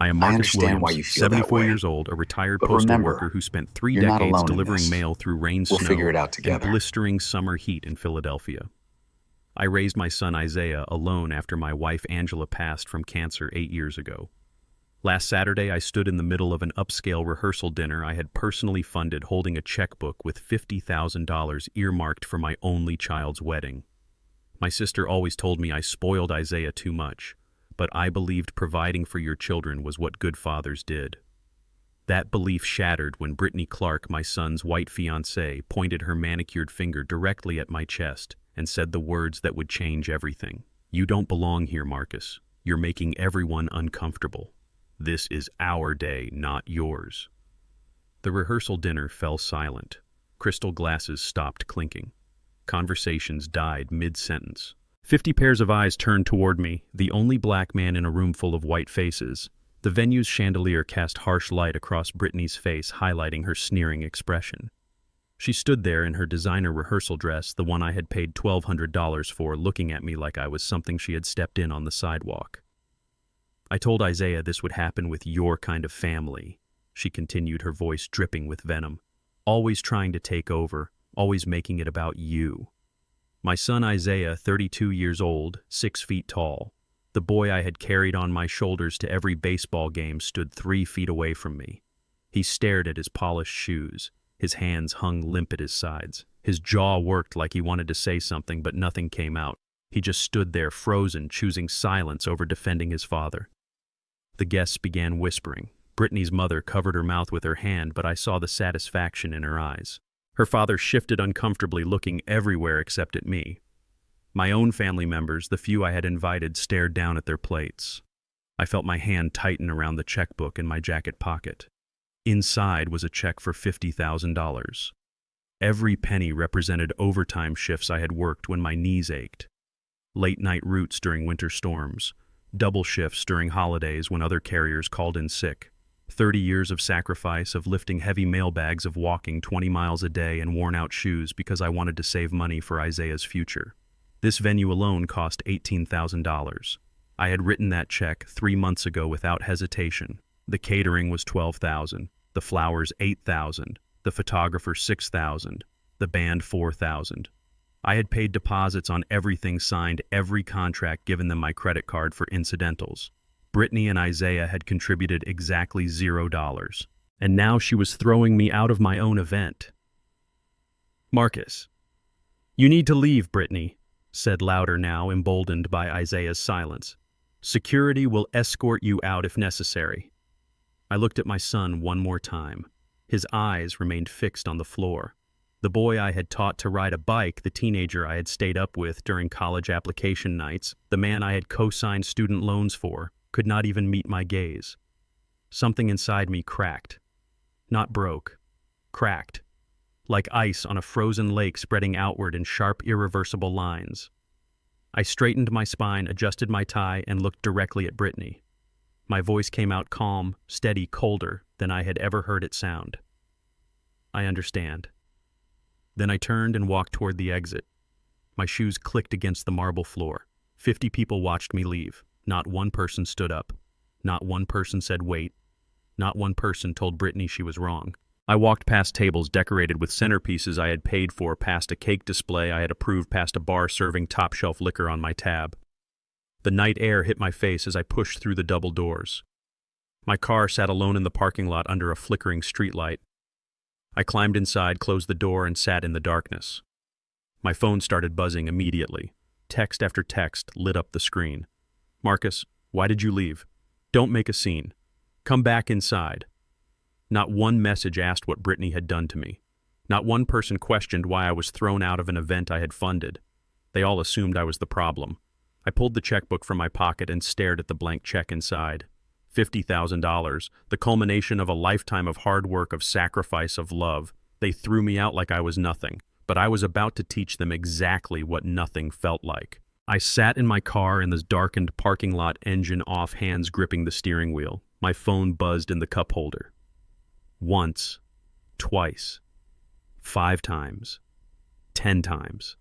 I am I Marcus understand why Williams, you feel that 74 way. years old, a retired But postal remember, worker who spent 3 you're not decades alone in delivering this. mail through rain, We'll figure snow, it out and together. blistering summer heat in Philadelphia. I raised my son Isaiah alone after my wife Angela passed from cancer 8 years ago. Last Saturday, I stood in the middle of an upscale rehearsal dinner I had personally funded, holding a checkbook with $50,000 earmarked for my only child's wedding. My sister always told me I spoiled Isaiah too much, but I believed providing for your children was what good fathers did. That belief shattered when Brittany Clark, my son's white fiancée, pointed her manicured finger directly at my chest and said the words that would change everything. "You don't belong here, Marcus. You're making everyone uncomfortable. This is our day, not yours." The rehearsal dinner fell silent. Crystal glasses stopped clinking. Conversations died mid-sentence. 50 pairs of eyes turned toward me, the only black man in a room full of white faces. The venue's chandelier cast harsh light across Brittany's face, highlighting her sneering expression. She stood there in her designer rehearsal dress, the one I had paid $1,200 for, looking at me like I was something she had stepped in on the sidewalk. "I told Isaiah this would happen with your kind of family," she continued, her voice dripping with venom. "Always trying to take over, always making it about you. My son Isaiah, 32 years old, 6 feet tall, the boy I had carried on my shoulders to every baseball game, stood 3 feet away from me. He stared at his polished shoes. His hands hung limp at his sides. His jaw worked like he wanted to say something, but nothing came out. He just stood there, frozen, choosing silence over defending his father. The guests began whispering. Brittany's mother covered her mouth with her hand, but I saw the satisfaction in her eyes. Her father shifted uncomfortably, looking everywhere except at me. My own family members, the few I had invited, stared down at their plates. I felt my hand tighten around the checkbook in my jacket pocket. Inside was a check for $50,000. Every penny represented overtime shifts I had worked when my knees ached, late-night routes during winter storms, double shifts during holidays when other carriers called in sick, 30 years of sacrifice, of lifting heavy mail bags, of walking 20 miles a day in worn-out shoes because I wanted to save money for Isaiah's future. This venue alone cost $18,000. I had written that check 3 months ago without hesitation. The catering was $12,000, the flowers $8,000, the photographer $6,000, the band $4,000. I had paid deposits on everything, signed every contract, given them my credit card for incidentals. Brittany and Isaiah had contributed exactly $0, and now she was throwing me out of my own event. "Marcus, you need to leave," Brittany said louder now, emboldened by Isaiah's silence. "Security will escort you out if necessary." I looked at my son one more time. His eyes remained fixed on the floor. The boy I had taught to ride a bike, the teenager I had stayed up with during college application nights, the man I had co-signed student loans for, could not even meet my gaze. Something inside me cracked. Not broke. Cracked. Like ice on a frozen lake, spreading outward in sharp, irreversible lines. I straightened my spine, adjusted my tie, and looked directly at Brittany. My voice came out calm, steady, colder than I had ever heard it sound. "I understand." Then I turned and walked toward the exit. My shoes clicked against the marble floor. 50 people watched me leave. Not one person stood up. Not one person said wait. Not one person told Brittany she was wrong. I walked past tables decorated with centerpieces I had paid for, past a cake display I had approved, past a bar serving top-shelf liquor on my tab. The night air hit my face as I pushed through the double doors. My car sat alone in the parking lot under a flickering streetlight. I climbed inside, closed the door, and sat in the darkness. My phone started buzzing immediately. Text after text lit up the screen. "Marcus, why did you leave? Don't make a scene. Come back inside." Not one message asked what Brittany had done to me. Not one person questioned why I was thrown out of an event I had funded. They all assumed I was the problem. I pulled the checkbook from my pocket and stared at the blank check inside. $50,000, the culmination of a lifetime of hard work, of sacrifice, of love. They threw me out like I was nothing, but I was about to teach them exactly what nothing felt like. I sat in my car in this darkened parking lot, engine off, hands gripping the steering wheel. My phone buzzed in the cup holder. Once, twice, 5 times, 10 times.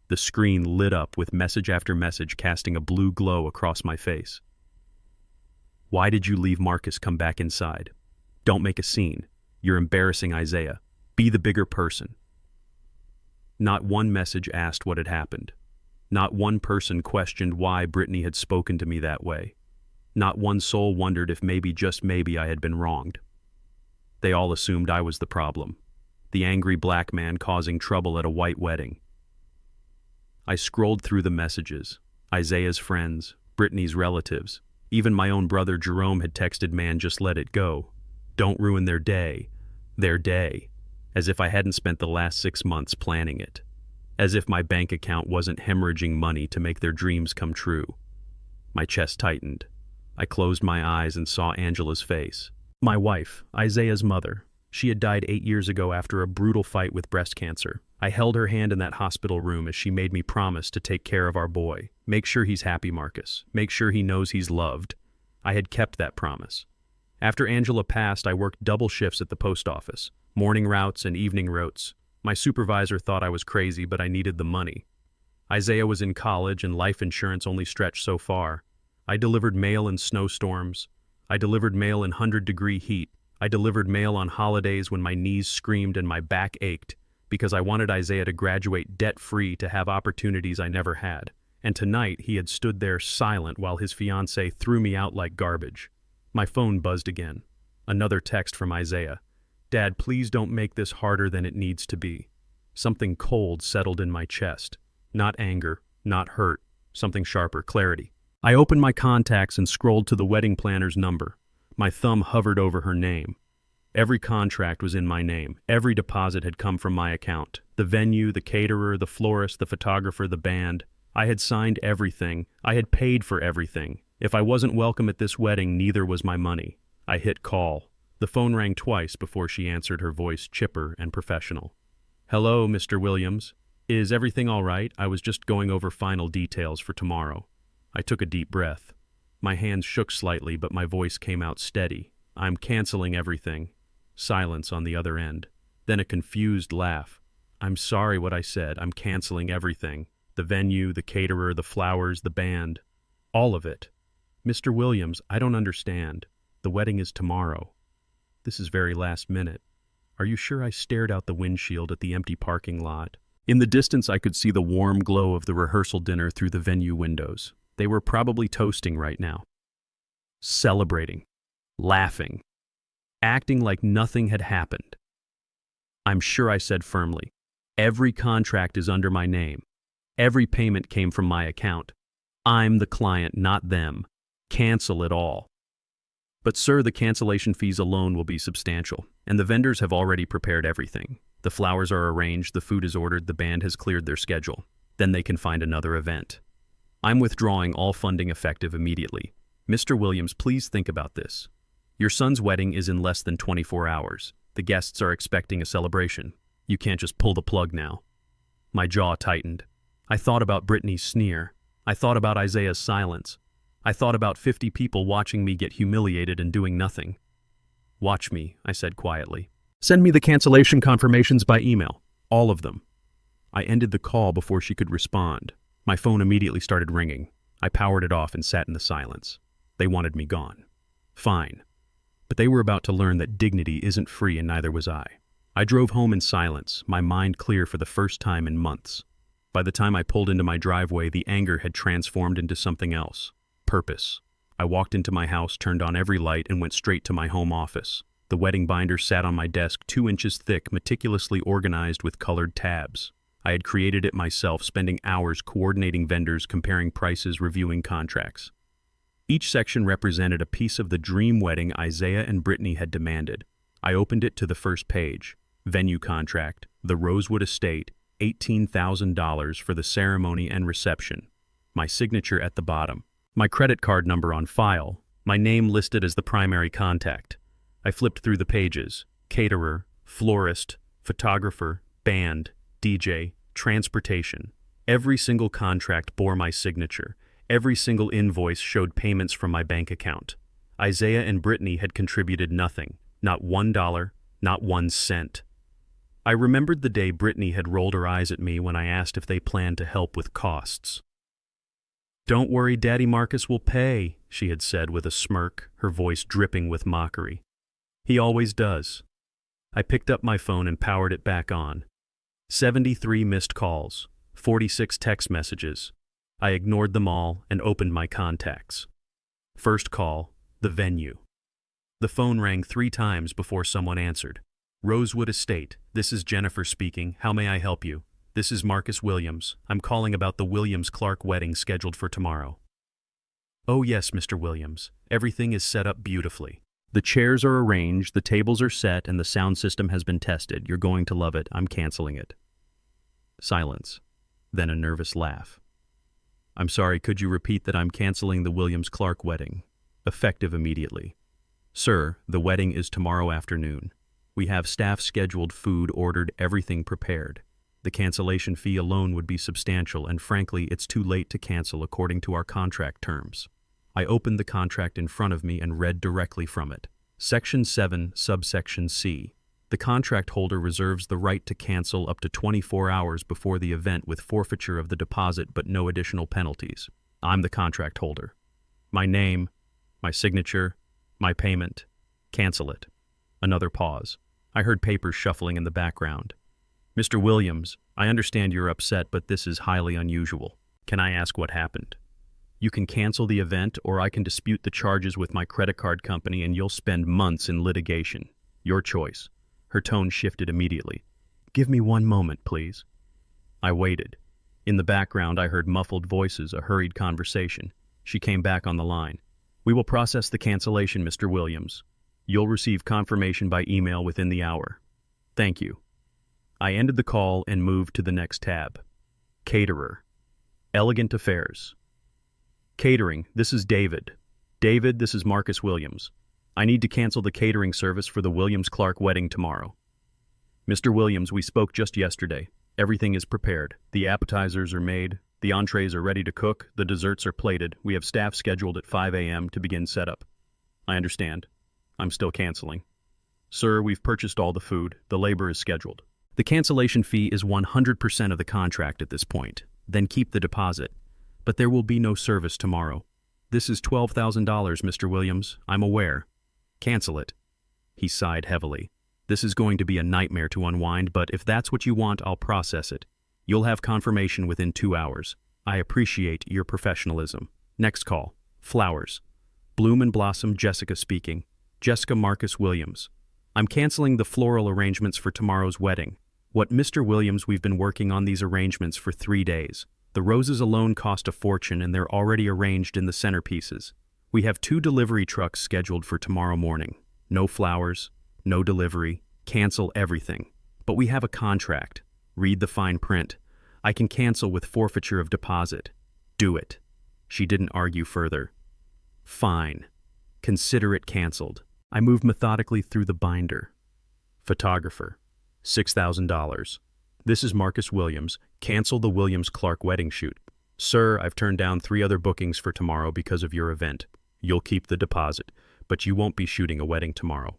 The screen lit up with message after message, casting a blue glow across my face. Why did you leave Marcus come back inside? Don't make a scene. You're embarrassing Isaiah. Be the bigger person. Not one message asked what had happened. Not one person questioned why Brittany had spoken to me that way. Not one soul wondered if maybe, just maybe, I had been wronged. They all assumed I was the problem, the angry black man causing trouble at a white wedding. I scrolled through the messages. Isaiah's friends, Brittany's relatives, even my own brother Jerome had texted, "Man, just let it go. Don't ruin their day. Their day." As if I hadn't spent the last 6 months planning it. As if my bank account wasn't hemorrhaging money to make their dreams come true. My chest tightened. I closed my eyes and saw Angela's face. My wife, Isaiah's mother. She had died 8 years ago after a brutal fight with breast cancer. I held her hand in that hospital room as she made me promise to take care of our boy. Make sure he's happy, Marcus. Make sure he knows he's loved. I had kept that promise. After Angela passed, I worked double shifts at the post office, morning routes and evening routes. My supervisor thought I was crazy, but I needed the money. Isaiah was in college and life insurance only stretched so far. I delivered mail in snowstorms. I delivered mail in 100-degree heat. I delivered mail on holidays when my knees screamed and my back ached, because I wanted Isaiah to graduate debt-free, to have opportunities I never had. And tonight he had stood there silent while his fiancée threw me out like garbage. My phone buzzed again. Another text from Isaiah. "Dad, please don't make this harder than it needs to be." Something cold settled in my chest. Not anger, not hurt, something sharper, clarity. I opened my contacts and scrolled to the wedding planner's number. My thumb hovered over her name. Every contract was in my name. Every deposit had come from my account. The venue, the caterer, the florist, the photographer, the band. I had signed everything. I had paid for everything. If I wasn't welcome at this wedding, neither was my money. I hit call. The phone rang twice before she answered, her voice chipper and professional. "Hello, Mr. Williams. Is everything all right? I was just going over final details for tomorrow." I took a deep breath. My hands shook slightly, but my voice came out steady. "I'm canceling everything." Silence on the other end. Then a confused laugh. "I'm sorry what I said. I'm canceling everything. The venue, the caterer, the flowers, the band. All of it. Mr. Williams, I don't understand. The wedding is tomorrow. This is very last minute. Are you sure?" I stared out the windshield at the empty parking lot. In the distance, I could see the warm glow of the rehearsal dinner through the venue windows. They were probably toasting right now. Celebrating. Laughing. Acting like nothing had happened. "I'm sure," I said firmly. "Every contract is under my name. Every payment came from my account. I'm the client, not them. Cancel it all." "But sir, the cancellation fees alone will be substantial, and the vendors have already prepared everything. The flowers are arranged, the food is ordered, the band has cleared their schedule. Then they can find another event. I'm withdrawing all funding effective immediately. Mr. Williams, please think about this. Your son's wedding is in less than 24 hours. The guests are expecting a celebration. You can't just pull the plug now." My jaw tightened. I thought about Brittany's sneer. I thought about Isaiah's silence. I thought about 50 people watching me get humiliated and doing nothing. "Watch me," I said quietly. "Send me the cancellation confirmations by email. All of them." I ended the call before she could respond. My phone immediately started ringing. I powered it off and sat in the silence. They wanted me gone. Fine. But they were about to learn that dignity isn't free, and neither was I. I drove home in silence, my mind clear for the first time in months. By the time I pulled into my driveway, the anger had transformed into something else. Purpose. I walked into my house, turned on every light, and went straight to my home office. The wedding binder sat on my desk, 2 inches thick, meticulously organized with colored tabs. I had created it myself, spending hours coordinating vendors, comparing prices, reviewing contracts. Each section represented a piece of the dream wedding Isaiah and Brittany had demanded. I opened it to the first page. Venue contract, the Rosewood Estate, $18,000 for the ceremony and reception. My signature at the bottom. My credit card number on file. My name listed as the primary contact. I flipped through the pages. Caterer, florist, photographer, band, DJ, transportation. Every single contract bore my signature. Every single invoice showed payments from my bank account. Isaiah and Brittany had contributed nothing. Not $1, not 1 cent. I remembered the day Brittany had rolled her eyes at me when I asked if they planned to help with costs. "Don't worry, Daddy Marcus will pay," she had said with a smirk, her voice dripping with mockery. "He always does." I picked up my phone and powered it back on. 73 missed calls, 46 text messages. I ignored them all and opened my contacts. First call, the venue. The phone rang 3 times before someone answered. "Rosewood Estate, this is Jennifer speaking. How may I help you?" "This is Marcus Williams. I'm calling about the Williams-Clark wedding scheduled for tomorrow." "Oh yes, Mr. Williams. Everything is set up beautifully. The chairs are arranged, the tables are set, and the sound system has been tested. You're going to love it. I'm canceling it." Silence. Then a nervous laugh. "I'm sorry, could you repeat that? I'm canceling the Williams-Clark wedding. Effective immediately." "Sir, the wedding is tomorrow afternoon. We have staff scheduled, food ordered, everything prepared. The cancellation fee alone would be substantial, and frankly, it's too late to cancel according to our contract terms." I opened the contract in front of me and read directly from it. Section 7, subsection C. The contract holder reserves the right to cancel up to 24 hours before the event with forfeiture of the deposit but no additional penalties. I'm the contract holder. My name, my signature, my payment. Cancel it. Another pause. I heard papers shuffling in the background. "Mr. Williams, I understand you're upset, but this is highly unusual. Can I ask what happened?" "You can cancel the event, or I can dispute the charges with my credit card company and you'll spend months in litigation. Your choice." Her tone shifted immediately. "Give me 1 moment, please." I waited. In the background, I heard muffled voices, a hurried conversation. She came back on the line. "We will process the cancellation, Mr. Williams. You'll receive confirmation by email within the hour. Thank you." I ended the call and moved to the next tab. Caterer. Elegant Affairs. Catering, this is David. David, this is Marcus Williams. I need to cancel the catering service for the Williams-Clark wedding tomorrow. Mr. Williams, we spoke just yesterday. Everything is prepared. The appetizers are made. The entrees are ready to cook. The desserts are plated. We have staff scheduled at 5 a.m. to begin setup. I understand. I'm still canceling. Sir, we've purchased all the food. The labor is scheduled. The cancellation fee is 100% of the contract at this point. Then keep the deposit. But there will be no service tomorrow. This is $12,000, Mr. Williams. I'm aware. Cancel it. He sighed heavily. This is going to be a nightmare to unwind, but if that's what you want, I'll process it. You'll have confirmation within 2 hours. I appreciate your professionalism. Next call. Flowers. Bloom and Blossom, Jessica speaking. Jessica Marcus Williams. I'm canceling the floral arrangements for tomorrow's wedding. What, Mr. Williams, we've been working on these arrangements for 3 days. The roses alone cost a fortune and they're already arranged in the centerpieces. We have 2 delivery trucks scheduled for tomorrow morning. No flowers, no delivery, cancel everything. But we have a contract. Read the fine print. I can cancel with forfeiture of deposit. Do it. She didn't argue further. Fine. Consider it canceled. I moved methodically through the binder. Photographer. $6,000. This is Marcus Williams. Cancel the Williams-Clark wedding shoot. Sir, I've turned down 3 other bookings for tomorrow because of your event. You'll keep the deposit, but you won't be shooting a wedding tomorrow.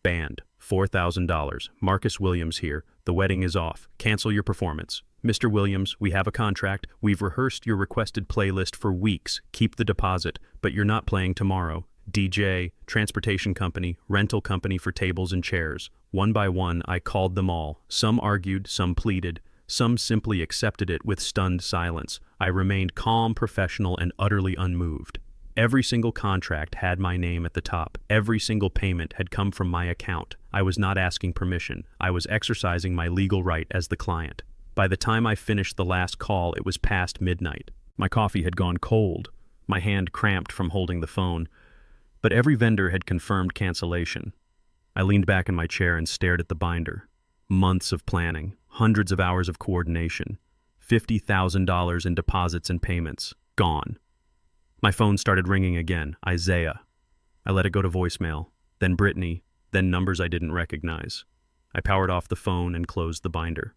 Band. $4,000. Marcus Williams here. The wedding is off. Cancel your performance. Mr. Williams, we have a contract. We've rehearsed your requested playlist for weeks. Keep the deposit, but you're not playing tomorrow. DJ, transportation company, rental company for tables and chairs. One by one, I called them all. Some argued, some pleaded, some simply accepted it with stunned silence. I remained calm, professional, and utterly unmoved. Every single contract had my name at the top. Every single payment had come from my account. I was not asking permission. I was exercising my legal right as the client. By the time I finished the last call, it was past midnight. My coffee had gone cold. My hand cramped from holding the phone. But every vendor had confirmed cancellation. I leaned back in my chair and stared at the binder. Months of planning, hundreds of hours of coordination, $50,000 in deposits and payments, gone. My phone started ringing again. Isaiah. I let it go to voicemail, then Brittany, then numbers I didn't recognize. I powered off the phone and closed the binder.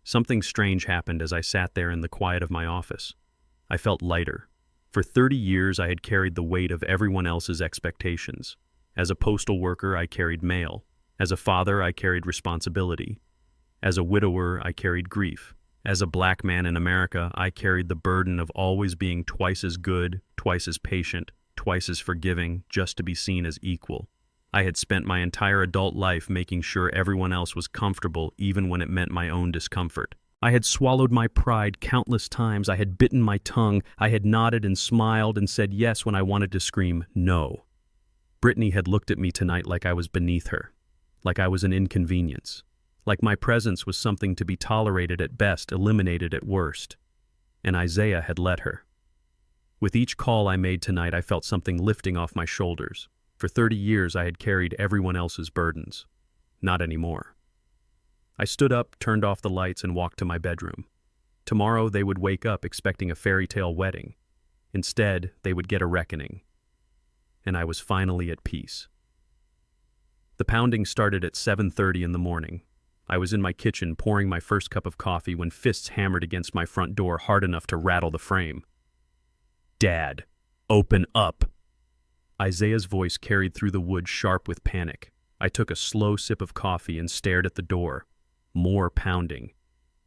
Something strange happened as I sat there in the quiet of my office. I felt lighter. For 30 years, I had carried the weight of everyone else's expectations. As a postal worker, I carried mail. As a father, I carried responsibility. As a widower, I carried grief. As a black man in America, I carried the burden of always being twice as good, twice as patient, twice as forgiving, just to be seen as equal. I had spent my entire adult life making sure everyone else was comfortable, even when it meant my own discomfort. I had swallowed my pride countless times. I had bitten my tongue. I had nodded and smiled and said yes when I wanted to scream no. Brittany had looked at me tonight like I was beneath her, like I was an inconvenience, like my presence was something to be tolerated at best, eliminated at worst. And Isaiah had let her. With each call I made tonight, I felt something lifting off my shoulders. For 30 years, I had carried everyone else's burdens. Not anymore. I stood up, turned off the lights, and walked to my bedroom. Tomorrow, they would wake up expecting a fairy tale wedding. Instead, they would get a reckoning. And I was finally at peace. The pounding started at 7:30 in the morning. I was in my kitchen pouring my first cup of coffee when fists hammered against my front door hard enough to rattle the frame. "Dad, open up!" Isaiah's voice carried through the woods sharp with panic. I took a slow sip of coffee and stared at the door. More pounding.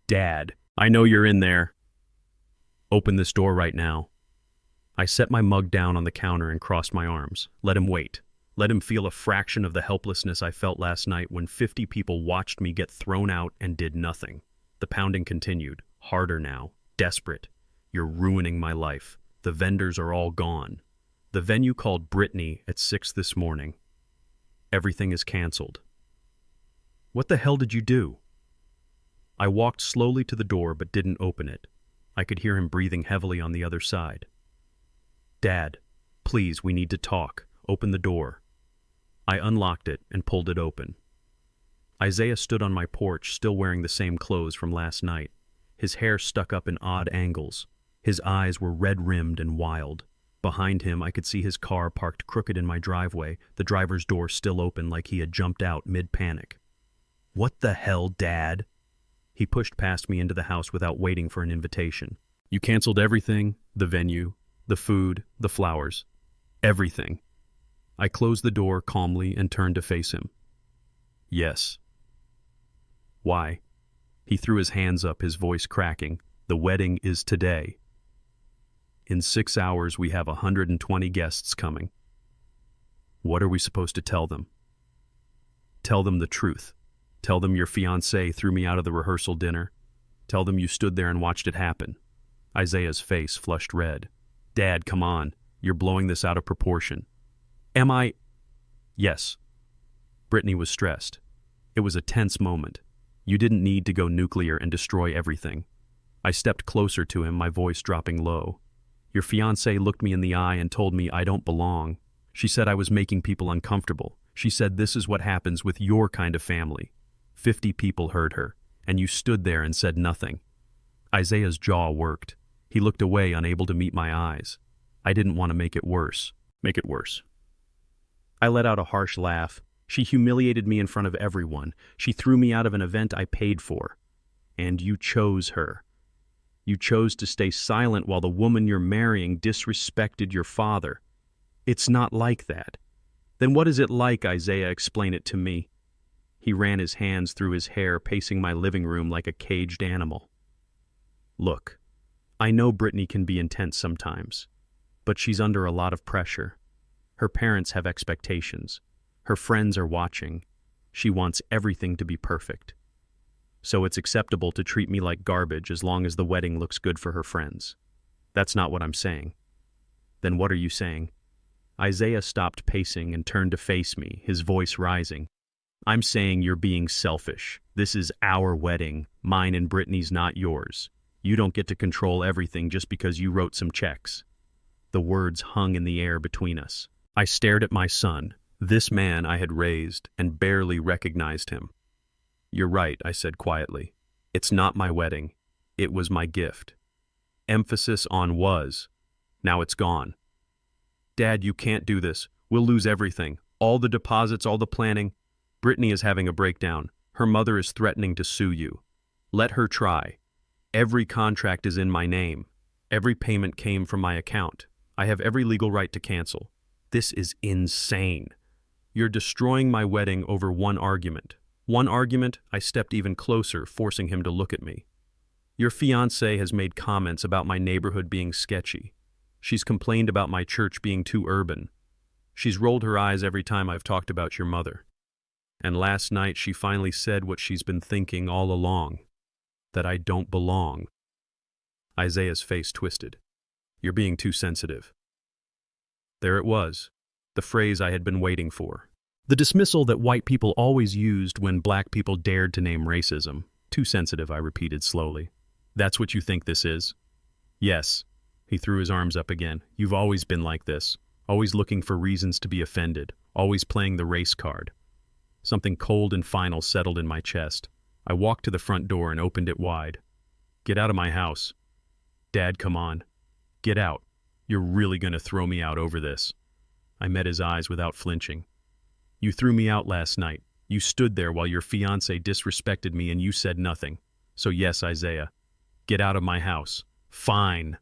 "Dad, I know you're in there. Open this door right now." I set my mug down on the counter and crossed my arms. Let him wait. Let him feel a fraction of the helplessness I felt last night when 50 people watched me get thrown out and did nothing. The pounding continued, harder now, desperate. "You're ruining my life. The vendors are all gone. The venue called Brittany at 6 this morning. Everything is canceled." "What the hell did you do?" I walked slowly to the door but didn't open it. I could hear him breathing heavily on the other side. "Dad, please, we need to talk. Open the door." I unlocked it and pulled it open. Isaiah stood on my porch, still wearing the same clothes from last night. His hair stuck up in odd angles. His eyes were red-rimmed and wild. Behind him, I could see his car parked crooked in my driveway, the driver's door still open like he had jumped out mid-panic. "What the hell, Dad?" He pushed past me into the house without waiting for an invitation. "You canceled everything, the venue, the food, the flowers, everything." I closed the door calmly and turned to face him. "Yes." "Why?" He threw his hands up, his voice cracking. "The wedding is today. In 6 hours, we have 120 guests coming. What are we supposed to tell them?" "Tell them the truth. Tell them your fiancé threw me out of the rehearsal dinner. Tell them you stood there and watched it happen." Isaiah's face flushed red. "Dad, come on. You're blowing this out of proportion." "Am I?" "Yes." Brittany was stressed. It was a tense moment. You didn't need to go nuclear and destroy everything. I stepped closer to him, my voice dropping low. "Your fiancé looked me in the eye and told me I don't belong. She said I was making people uncomfortable. She said this is what happens with your kind of family. 50 people heard her, and you stood there and said nothing." Isaiah's jaw worked. He looked away, unable to meet my eyes. I didn't want to make it worse. I let out a harsh laugh. "She humiliated me in front of everyone. She threw me out of an event I paid for. And you chose her. You chose to stay silent while the woman you're marrying disrespected your father. It's not like that." "Then what is it like, Isaiah? Explain it to me." He ran his hands through his hair, pacing my living room like a caged animal. "Look, I know Brittany can be intense sometimes, but she's under a lot of pressure. Her parents have expectations. Her friends are watching. She wants everything to be perfect. So it's acceptable to treat me like garbage as long as the wedding looks good for her friends. That's not what I'm saying." "Then what are you saying?" Isaiah stopped pacing and turned to face me, his voice rising. "I'm saying you're being selfish. This is our wedding, mine and Brittany's, not yours. You don't get to control everything just because you wrote some checks." The words hung in the air between us. I stared at my son, this man I had raised, and barely recognized him. "You're right," I said quietly. "It's not my wedding. It was my gift." Emphasis on was. Now it's gone. "Dad, you can't do this. We'll lose everything. All the deposits, all the planning. Brittany is having a breakdown. Her mother is threatening to sue you. Let her try. Every contract is in my name. Every payment came from my account. I have every legal right to cancel. This is insane. You're destroying my wedding over one argument." One argument? I stepped even closer, forcing him to look at me. Your fiancée has made comments about my neighborhood being sketchy. She's complained about my church being too urban. She's rolled her eyes every time I've talked about your mother. And last night she finally said what she's been thinking all along, that I don't belong. Isaiah's face twisted. You're being too sensitive. There it was, the phrase I had been waiting for. The dismissal that white people always used when black people dared to name racism. Too sensitive, I repeated slowly. That's what you think this is? Yes. He threw his arms up again. You've always been like this. Always looking for reasons to be offended. Always playing the race card. Something cold and final settled in my chest. I walked to the front door and opened it wide. Get out of my house. Dad, come on. Get out. You're really going to throw me out over this. I met his eyes without flinching. You threw me out last night. You stood there while your fiancé disrespected me and you said nothing. So yes, Isaiah. Get out of my house. Fine.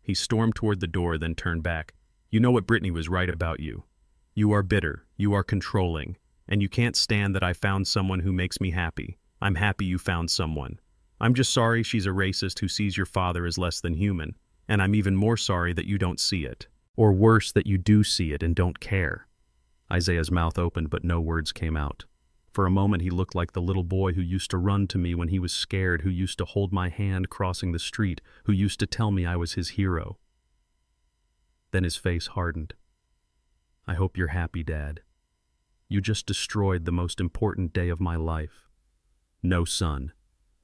He stormed toward the door, then turned back. You know what Brittany was right about you. You are bitter. You are controlling. And you can't stand that I found someone who makes me happy. I'm happy you found someone. I'm just sorry she's a racist who sees your father as less than human. And I'm even more sorry that you don't see it. Or worse, that you do see it and don't care. Isaiah's mouth opened, but no words came out. For a moment he looked like the little boy who used to run to me when he was scared, who used to hold my hand crossing the street, who used to tell me I was his hero. Then his face hardened. I hope you're happy, Dad. You just destroyed the most important day of my life. No, son.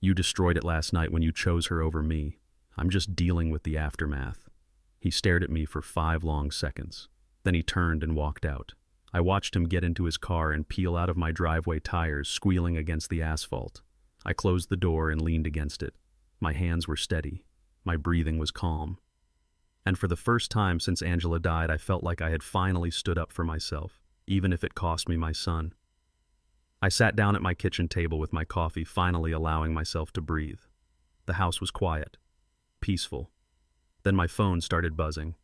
You destroyed it last night when you chose her over me. I'm just dealing with the aftermath. He stared at me for 5 long seconds. Then he turned and walked out. I watched him get into his car and peel out of my driveway tires, squealing against the asphalt. I closed the door and leaned against it. My hands were steady. My breathing was calm. And for the first time since Angela died, I felt like I had finally stood up for myself, even if it cost me my son. I sat down at my kitchen table with my coffee, finally allowing myself to breathe. The house was quiet, peaceful. Then my phone started buzzing.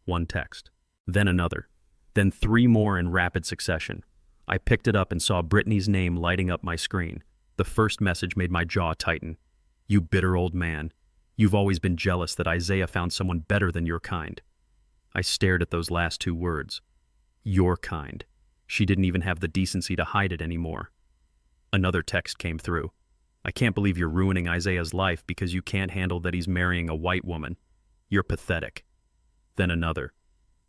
One text, then another, then 3 more in rapid succession. I picked it up and saw Brittany's name lighting up my screen. The first message made my jaw tighten. You bitter old man. You've always been jealous that Isaiah found someone better than your kind. I stared at those last 2 words. Your kind. She didn't even have the decency to hide it anymore. Another text came through. I can't believe you're ruining Isaiah's life because you can't handle that he's marrying a white woman. You're pathetic. Then another.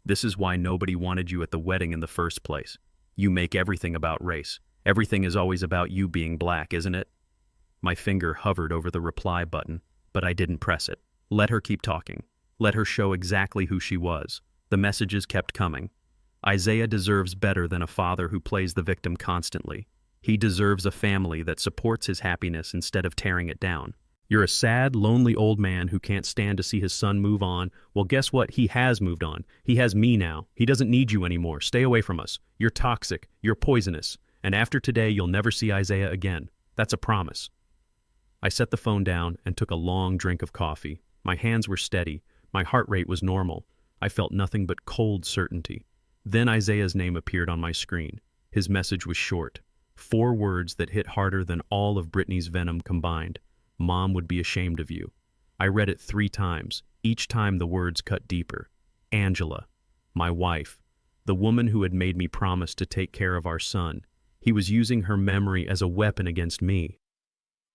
This is why nobody wanted you at the wedding in the first place. You make everything about race. Everything is always about you being black, isn't it? My finger hovered over the reply button, but I didn't press it. Let her keep talking. Let her show exactly who she was. The messages kept coming. Isaiah deserves better than a father who plays the victim constantly. He deserves a family that supports his happiness instead of tearing it down. You're a sad, lonely old man who can't stand to see his son move on. Well, guess what? He has moved on. He has me now. He doesn't need you anymore. Stay away from us. You're toxic. You're poisonous. And after today, you'll never see Isaiah again. That's a promise. I set the phone down and took a long drink of coffee. My hands were steady. My heart rate was normal. I felt nothing but cold certainty. Then Isaiah's name appeared on my screen. His message was short. 4 words that hit harder than all of Brittany's venom combined. Mom would be ashamed of you. I read it 3 times. Each time the words cut deeper. Angela, my wife, the woman who had made me promise to take care of our son. He was using her memory as a weapon against me.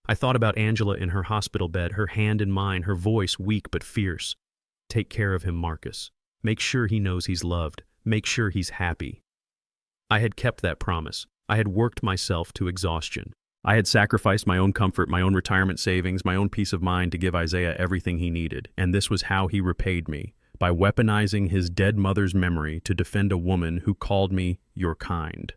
I thought about Angela in her hospital bed, her hand in mine, her voice weak but fierce. Take care of him, Marcus. Make sure he knows he's loved. Make sure he's happy. I had kept that promise. I had worked myself to exhaustion. I had sacrificed my own comfort, my own retirement savings, my own peace of mind to give Isaiah everything he needed, and this was how he repaid me, by weaponizing his dead mother's memory to defend a woman who called me your kind.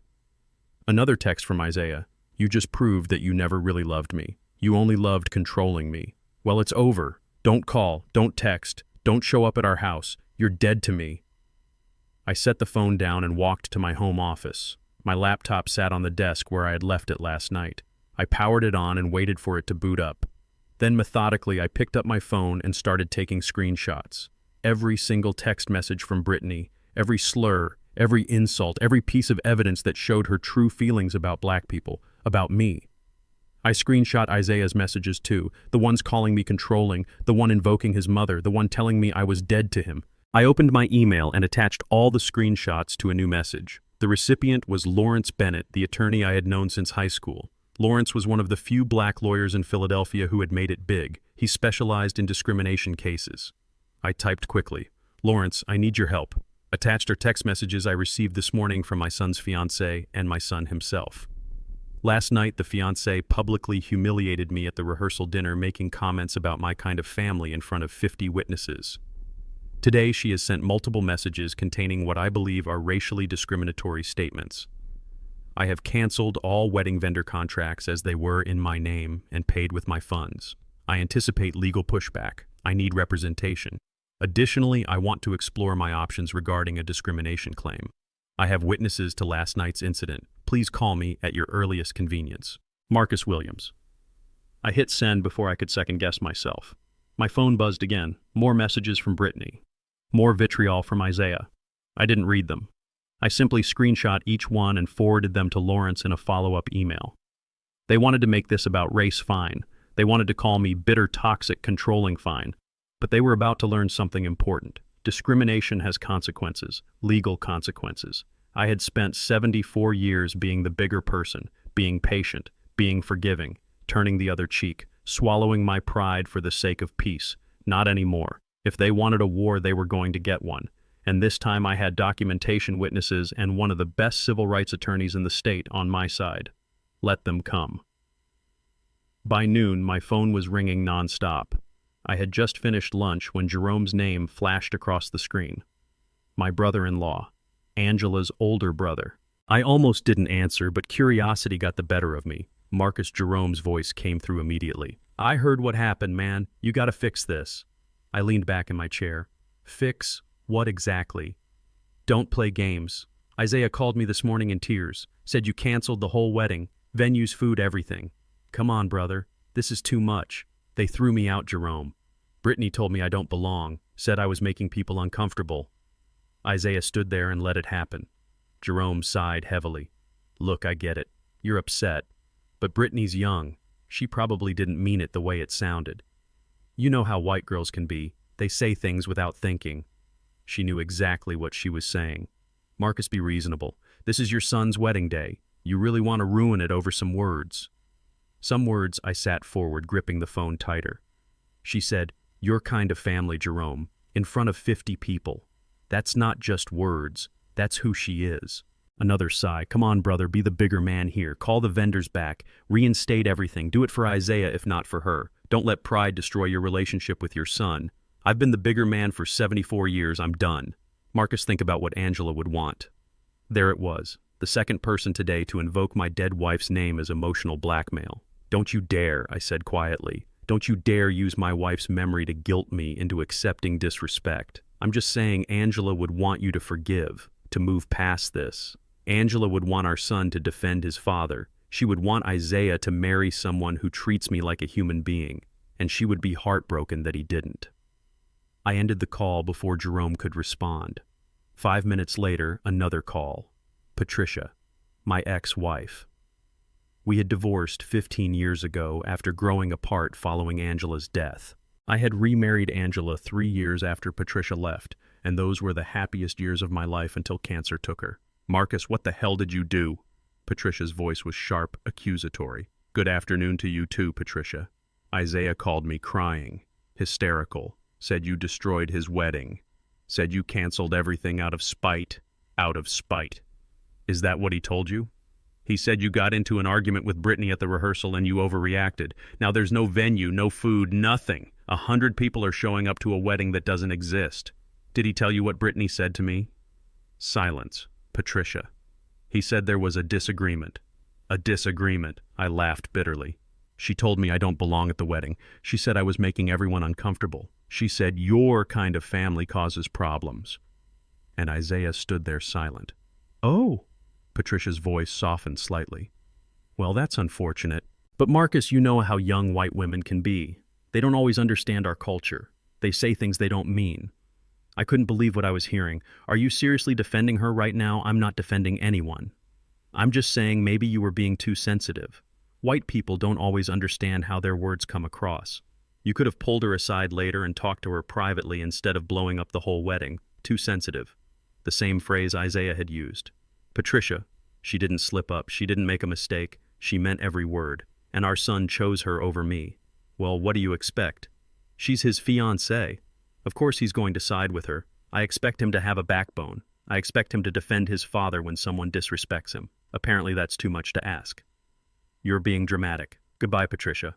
Another text from Isaiah. You just proved that you never really loved me. You only loved controlling me. Well, it's over. Don't call, don't text, don't show up at our house. You're dead to me. I set the phone down and walked to my home office. My laptop sat on the desk where I had left it last night. I powered it on and waited for it to boot up. Then methodically, I picked up my phone and started taking screenshots. Every single text message from Brittany, every slur, every insult, every piece of evidence that showed her true feelings about black people, about me. I screenshot Isaiah's messages too, the ones calling me controlling, the one invoking his mother, the one telling me I was dead to him. I opened my email and attached all the screenshots to a new message. The recipient was Lawrence Bennett, the attorney I had known since high school. Lawrence was one of the few black lawyers in Philadelphia who had made it big. He specialized in discrimination cases. I typed quickly, "Lawrence, I need your help." Attached are text messages I received this morning from my son's fiancée and my son himself. Last night, the fiancée publicly humiliated me at the rehearsal dinner, making comments about my kind of family in front of 50 witnesses. Today, she has sent multiple messages containing what I believe are racially discriminatory statements. I have canceled all wedding vendor contracts as they were in my name and paid with my funds. I anticipate legal pushback. I need representation. Additionally, I want to explore my options regarding a discrimination claim. I have witnesses to last night's incident. Please call me at your earliest convenience. Marcus Williams. I hit send before I could second-guess myself. My phone buzzed again. More messages from Brittany. More vitriol from Isaiah. I didn't read them. I simply screenshot each one and forwarded them to Lawrence in a follow-up email. They wanted to make this about race, fine. They wanted to call me bitter, toxic, controlling, fine. But they were about to learn something important. Discrimination has consequences, legal consequences. I had spent 74 years being the bigger person, being patient, being forgiving, turning the other cheek, swallowing my pride for the sake of peace. Not anymore. If they wanted a war, they were going to get one. And this time I had documentation witnesses and one of the best civil rights attorneys in the state on my side. Let them come. By noon, my phone was ringing nonstop. I had just finished lunch when Jerome's name flashed across the screen. My brother-in-law, Angela's older brother. I almost didn't answer, but curiosity got the better of me. Marcus Jerome's voice came through immediately. "I heard what happened, man. You gotta fix this." I leaned back in my chair. Fix what exactly? Don't play games. Isaiah called me this morning in tears, said you canceled the whole wedding, venues, food, everything. Come on, brother. This is too much. They threw me out, Jerome. Brittany told me I don't belong, said I was making people uncomfortable. Isaiah stood there and let it happen. Jerome sighed heavily. Look, I get it. You're upset. But Brittany's young. She probably didn't mean it the way it sounded. You know how white girls can be. They say things without thinking. She knew exactly what she was saying. Marcus, be reasonable. This is your son's wedding day. You really want to ruin it over some words. Some words. I sat forward, gripping the phone tighter. She said, your kind of family, Jerome, in front of 50 people. That's not just words. That's who she is. Another sigh. Come on, brother, be the bigger man here. Call the vendors back. Reinstate everything. Do it for Isaiah, if not for her. Don't let pride destroy your relationship with your son. I've been the bigger man for 74 years. I'm done. Marcus, think about what Angela would want. There it was, the second person today to invoke my dead wife's name as emotional blackmail. Don't you dare, I said quietly. Don't you dare use my wife's memory to guilt me into accepting disrespect. I'm just saying Angela would want you to forgive, to move past this. Angela would want our son to defend his father. She would want Isaiah to marry someone who treats me like a human being, and she would be heartbroken that he didn't. I ended the call before Jerome could respond. 5 minutes later, another call. Patricia, my ex-wife. We had divorced 15 years ago after growing apart following Angela's death. I had remarried Angela 3 years after Patricia left, and those were the happiest years of my life until cancer took her. Marcus, what the hell did you do? Patricia's voice was sharp, accusatory. Good afternoon to you too, Patricia. Isaiah called me crying, hysterical, said you destroyed his wedding, said you canceled everything out of spite. Out of spite. Is that what he told you? He said you got into an argument with Brittany at the rehearsal and you overreacted. Now there's no venue, no food, nothing. 100 people are showing up to a wedding that doesn't exist. Did he tell you what Brittany said to me? Silence. Patricia. He said there was a disagreement. A disagreement. I laughed bitterly. She told me I don't belong at the wedding. She said I was making everyone uncomfortable. She said your kind of family causes problems. And Isaiah stood there silent. Oh, Patricia's voice softened slightly. Well, that's unfortunate. But Marcus, you know how young white women can be. They don't always understand our culture. They say things they don't mean. I couldn't believe what I was hearing. Are you seriously defending her right now? I'm not defending anyone. I'm just saying maybe you were being too sensitive. White people don't always understand how their words come across. You could have pulled her aside later and talked to her privately instead of blowing up the whole wedding. Too sensitive. The same phrase Isaiah had used. Patricia. She didn't slip up. She didn't make a mistake. She meant every word. And our son chose her over me. Well, what do you expect? She's his fiancée. Of course he's going to side with her. I expect him to have a backbone. I expect him to defend his father when someone disrespects him. Apparently that's too much to ask. You're being dramatic. Goodbye, Patricia.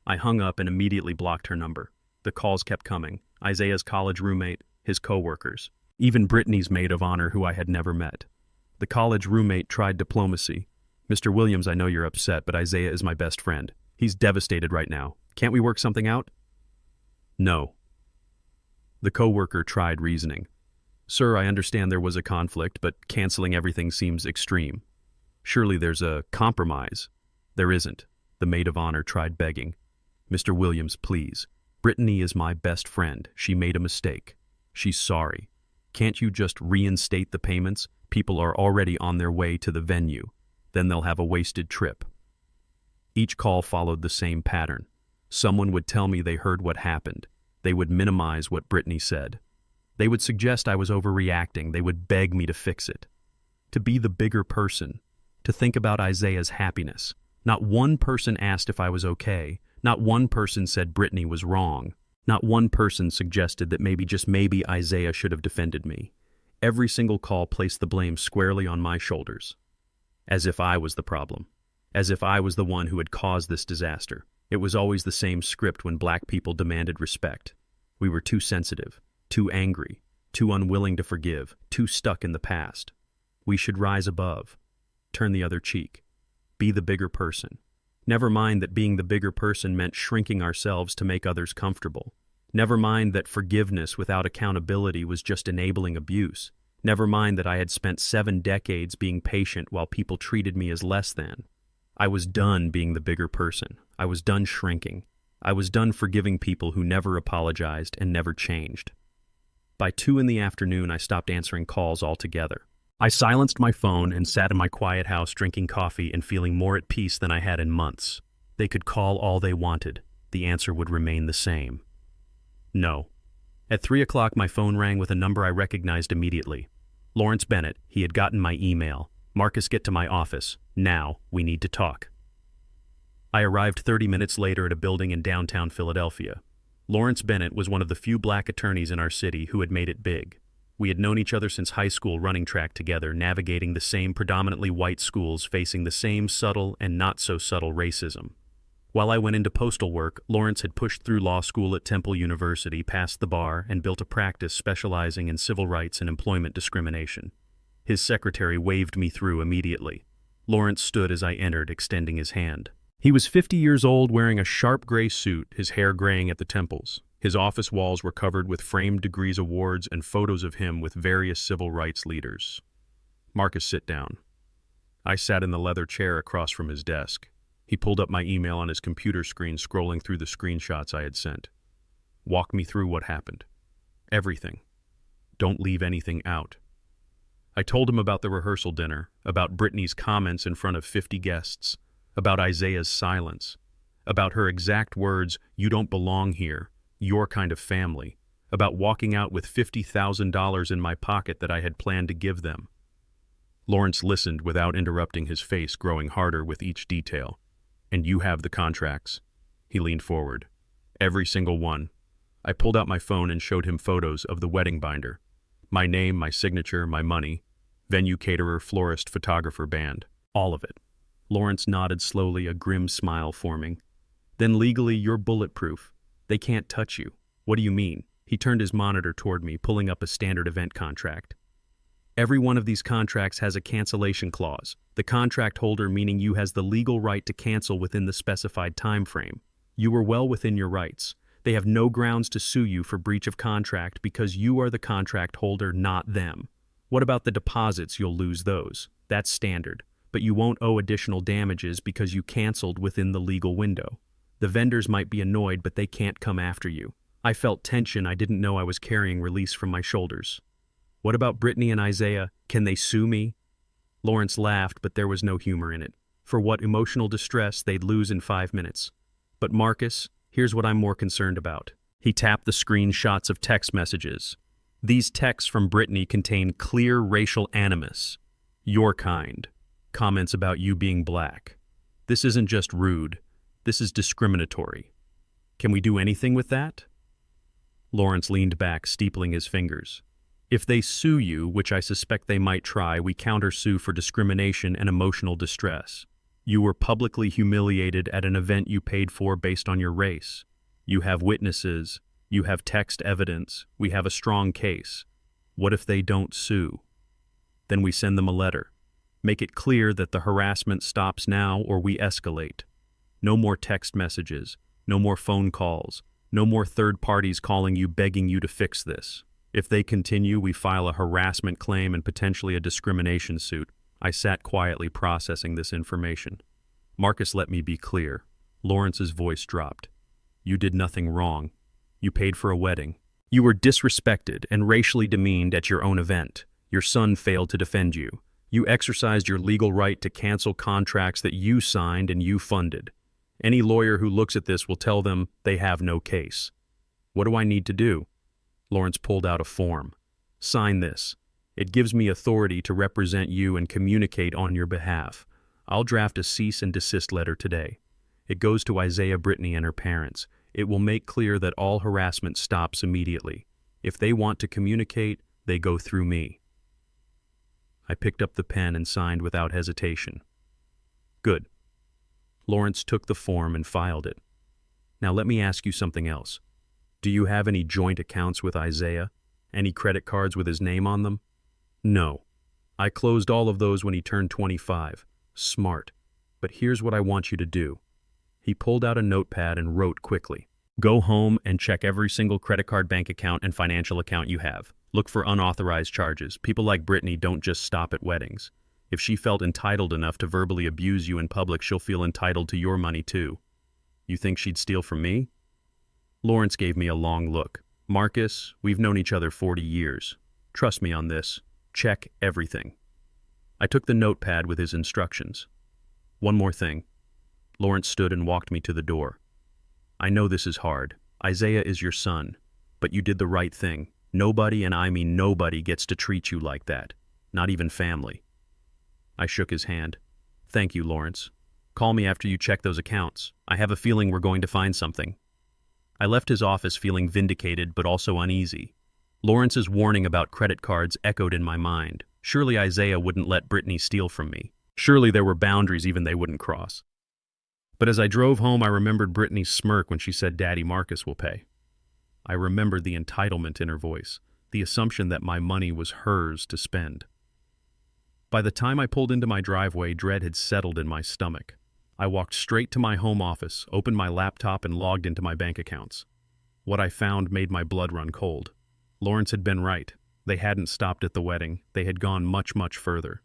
I hung up and immediately blocked her number. The calls kept coming. Isaiah's college roommate, his co-workers, even Brittany's maid of honor who I had never met. The college roommate tried diplomacy. Mr. Williams, I know you're upset, but Isaiah is my best friend. He's devastated right now. Can't we work something out? No. The co-worker tried reasoning. Sir, I understand there was a conflict, but canceling everything seems extreme. Surely there's a compromise. There isn't. The maid of honor tried begging. Mr. Williams, please. Brittany is my best friend. She made a mistake. She's sorry. Can't you just reinstate the payments? People are already on their way to the venue. Then they'll have a wasted trip. Each call followed the same pattern. Someone would tell me they heard what happened. They would minimize what Brittany said. They would suggest I was overreacting. They would beg me to fix it. To be the bigger person. To think about Isaiah's happiness. Not one person asked if I was okay. Not one person said Brittany was wrong. Not one person suggested that maybe, just maybe, Isaiah should have defended me. Every single call placed the blame squarely on my shoulders. As if I was the problem. As if I was the one who had caused this disaster. It was always the same script when black people demanded respect. We were too sensitive, too angry, too unwilling to forgive, too stuck in the past. We should rise above. Turn the other cheek. Be the bigger person. Never mind that being the bigger person meant shrinking ourselves to make others comfortable. Never mind that forgiveness without accountability was just enabling abuse. Never mind that I had spent 7 decades being patient while people treated me as less than. I was done being the bigger person. I was done shrinking. I was done forgiving people who never apologized and never changed. By 2 in the afternoon, I stopped answering calls altogether. I silenced my phone and sat in my quiet house drinking coffee and feeling more at peace than I had in months. They could call all they wanted. The answer would remain the same. No. At 3 o'clock, my phone rang with a number I recognized immediately. Lawrence Bennett. He had gotten my email. Marcus, get to my office. Now, we need to talk. I arrived 30 minutes later at a building in downtown Philadelphia. Lawrence Bennett was one of the few black attorneys in our city who had made it big. We had known each other since high school, running track together, navigating the same predominantly white schools, facing the same subtle and not-so-subtle racism. While I went into postal work, Lawrence had pushed through law school at Temple University, passed the bar, and built a practice specializing in civil rights and employment discrimination. His secretary waved me through immediately. Lawrence stood as I entered, extending his hand. He was 50 years old, wearing a sharp gray suit, his hair graying at the temples. His office walls were covered with framed degrees awards and photos of him with various civil rights leaders. Marcus, sit down. I sat in the leather chair across from his desk. He pulled up my email on his computer screen, scrolling through the screenshots I had sent. Walk me through what happened. Everything. Don't leave anything out. I told him about the rehearsal dinner, about Brittany's comments in front of 50 guests, about Isaiah's silence, about her exact words, "You don't belong here, your kind of family," about walking out with $50,000 in my pocket that I had planned to give them. Lawrence listened without interrupting, his face growing harder with each detail. "And you have the contracts?" He leaned forward. "Every single one." I pulled out my phone and showed him photos of the wedding binder. My name, my signature, my money. Venue, caterer, florist, photographer, band. All of it. Lawrence nodded slowly, a grim smile forming. "Then legally, you're bulletproof. They can't touch you." "What do you mean?" He turned his monitor toward me, pulling up a standard event contract. "Every one of these contracts has a cancellation clause. The contract holder, meaning you, has the legal right to cancel within the specified time frame. You were well within your rights. They have no grounds to sue you for breach of contract because you are the contract holder, not them. What about the deposits? You'll lose those. That's standard. But you won't owe additional damages because you canceled within the legal window. The vendors might be annoyed, but they can't come after you." I felt tension I didn't know I was carrying release from my shoulders. "What about Brittany and Isaiah? Can they sue me?" Lawrence laughed, but there was no humor in it. for what emotional distress they'd lose in 5 minutes. But Marcus, here's what I'm more concerned about. He tapped the screenshots of text messages. These texts from Brittany contain clear racial animus. Your kind. Comments about you being black. This isn't just rude. This is discriminatory. Can we do anything with that? Lawrence leaned back, steepling his fingers. If they sue you, which I suspect they might try, we countersue for discrimination and emotional distress. You were publicly humiliated at an event you paid for based on your race. You have witnesses. You have text evidence. We have a strong case. What if they don't sue? Then we send them a letter. Make it clear that the harassment stops now or we escalate. No more text messages. No more phone calls. No more third parties calling you begging you to fix this. If they continue, we file a harassment claim and potentially a discrimination suit. I sat quietly processing this information. Marcus, let me be clear. Lawrence's voice dropped. You did nothing wrong. You paid for a wedding. You were disrespected and racially demeaned at your own event. Your son failed to defend you. You exercised your legal right to cancel contracts that you signed and you funded. Any lawyer who looks at this will tell them they have no case. What do I need to do? Lawrence pulled out a form. Sign this. It gives me authority to represent you and communicate on your behalf. I'll draft a cease and desist letter today. It goes to Isaiah, Brittany, and her parents. It will make clear that all harassment stops immediately. If they want to communicate, they go through me. I picked up the pen and signed without hesitation. Good. Lawrence took the form and filed it. Now let me ask you something else. Do you have any joint accounts with Isaiah? Any credit cards with his name on them? No. I closed all of those when he turned 25. Smart. But here's what I want you to do. He pulled out a notepad and wrote quickly. Go home and check every single credit card, bank account, and financial account you have. Look for unauthorized charges. People like Brittany don't just stop at weddings. If she felt entitled enough to verbally abuse you in public, she'll feel entitled to your money too. You think she'd steal from me? Lawrence gave me a long look. Marcus, we've known each other 40 years. Trust me on this. Check everything. I took the notepad with his instructions. One more thing. Lawrence stood and walked me to the door. I know this is hard. Isaiah is your son. But you did the right thing. Nobody, and I mean nobody, gets to treat you like that. Not even family. I shook his hand. Thank you, Lawrence. Call me after you check those accounts. I have a feeling we're going to find something. I left his office feeling vindicated but also uneasy. Lawrence's warning about credit cards echoed in my mind. Surely Isaiah wouldn't let Brittany steal from me. Surely there were boundaries even they wouldn't cross. But as I drove home, I remembered Brittany's smirk when she said Daddy Marcus will pay. I remembered the entitlement in her voice, the assumption that my money was hers to spend. By the time I pulled into my driveway, dread had settled in my stomach. I walked straight to my home office, opened my laptop, and logged into my bank accounts. What I found made my blood run cold. Lawrence had been right. They hadn't stopped at the wedding. They had gone much, much further.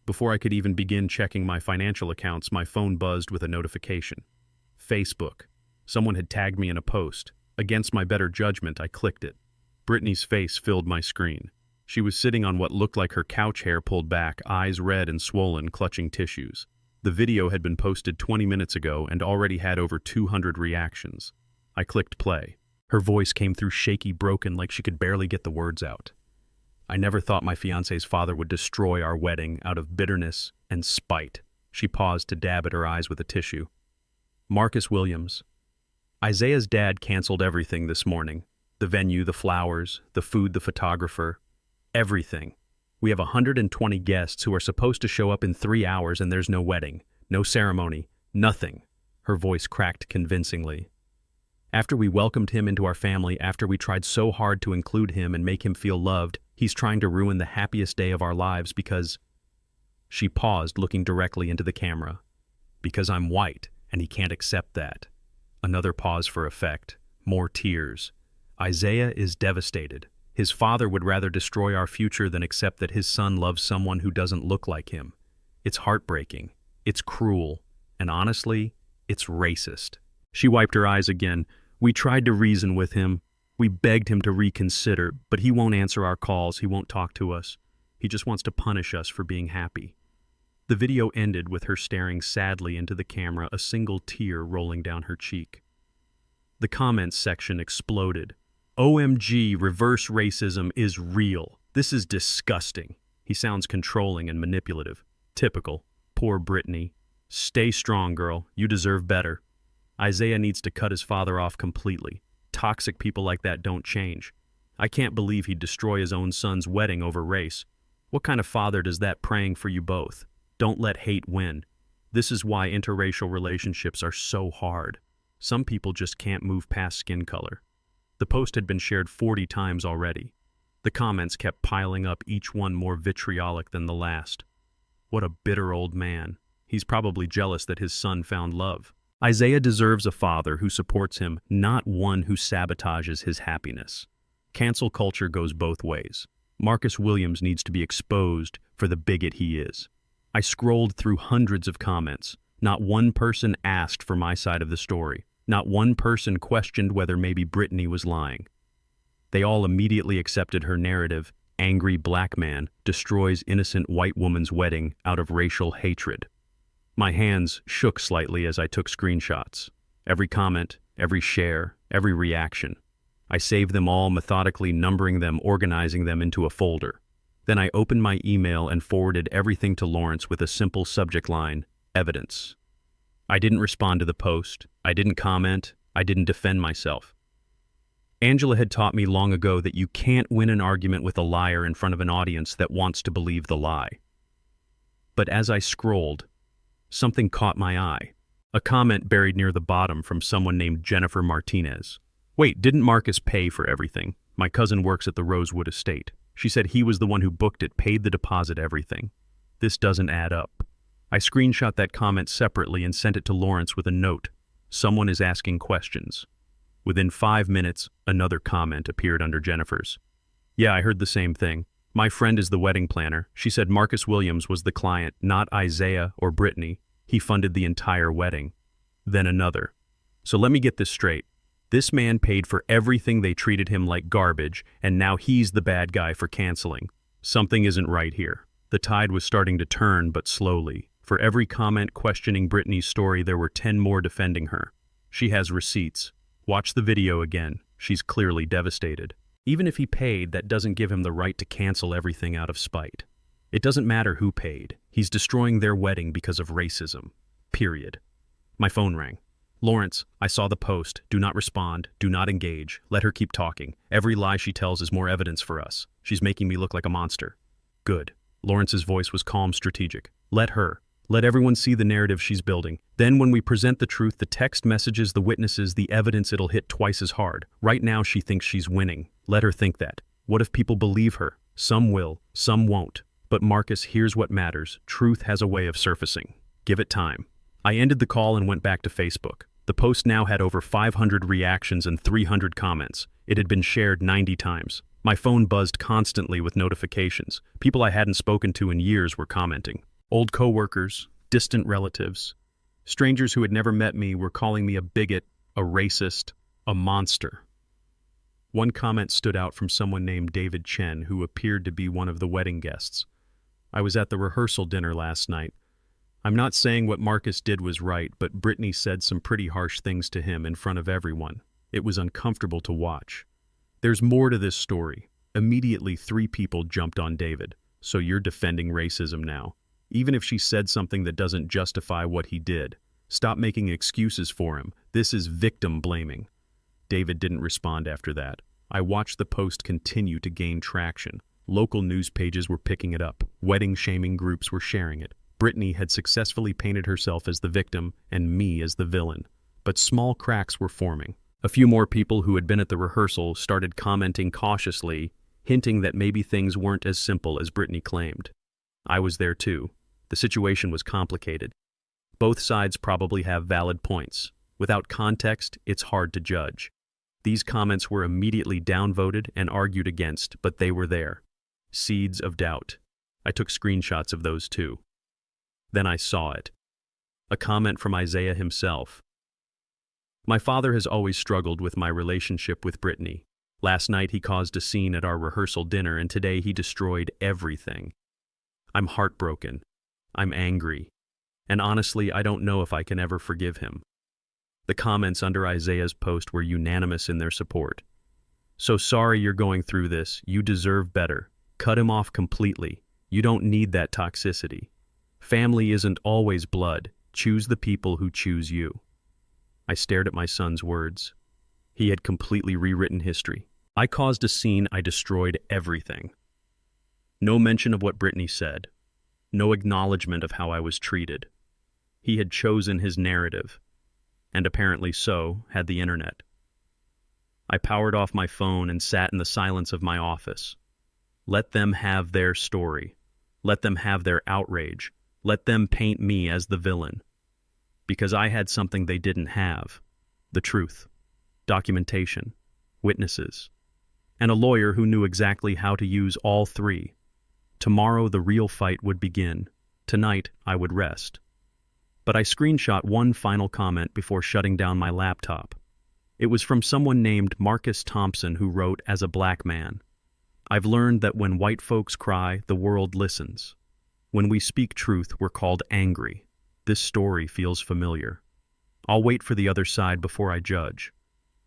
Before I could even begin checking my financial accounts, my phone buzzed with a notification. Facebook. Someone had tagged me in a post. Against my better judgment, I clicked it. Brittany's face filled my screen. She was sitting on what looked like her couch hair pulled back, eyes red and swollen, clutching tissues. The video had been posted 20 minutes ago and already had over 200 reactions. I clicked play. Her voice came through shaky, broken, like she could barely get the words out. I never thought my fiancé's father would destroy our wedding out of bitterness and spite. She paused to dab at her eyes with a tissue. Marcus Williams. Isaiah's dad canceled everything this morning. The venue, the flowers, the food, the photographer. Everything. We have 120 guests who are supposed to show up in 3 hours and there's no wedding, no ceremony, nothing. Her voice cracked convincingly. After we welcomed him into our family, after we tried so hard to include him and make him feel loved, he's trying to ruin the happiest day of our lives because... She paused, looking directly into the camera. Because I'm white, and he can't accept that. Another pause for effect. More tears. Isaiah is devastated. His father would rather destroy our future than accept that his son loves someone who doesn't look like him. It's heartbreaking. It's cruel. And honestly, it's racist. She wiped her eyes again. We tried to reason with him. We begged him to reconsider, but he won't answer our calls. He won't talk to us. He just wants to punish us for being happy. The video ended with her staring sadly into the camera, a single tear rolling down her cheek. The comments section exploded. OMG, reverse racism is real. This is disgusting. He sounds controlling and manipulative. Typical. Poor Brittany. Stay strong, girl. You deserve better. Isaiah needs to cut his father off completely. Toxic people like that don't change. I can't believe he'd destroy his own son's wedding over race. What kind of father does that praying for you both? Don't let hate win. This is why interracial relationships are so hard. Some people just can't move past skin color. The post had been shared 40 times already. The comments kept piling up, each one more vitriolic than the last. What a bitter old man. He's probably jealous that his son found love. Isaiah deserves a father who supports him, not one who sabotages his happiness. Cancel culture goes both ways. Marcus Williams needs to be exposed for the bigot he is. I scrolled through hundreds of comments. Not one person asked for my side of the story. Not one person questioned whether maybe Brittany was lying. They all immediately accepted her narrative. Angry black man destroys innocent white woman's wedding out of racial hatred. My hands shook slightly as I took screenshots. Every comment, every share, every reaction. I saved them all, methodically numbering them, organizing them into a folder. Then I opened my email and forwarded everything to Lawrence with a simple subject line: evidence. I didn't respond to the post. I didn't comment. I didn't defend myself. Angela had taught me long ago that you can't win an argument with a liar in front of an audience that wants to believe the lie. But as I scrolled, something caught my eye. A comment buried near the bottom from someone named Jennifer Martinez. Wait, didn't Marcus pay for everything? My cousin works at the Rosewood estate. She said he was the one who booked it, paid the deposit, everything. This doesn't add up. I screenshot that comment separately and sent it to Lawrence with a note. Someone is asking questions. Within 5 minutes, another comment appeared under Jennifer's. Yeah, I heard the same thing. My friend is the wedding planner. She said Marcus Williams was the client, not Isaiah or Brittany. He funded the entire wedding. Then another. So let me get this straight. This man paid for everything, they treated him like garbage, and now he's the bad guy for canceling. Something isn't right here. The tide was starting to turn, but slowly. For every comment questioning Brittany's story, there were 10 more defending her. She has receipts. Watch the video again. She's clearly devastated. Even if he paid, that doesn't give him the right to cancel everything out of spite. It doesn't matter who paid. He's destroying their wedding because of racism. Period. My phone rang. Lawrence, I saw the post. Do not respond. Do not engage. Let her keep talking. Every lie she tells is more evidence for us. She's making me look like a monster. Good. Lawrence's voice was calm, strategic. Let her. Let everyone see the narrative she's building. Then when we present the truth, the text messages, the witnesses, the evidence, it'll hit twice as hard. Right now she thinks she's winning. Let her think that. What if people believe her? Some will, some won't. But Marcus, here's what matters. Truth has a way of surfacing. Give it time. I ended the call and went back to Facebook. The post now had over 500 reactions and 300 comments. It had been shared 90 times. My phone buzzed constantly with notifications. People I hadn't spoken to in years were commenting. Old coworkers, distant relatives, strangers who had never met me were calling me a bigot, a racist, a monster. One comment stood out from someone named David Chen, who appeared to be one of the wedding guests. I was at the rehearsal dinner last night. I'm not saying what Marcus did was right, but Brittany said some pretty harsh things to him in front of everyone. It was uncomfortable to watch. There's more to this story. Immediately, 3 people jumped on David. So you're defending racism now. Even if she said something that doesn't justify what he did. Stop making excuses for him. This is victim blaming. David didn't respond after that. I watched the post continue to gain traction. Local news pages were picking it up. Wedding shaming groups were sharing it. Brittany had successfully painted herself as the victim and me as the villain. But small cracks were forming. A few more people who had been at the rehearsal started commenting cautiously, hinting that maybe things weren't as simple as Brittany claimed. I was there too. The situation was complicated. Both sides probably have valid points. Without context, it's hard to judge. These comments were immediately downvoted and argued against, but they were there. Seeds of doubt. I took screenshots of those too. Then I saw it. A comment from Isaiah himself. My father has always struggled with my relationship with Brittany. Last night he caused a scene at our rehearsal dinner, and today he destroyed everything. I'm heartbroken. I'm angry. And honestly, I don't know if I can ever forgive him. The comments under Isaiah's post were unanimous in their support. So sorry you're going through this. You deserve better. Cut him off completely. You don't need that toxicity. Family isn't always blood. Choose the people who choose you. I stared at my son's words. He had completely rewritten history. I caused a scene. I destroyed everything. No mention of what Brittany said. No acknowledgement of how I was treated. He had chosen his narrative, and apparently so had the internet. I powered off my phone and sat in the silence of my office. Let them have their story. Let them have their outrage. Let them paint me as the villain. Because I had something they didn't have. The truth. Documentation. Witnesses. And a lawyer who knew exactly how to use all three. Tomorrow the real fight would begin. Tonight I would rest. But I screenshot one final comment before shutting down my laptop. It was from someone named Marcus Thompson who wrote, "As a black man, I've learned that when white folks cry, the world listens. When we speak truth, we're called angry. This story feels familiar. I'll wait for the other side before I judge."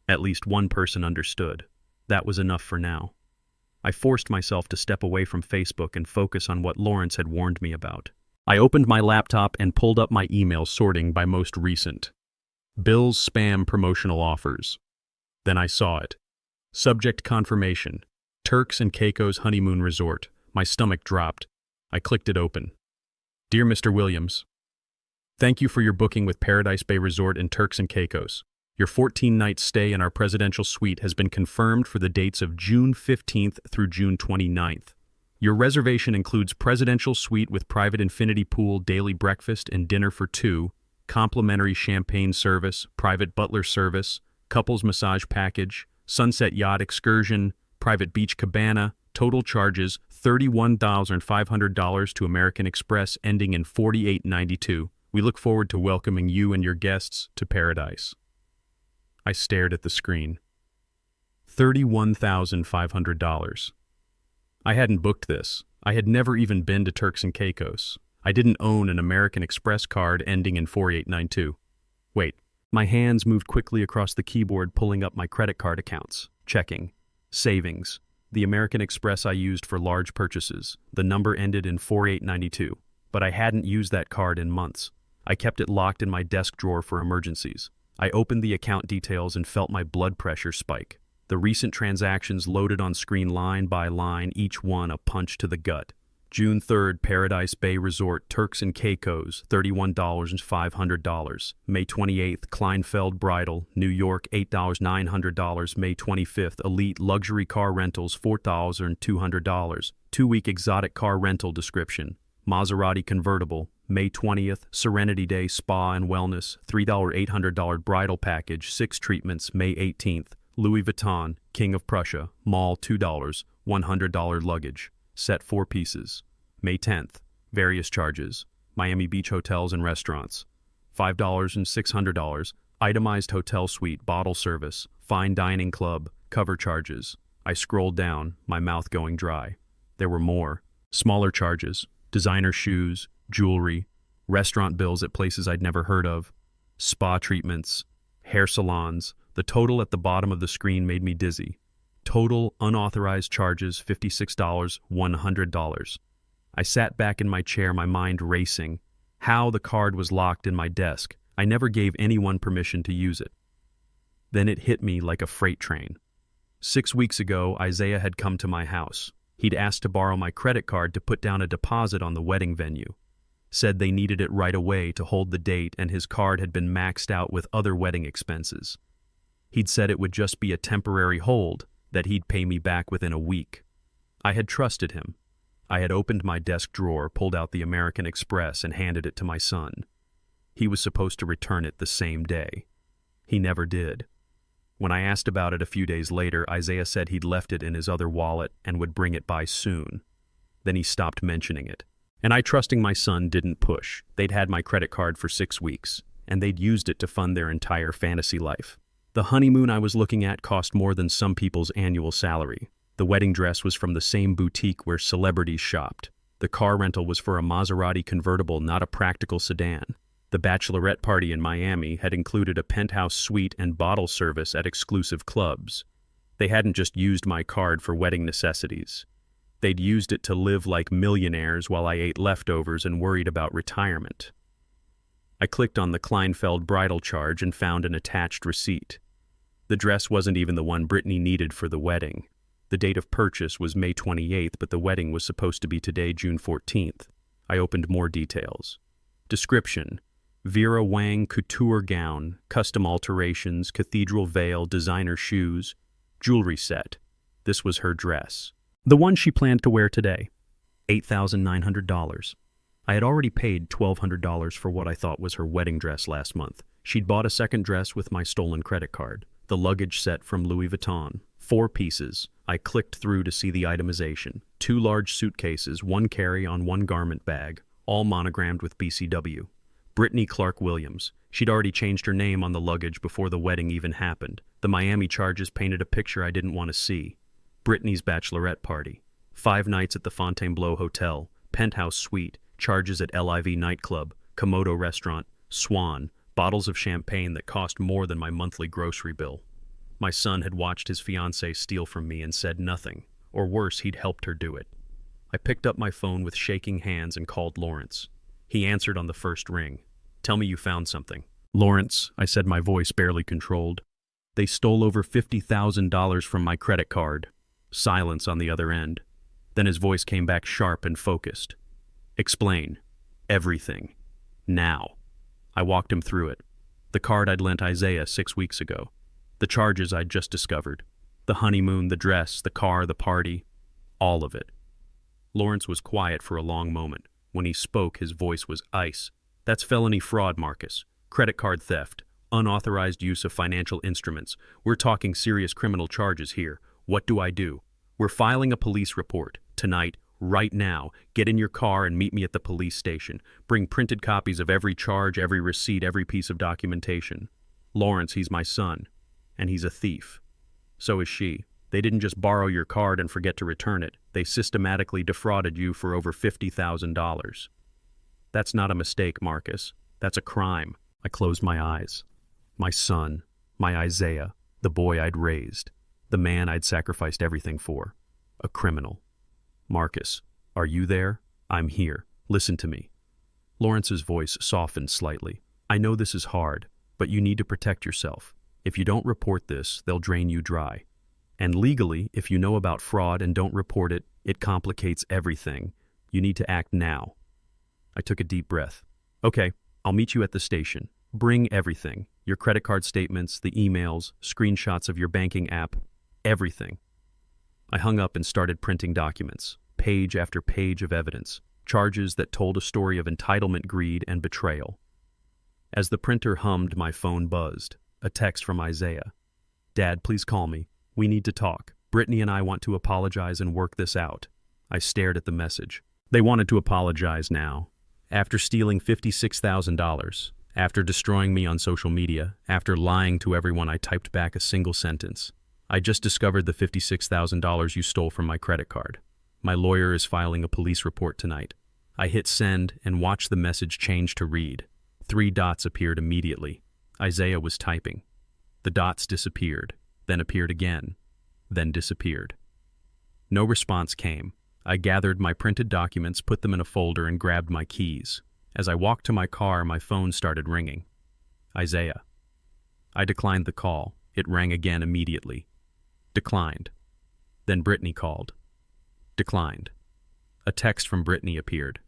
At least one person understood. That was enough for now. I forced myself to step away from Facebook and focus on what Lawrence had warned me about. I opened my laptop and pulled up my email sorting by most recent. Bill's spam promotional offers. Then I saw it. Subject confirmation. Turks and Caicos honeymoon resort. My stomach dropped. I clicked it open. Dear Mr. Williams, thank you for your booking with Paradise Bay Resort in Turks and Caicos. Your 14-night stay in our presidential suite has been confirmed for the dates of June 15th through June 29th. Your reservation includes presidential suite with private infinity pool, daily breakfast and dinner for two, complimentary champagne service, private butler service, couples massage package, sunset yacht excursion, private beach cabana, total charges $31,500 to American Express ending in 4892. We look forward to welcoming you and your guests to paradise. I stared at the screen. $31,500. I hadn't booked this. I had never even been to Turks and Caicos. I didn't own an American Express card ending in 4892. Wait, my hands moved quickly across the keyboard, pulling up my credit card accounts, checking, savings, the American Express I used for large purchases. The number ended in 4892, but I hadn't used that card in months. I kept it locked in my desk drawer for emergencies. I opened the account details and felt my blood pressure spike. The recent transactions loaded on screen line by line, each one a punch to the gut. June 3rd, Paradise Bay Resort, Turks and Caicos, $31,500. May 28th, Kleinfeld Bridal, New York, $8,900. May 25th, Elite Luxury Car Rentals, $4,200. 2-week exotic car rental description. Maserati convertible. May 20th, Serenity Day Spa and Wellness, $3,800 bridal package, 6 treatments. May 18th, Louis Vuitton, King of Prussia, Mall, $2, $100 luggage, set 4 pieces. May 10th, various charges, Miami Beach hotels and restaurants, $5 and $600, itemized hotel suite, bottle service, fine dining club, cover charges. I scrolled down, my mouth going dry. There were more, smaller charges, designer shoes, jewelry, restaurant bills at places I'd never heard of, spa treatments, hair salons. The total at the bottom of the screen made me dizzy. Total unauthorized charges, $56, $100. I sat back in my chair, my mind racing. How the card was locked in my desk. I never gave anyone permission to use it. Then it hit me like a freight train. 6 weeks ago, Isaiah had come to my house. He'd asked to borrow my credit card to put down a deposit on the wedding venue. Said they needed it right away to hold the date, and his card had been maxed out with other wedding expenses. He'd said it would just be a temporary hold, that he'd pay me back within a week. I had trusted him. I had opened my desk drawer, pulled out the American Express, and handed it to my son. He was supposed to return it the same day. He never did. When I asked about it a few days later, Isaiah said he'd left it in his other wallet and would bring it by soon. Then he stopped mentioning it. And I, trusting my son, didn't push. They'd had my credit card for 6 weeks, and they'd used it to fund their entire fantasy life. The honeymoon I was looking at cost more than some people's annual salary. The wedding dress was from the same boutique where celebrities shopped. The car rental was for a Maserati convertible, not a practical sedan. The bachelorette party in Miami had included a penthouse suite and bottle service at exclusive clubs. They hadn't just used my card for wedding necessities. They'd used it to live like millionaires while I ate leftovers and worried about retirement. I clicked on the Kleinfeld bridal charge and found an attached receipt. The dress wasn't even the one Brittany needed for the wedding. The date of purchase was May 28th, but the wedding was supposed to be today, June 14th. I opened more details. Description: Vera Wang couture gown, custom alterations, cathedral veil, designer shoes, jewelry set. This was her dress. The one she planned to wear today. $8,900. I had already paid $1,200 for what I thought was her wedding dress last month. She'd bought a second dress with my stolen credit card. The luggage set from Louis Vuitton. 4 pieces. I clicked through to see the itemization. 2 large suitcases, 1 carry-on, 1 garment bag, all monogrammed with BCW. Brittany Clark Williams. She'd already changed her name on the luggage before the wedding even happened. The Miami charges painted a picture I didn't want to see. Brittany's bachelorette party. 5 nights at the Fontainebleau Hotel, penthouse suite, charges at LIV nightclub, Komodo restaurant, Swan, bottles of champagne that cost more than my monthly grocery bill. My son had watched his fiancée steal from me and said nothing, or worse, he'd helped her do it. I picked up my phone with shaking hands and called Lawrence. He answered on the first ring. "Tell me you found something." "Lawrence," I said, my voice barely controlled. "They stole over $50,000 from my credit card." Silence on the other end. Then his voice came back sharp and focused. "Explain. Everything. Now." I walked him through it. The card I'd lent Isaiah 6 weeks ago. The charges I'd just discovered. The honeymoon, the dress, the car, the party. All of it. Lawrence was quiet for a long moment. When he spoke, his voice was ice. "That's felony fraud, Marcus. Credit card theft. Unauthorized use of financial instruments. We're talking serious criminal charges here. What do I do? We're filing a police report. Tonight, right now. Get in your car and meet me at the police station. Bring printed copies of every charge, every receipt, every piece of documentation. Lawrence, he's my son. And he's a thief. So is she. They didn't just borrow your card and forget to return it. They systematically defrauded you for over $50,000. That's not a mistake, Marcus. That's a crime." I closed my eyes. My son, my Isaiah, the boy I'd raised, the man I'd sacrificed everything for. A criminal. "Marcus, are you there? I'm here. Listen to me." Lawrence's voice softened slightly. "I know this is hard, but you need to protect yourself. If you don't report this, they'll drain you dry. And legally, if you know about fraud and don't report it, it complicates everything. You need to act now." I took a deep breath. "Okay, I'll meet you at the station. Bring everything. Your credit card statements, the emails, screenshots of your banking app, everything." I hung up and started printing documents, page after page of evidence, charges that told a story of entitlement, greed, and betrayal. As the printer hummed, my phone buzzed. A text from Isaiah. "Dad, please call me. We need to talk. Brittany and I want to apologize and work this out." I stared at the message. They wanted to apologize now. After stealing $56,000, after destroying me on social media, after lying to everyone, I typed back a single sentence. "I just discovered the $56,000 you stole from my credit card. My lawyer is filing a police report tonight." I hit send and watched the message change to read. 3 dots appeared immediately. Isaiah was typing. The dots disappeared, then appeared again, then disappeared. No response came. I gathered my printed documents, put them in a folder, and grabbed my keys. As I walked to my car, my phone started ringing. Isaiah. I declined the call. It rang again immediately. Declined. Then Brittany called. Declined. A text from Brittany appeared.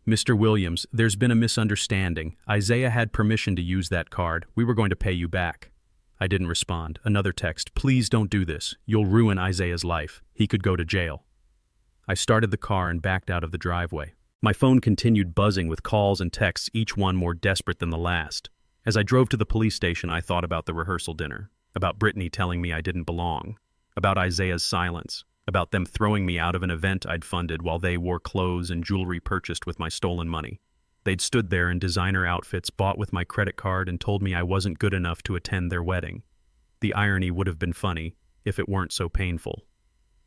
"Mr. Williams, there's been a misunderstanding. Isaiah had permission to use that card. We were going to pay you back." I didn't respond. Another text. "Please don't do this. You'll ruin Isaiah's life. He could go to jail." I started the car and backed out of the driveway. My phone continued buzzing with calls and texts, each one more desperate than the last. As I drove to the police station, I thought about the rehearsal dinner, about Brittany telling me I didn't belong, about Isaiah's silence, about them throwing me out of an event I'd funded while they wore clothes and jewelry purchased with my stolen money. They'd stood there in designer outfits bought with my credit card and told me I wasn't good enough to attend their wedding. The irony would have been funny if it weren't so painful.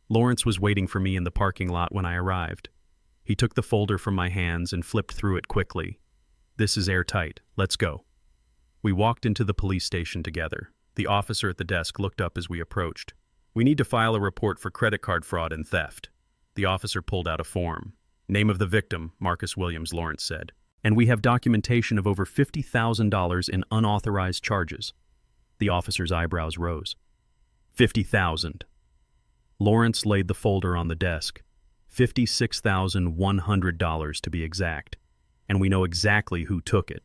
Lawrence was waiting for me in the parking lot when I arrived. He took the folder from my hands and flipped through it quickly. "This is airtight. Let's go." We walked into the police station together. The officer at the desk looked up as we approached. "We need to file a report for credit card fraud and theft." The officer pulled out a form. "Name of the victim," Marcus Williams, Lawrence said. "And we have documentation of over $50,000 in unauthorized charges." The officer's eyebrows rose. $50,000. Lawrence laid the folder on the desk. $56,100 to be exact. And we know exactly who took it.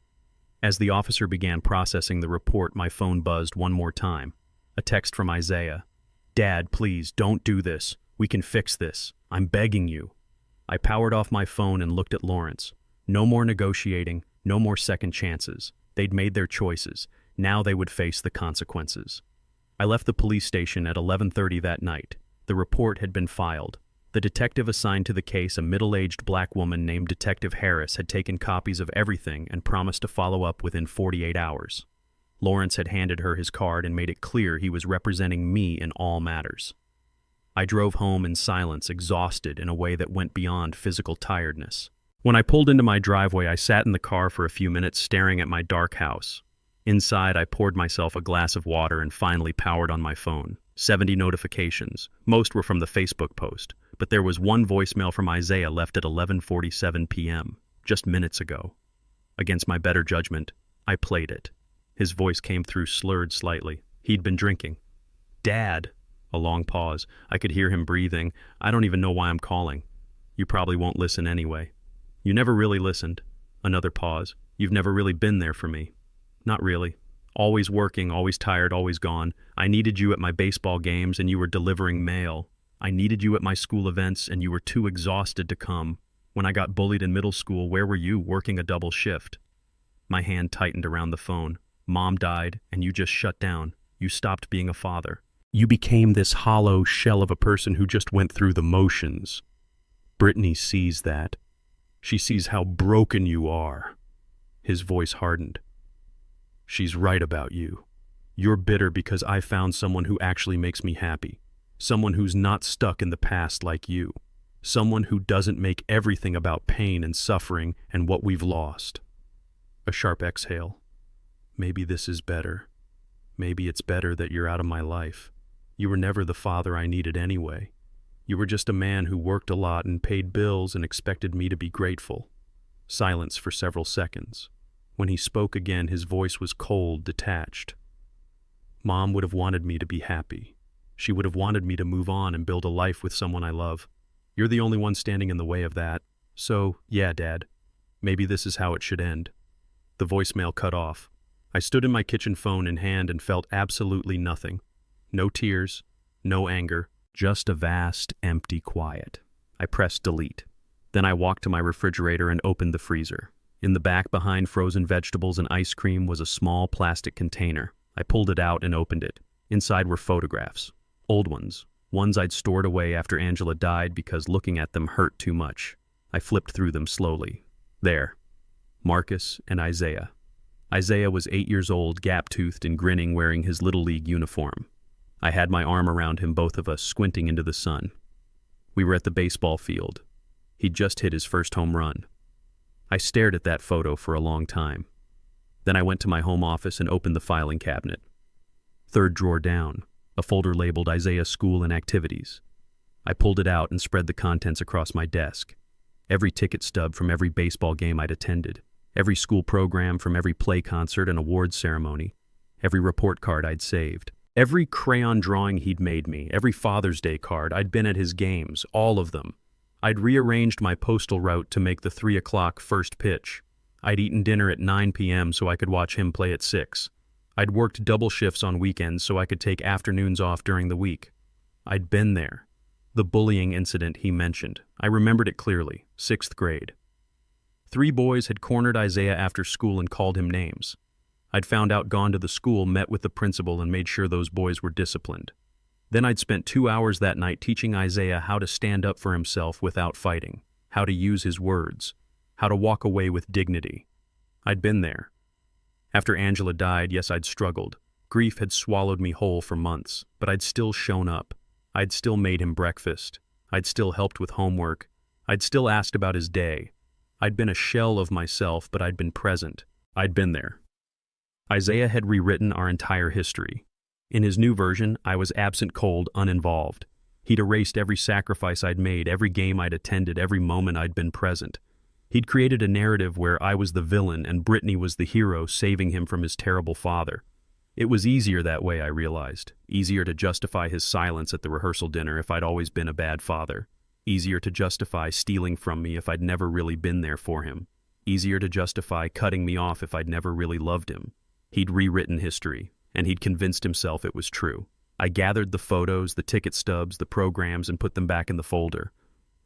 As the officer began processing the report, my phone buzzed one more time. A text from Isaiah. "Dad, please, don't do this. We can fix this. I'm begging you." I powered off my phone and looked at Lawrence. No more negotiating, no more second chances. They'd made their choices. Now they would face the consequences. I left the police station at 11:30 that night. The report had been filed. The detective assigned to the case, a middle-aged black woman named Detective Harris, had taken copies of everything and promised to follow up within 48 hours. Lawrence had handed her his card and made it clear he was representing me in all matters. I drove home in silence, exhausted in a way that went beyond physical tiredness. When I pulled into my driveway, I sat in the car for a few minutes staring at my dark house. Inside, I poured myself a glass of water and finally powered on my phone. 70 notifications. Most were from the Facebook post, but there was one voicemail from Isaiah left at 11:47 p.m., just minutes ago. Against my better judgment, I played it. His voice came through slurred slightly. He'd been drinking. "Dad." A long pause. I could hear him breathing. "I don't even know why I'm calling. You probably won't listen anyway." "You never really listened." Another pause. "You've never really been there for me." "Not really. Always working, always tired, always gone. I needed you at my baseball games and you were delivering mail. I needed you at my school events and you were too exhausted to come. When I got bullied in middle school, where were you, working a double shift?" My hand tightened around the phone. "Mom died and you just shut down. You stopped being a father. You became this hollow shell of a person who just went through the motions. Brittany sees that. She sees how broken you are." His voice hardened. "She's right about you. You're bitter because I found someone who actually makes me happy. Someone who's not stuck in the past like you. Someone who doesn't make everything about pain and suffering and what we've lost." A sharp exhale. "Maybe this is better. Maybe it's better that you're out of my life. You were never the father I needed anyway. You were just a man who worked a lot and paid bills and expected me to be grateful." Silence for several seconds. When he spoke again, his voice was cold, detached. "Mom would have wanted me to be happy. She would have wanted me to move on and build a life with someone I love. You're the only one standing in the way of that. So, yeah, Dad, maybe this is how it should end." The voicemail cut off. I stood in my kitchen, phone in hand, and felt absolutely nothing. No tears, no anger, just a vast, empty quiet. I pressed delete. Then I walked to my refrigerator and opened the freezer. In the back, behind frozen vegetables and ice cream, was a small plastic container. I pulled it out and opened it. Inside were photographs. Old ones. Ones I'd stored away after Angela died because looking at them hurt too much. I flipped through them slowly. There. Marcus and Isaiah. Isaiah was 8 years old, gap-toothed and grinning, wearing his Little League uniform. I had my arm around him, both of us squinting into the sun. We were at the baseball field. He'd just hit his first home run. I stared at that photo for a long time. Then I went to my home office and opened the filing cabinet. Third drawer down, a folder labeled Isaiah School and Activities. I pulled it out and spread the contents across my desk. Every ticket stub from every baseball game I'd attended. Every school program from every play concert and awards ceremony. Every report card I'd saved. Every crayon drawing he'd made me, every Father's Day card. I'd been at his games, all of them. I'd rearranged my postal route to make the 3 o'clock first pitch. I'd eaten dinner at 9 p.m. so I could watch him play at 6. I'd worked double shifts on weekends so I could take afternoons off during the week. I'd been there. The bullying incident he mentioned. I remembered it clearly, 6th grade. 3 boys had cornered Isaiah after school and called him names. I'd found out, gone to the school, met with the principal, and made sure those boys were disciplined. Then I'd spent 2 hours that night teaching Isaiah how to stand up for himself without fighting, how to use his words, how to walk away with dignity. I'd been there. After Angela died, yes, I'd struggled. Grief had swallowed me whole for months, but I'd still shown up. I'd still made him breakfast. I'd still helped with homework. I'd still asked about his day. I'd been a shell of myself, but I'd been present. I'd been there. Isaiah had rewritten our entire history. In his new version, I was absent cold, uninvolved. He'd erased every sacrifice I'd made, every game I'd attended, every moment I'd been present. He'd created a narrative where I was the villain and Brittany was the hero, saving him from his terrible father. It was easier that way, I realized. Easier to justify his silence at the rehearsal dinner if I'd always been a bad father. Easier to justify stealing from me if I'd never really been there for him. Easier to justify cutting me off if I'd never really loved him. He'd rewritten history, and he'd convinced himself it was true. I gathered the photos, the ticket stubs, the programs, and put them back in the folder,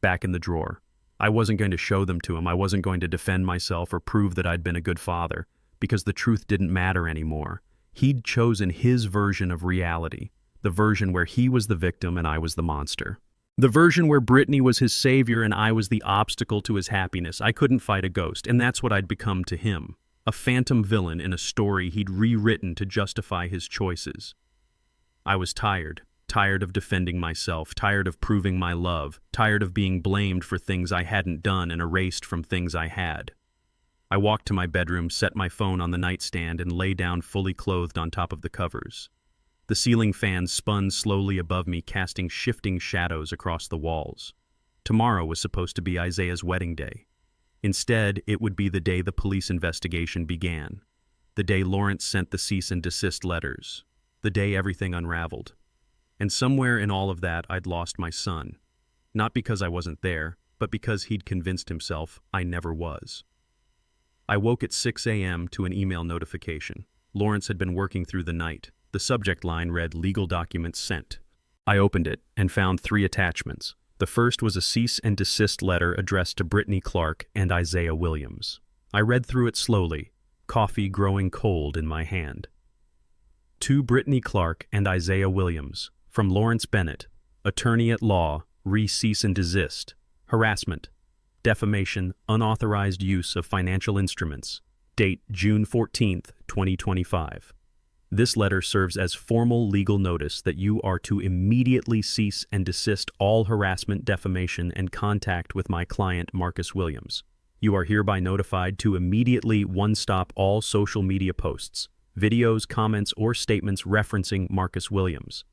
back in the drawer. I wasn't going to show them to him. I wasn't going to defend myself or prove that I'd been a good father, because the truth didn't matter anymore. He'd chosen his version of reality, the version where he was the victim and I was the monster. The version where Brittany was his savior and I was the obstacle to his happiness. I couldn't fight a ghost, and that's what I'd become to him. A phantom villain in a story he'd rewritten to justify his choices. I was tired of defending myself, tired of proving my love, tired of being blamed for things I hadn't done and erased from things I had. I walked to my bedroom, set my phone on the nightstand, and lay down fully clothed on top of the covers. The ceiling fan spun slowly above me, casting shifting shadows across the walls. Tomorrow was supposed to be Isaiah's wedding day. Instead, it would be the day the police investigation began. The day Lawrence sent the cease and desist letters. The day everything unraveled. And somewhere in all of that, I'd lost my son. Not because I wasn't there, but because he'd convinced himself I never was. I woke at 6 a.m. to an email notification. Lawrence had been working through the night. The subject line read, "Legal documents sent." I opened it and found 3 attachments. The first was a cease and desist letter addressed to Brittany Clark and Isaiah Williams. I read through it slowly, coffee growing cold in my hand. To Brittany Clark and Isaiah Williams, from Lawrence Bennett, attorney at law, cease and desist, harassment, defamation, unauthorized use of financial instruments, date June 14th, 2025. This letter serves as formal legal notice that you are to immediately cease and desist all harassment, defamation, and contact with my client, Marcus Williams. You are hereby notified to immediately one-stop all social media posts, videos, comments, or statements referencing Marcus Williams.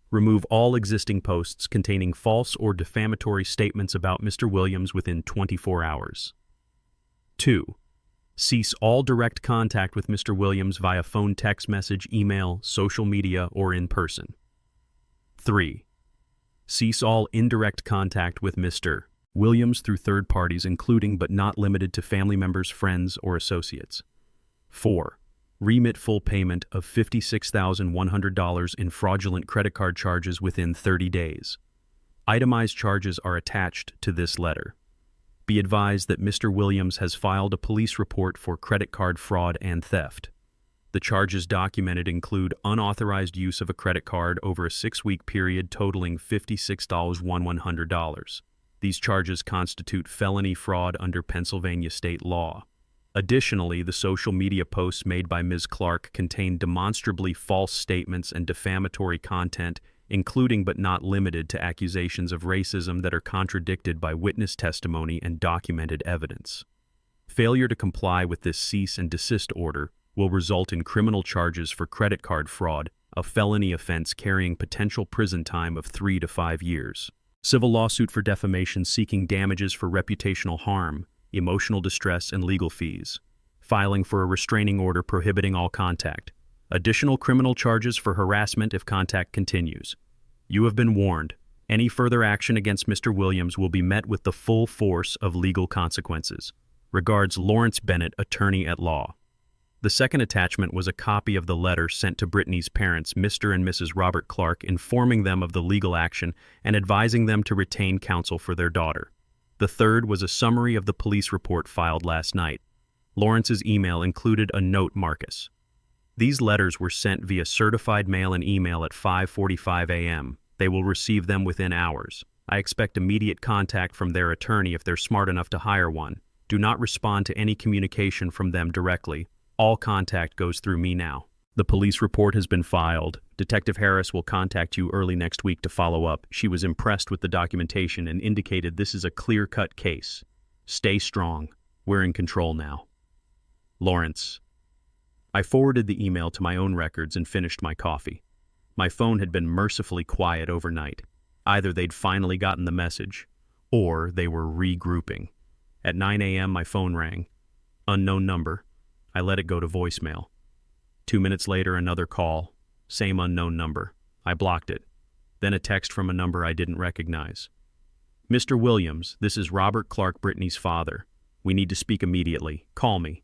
Remove all existing posts containing false or defamatory statements about Mr. Williams within 24 hours. 2. Cease all direct contact with Mr. Williams via phone, text message, email, social media, or in person. 3. Cease all indirect contact with Mr. Williams through third parties, including but not limited to family members, friends, or associates. 4. Remit full payment of $56,100 in fraudulent credit card charges within 30 days. Itemized charges are attached to this letter. Be advised that Mr. Williams has filed a police report for credit card fraud and theft. The charges documented include unauthorized use of a credit card over a 6-week period totaling $56,100. These charges constitute felony fraud under Pennsylvania state law. Additionally, the social media posts made by Ms. Clark contain demonstrably false statements and defamatory content, including but not limited to accusations of racism that are contradicted by witness testimony and documented evidence. Failure to comply with this cease and desist order will result in criminal charges for credit card fraud, a felony offense carrying potential prison time of 3 to 5 years. Civil lawsuit for defamation seeking damages for reputational harm, emotional distress, and legal fees. Filing for a restraining order prohibiting all contact. Additional criminal charges for harassment if contact continues. You have been warned. Any further action against Mr. Williams will be met with the full force of legal consequences. Regards, Lawrence Bennett, attorney at law. The second attachment was a copy of the letter sent to Brittany's parents, Mr. and Mrs. Robert Clark, informing them of the legal action and advising them to retain counsel for their daughter. The third was a summary of the police report filed last night. Lawrence's email included a note, Marcus. These letters were sent via certified mail and email at 5:45 a.m. They will receive them within hours. I expect immediate contact from their attorney if they're smart enough to hire one. Do not respond to any communication from them directly. All contact goes through me now. The police report has been filed. Detective Harris will contact you early next week to follow up. She was impressed with the documentation and indicated this is a clear-cut case. Stay strong. We're in control now. Lawrence. I forwarded the email to my own records and finished my coffee. My phone had been mercifully quiet overnight. Either they'd finally gotten the message, or they were regrouping. At 9 a.m. my phone rang. Unknown number. I let it go to voicemail. 2 minutes later, another call. Same unknown number. I blocked it. Then a text from a number I didn't recognize. Mr. Williams, this is Robert Clark, Brittany's father. We need to speak immediately. Call me.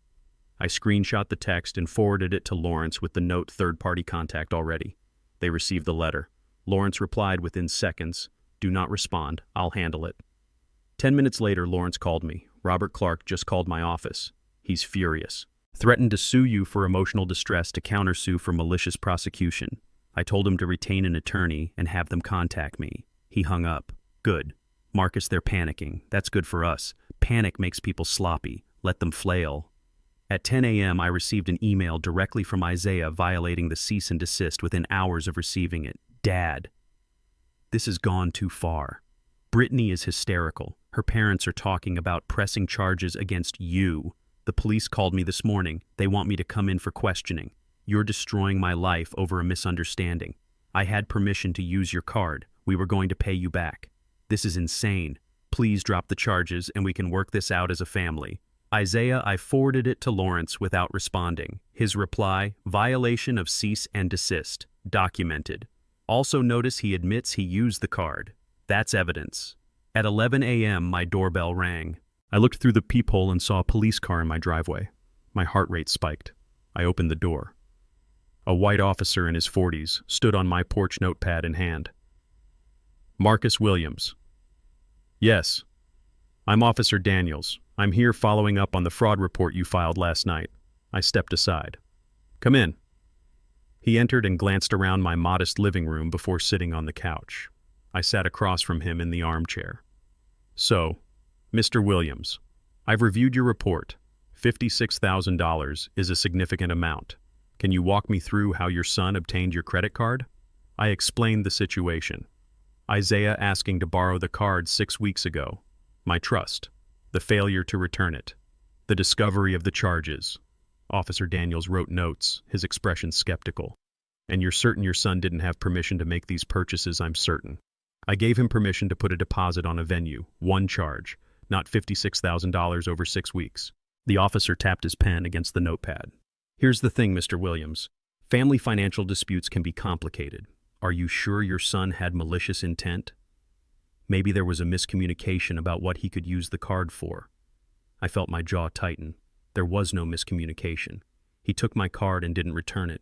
I screenshot the text and forwarded it to Lawrence with the note third-party contact already. They received the letter. Lawrence replied within seconds. Do not respond. I'll handle it. 10 minutes later, Lawrence called me. Robert Clark just called my office. He's furious. Threatened to sue you for emotional distress to countersue for malicious prosecution. I told him to retain an attorney and have them contact me. He hung up. Good. Marcus, they're panicking. That's good for us. Panic makes people sloppy. Let them flail. At 10 a.m. I received an email directly from Isaiah violating the cease and desist within hours of receiving it. Dad. This has gone too far. Brittany is hysterical. Her parents are talking about pressing charges against you. The police called me this morning. They want me to come in for questioning. You're destroying my life over a misunderstanding. I had permission to use your card. We were going to pay you back. This is insane. Please drop the charges and we can work this out as a family. Isaiah, I forwarded it to Lawrence without responding. His reply, violation of cease and desist. Documented. Also notice he admits he used the card. That's evidence. At 11 a.m. my doorbell rang. I looked through the peephole and saw a police car in my driveway. My heart rate spiked. I opened the door. A white officer in his 40s stood on my porch, notepad in hand. Marcus Williams. Yes. I'm Officer Daniels. I'm here following up on the fraud report you filed last night. I stepped aside. Come in. He entered and glanced around my modest living room before sitting on the couch. I sat across from him in the armchair. So, Mr. Williams, I've reviewed your report. $56,000 is a significant amount. Can you walk me through how your son obtained your credit card? I explained the situation. Isaiah asking to borrow the card 6 weeks ago. My trust. The failure to return it. The discovery of the charges. Officer Daniels wrote notes, his expression skeptical. And you're certain your son didn't have permission to make these purchases? I'm certain. I gave him permission to put a deposit on a venue, one charge, not $56,000 over 6 weeks. The officer tapped his pen against the notepad. Here's the thing, Mr. Williams. Family financial disputes can be complicated. Are you sure your son had malicious intent? Maybe there was a miscommunication about what he could use the card for. I felt my jaw tighten. There was no miscommunication. He took my card and didn't return it.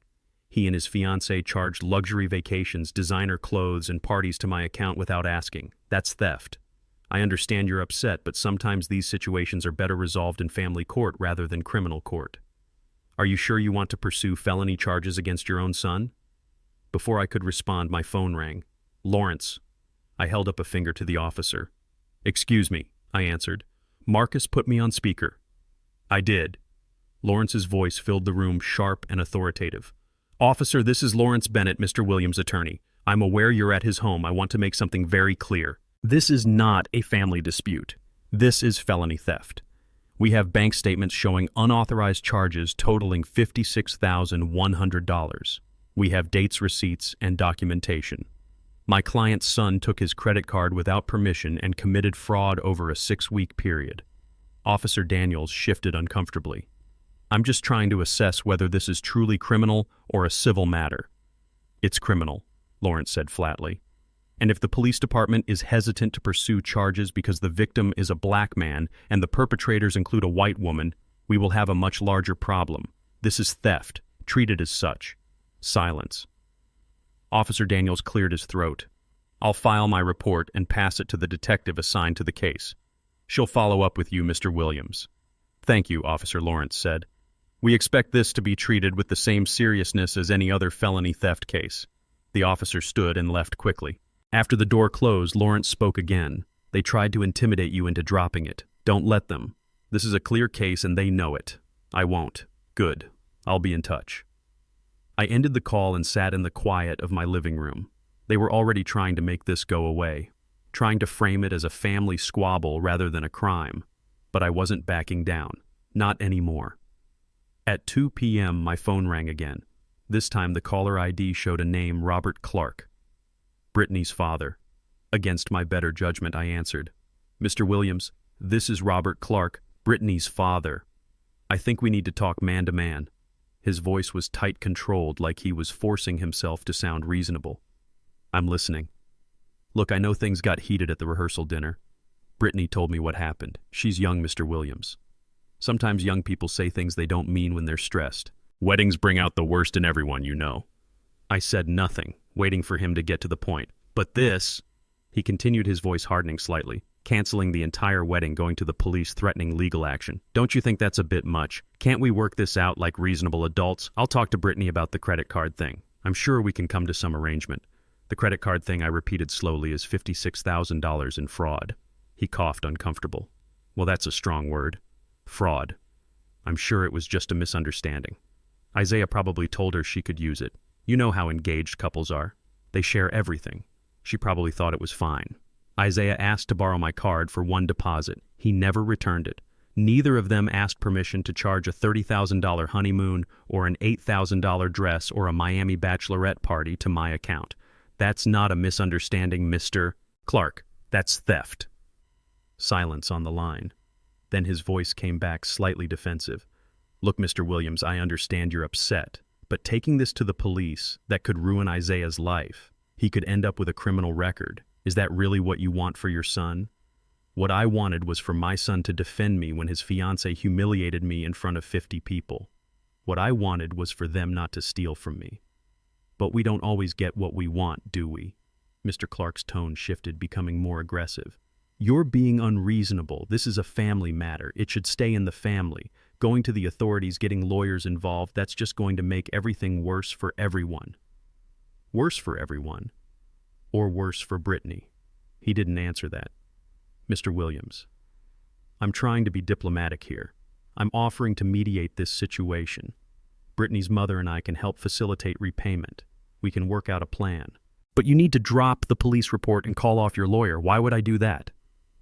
He and his fiancée charged luxury vacations, designer clothes, and parties to my account without asking. That's theft. I understand you're upset, but sometimes these situations are better resolved in family court rather than criminal court. Are you sure you want to pursue felony charges against your own son? Before I could respond, my phone rang. Lawrence. I held up a finger to the officer. Excuse me, I answered. Marcus put me on speaker. I did. Lawrence's voice filled the room, sharp and authoritative. Officer, this is Lawrence Bennett, Mr. Williams' attorney. I'm aware you're at his home. I want to make something very clear. This is not a family dispute. This is felony theft. We have bank statements showing unauthorized charges totaling $56,100. We have dates, receipts, and documentation. My client's son took his credit card without permission and committed fraud over a 6-week period. Officer Daniels shifted uncomfortably. I'm just trying to assess whether this is truly criminal or a civil matter. It's criminal, Lawrence said flatly. And if the police department is hesitant to pursue charges because the victim is a black man and the perpetrators include a white woman, we will have a much larger problem. This is theft. Treat it as such. Silence. Officer Daniels cleared his throat. I'll file my report and pass it to the detective assigned to the case. She'll follow up with you, Mr. Williams. Thank you, Officer Lawrence said. We expect this to be treated with the same seriousness as any other felony theft case. The officer stood and left quickly. After the door closed, Lawrence spoke again. They tried to intimidate you into dropping it. Don't let them. This is a clear case and they know it. I won't. Good. I'll be in touch. I ended the call and sat in the quiet of my living room. They were already trying to make this go away, trying to frame it as a family squabble rather than a crime. But I wasn't backing down. Not anymore. At 2 p.m., my phone rang again. This time the caller ID showed a name, Robert Clark. Brittany's father. Against my better judgment, I answered. Mr. Williams, this is Robert Clark, Brittany's father. I think we need to talk man to man. His voice was tight controlled, like he was forcing himself to sound reasonable. I'm listening. Look, I know things got heated at the rehearsal dinner. Brittany told me what happened. She's young, Mr. Williams. Sometimes young people say things they don't mean when they're stressed. Weddings bring out the worst in everyone, you know. I said nothing, waiting for him to get to the point. But this, he continued, his voice hardening slightly, canceling the entire wedding, going to the police, threatening legal action. Don't you think that's a bit much? Can't we work this out like reasonable adults? I'll talk to Brittany about the credit card thing. I'm sure we can come to some arrangement. The credit card thing, I repeated slowly, is $56,000 in fraud. He coughed, uncomfortable. Well, that's a strong word. Fraud. I'm sure it was just a misunderstanding. Isaiah probably told her she could use it. You know how engaged couples are. They share everything. She probably thought it was fine. Isaiah asked to borrow my card for one deposit. He never returned it. Neither of them asked permission to charge a $30,000 honeymoon or an $8,000 dress or a Miami bachelorette party to my account. That's not a misunderstanding, Mr. Clark. That's theft. Silence on the line. Then his voice came back, slightly defensive. Look, Mr. Williams, I understand you're upset, but taking this to the police, that could ruin Isaiah's life. He could end up with a criminal record. Is that really what you want for your son? What I wanted was for my son to defend me when his fiancée humiliated me in front of 50 people. What I wanted was for them not to steal from me. But we don't always get what we want, do we? Mr. Clark's tone shifted, becoming more aggressive. You're being unreasonable. This is a family matter. It should stay in the family. Going to the authorities, getting lawyers involved, that's just going to make everything worse for everyone. Worse for everyone? Or worse for Brittany? He didn't answer that. Mr. Williams, I'm trying to be diplomatic here. I'm offering to mediate this situation. Brittany's mother and I can help facilitate repayment. We can work out a plan. But you need to drop the police report and call off your lawyer. Why would I do that?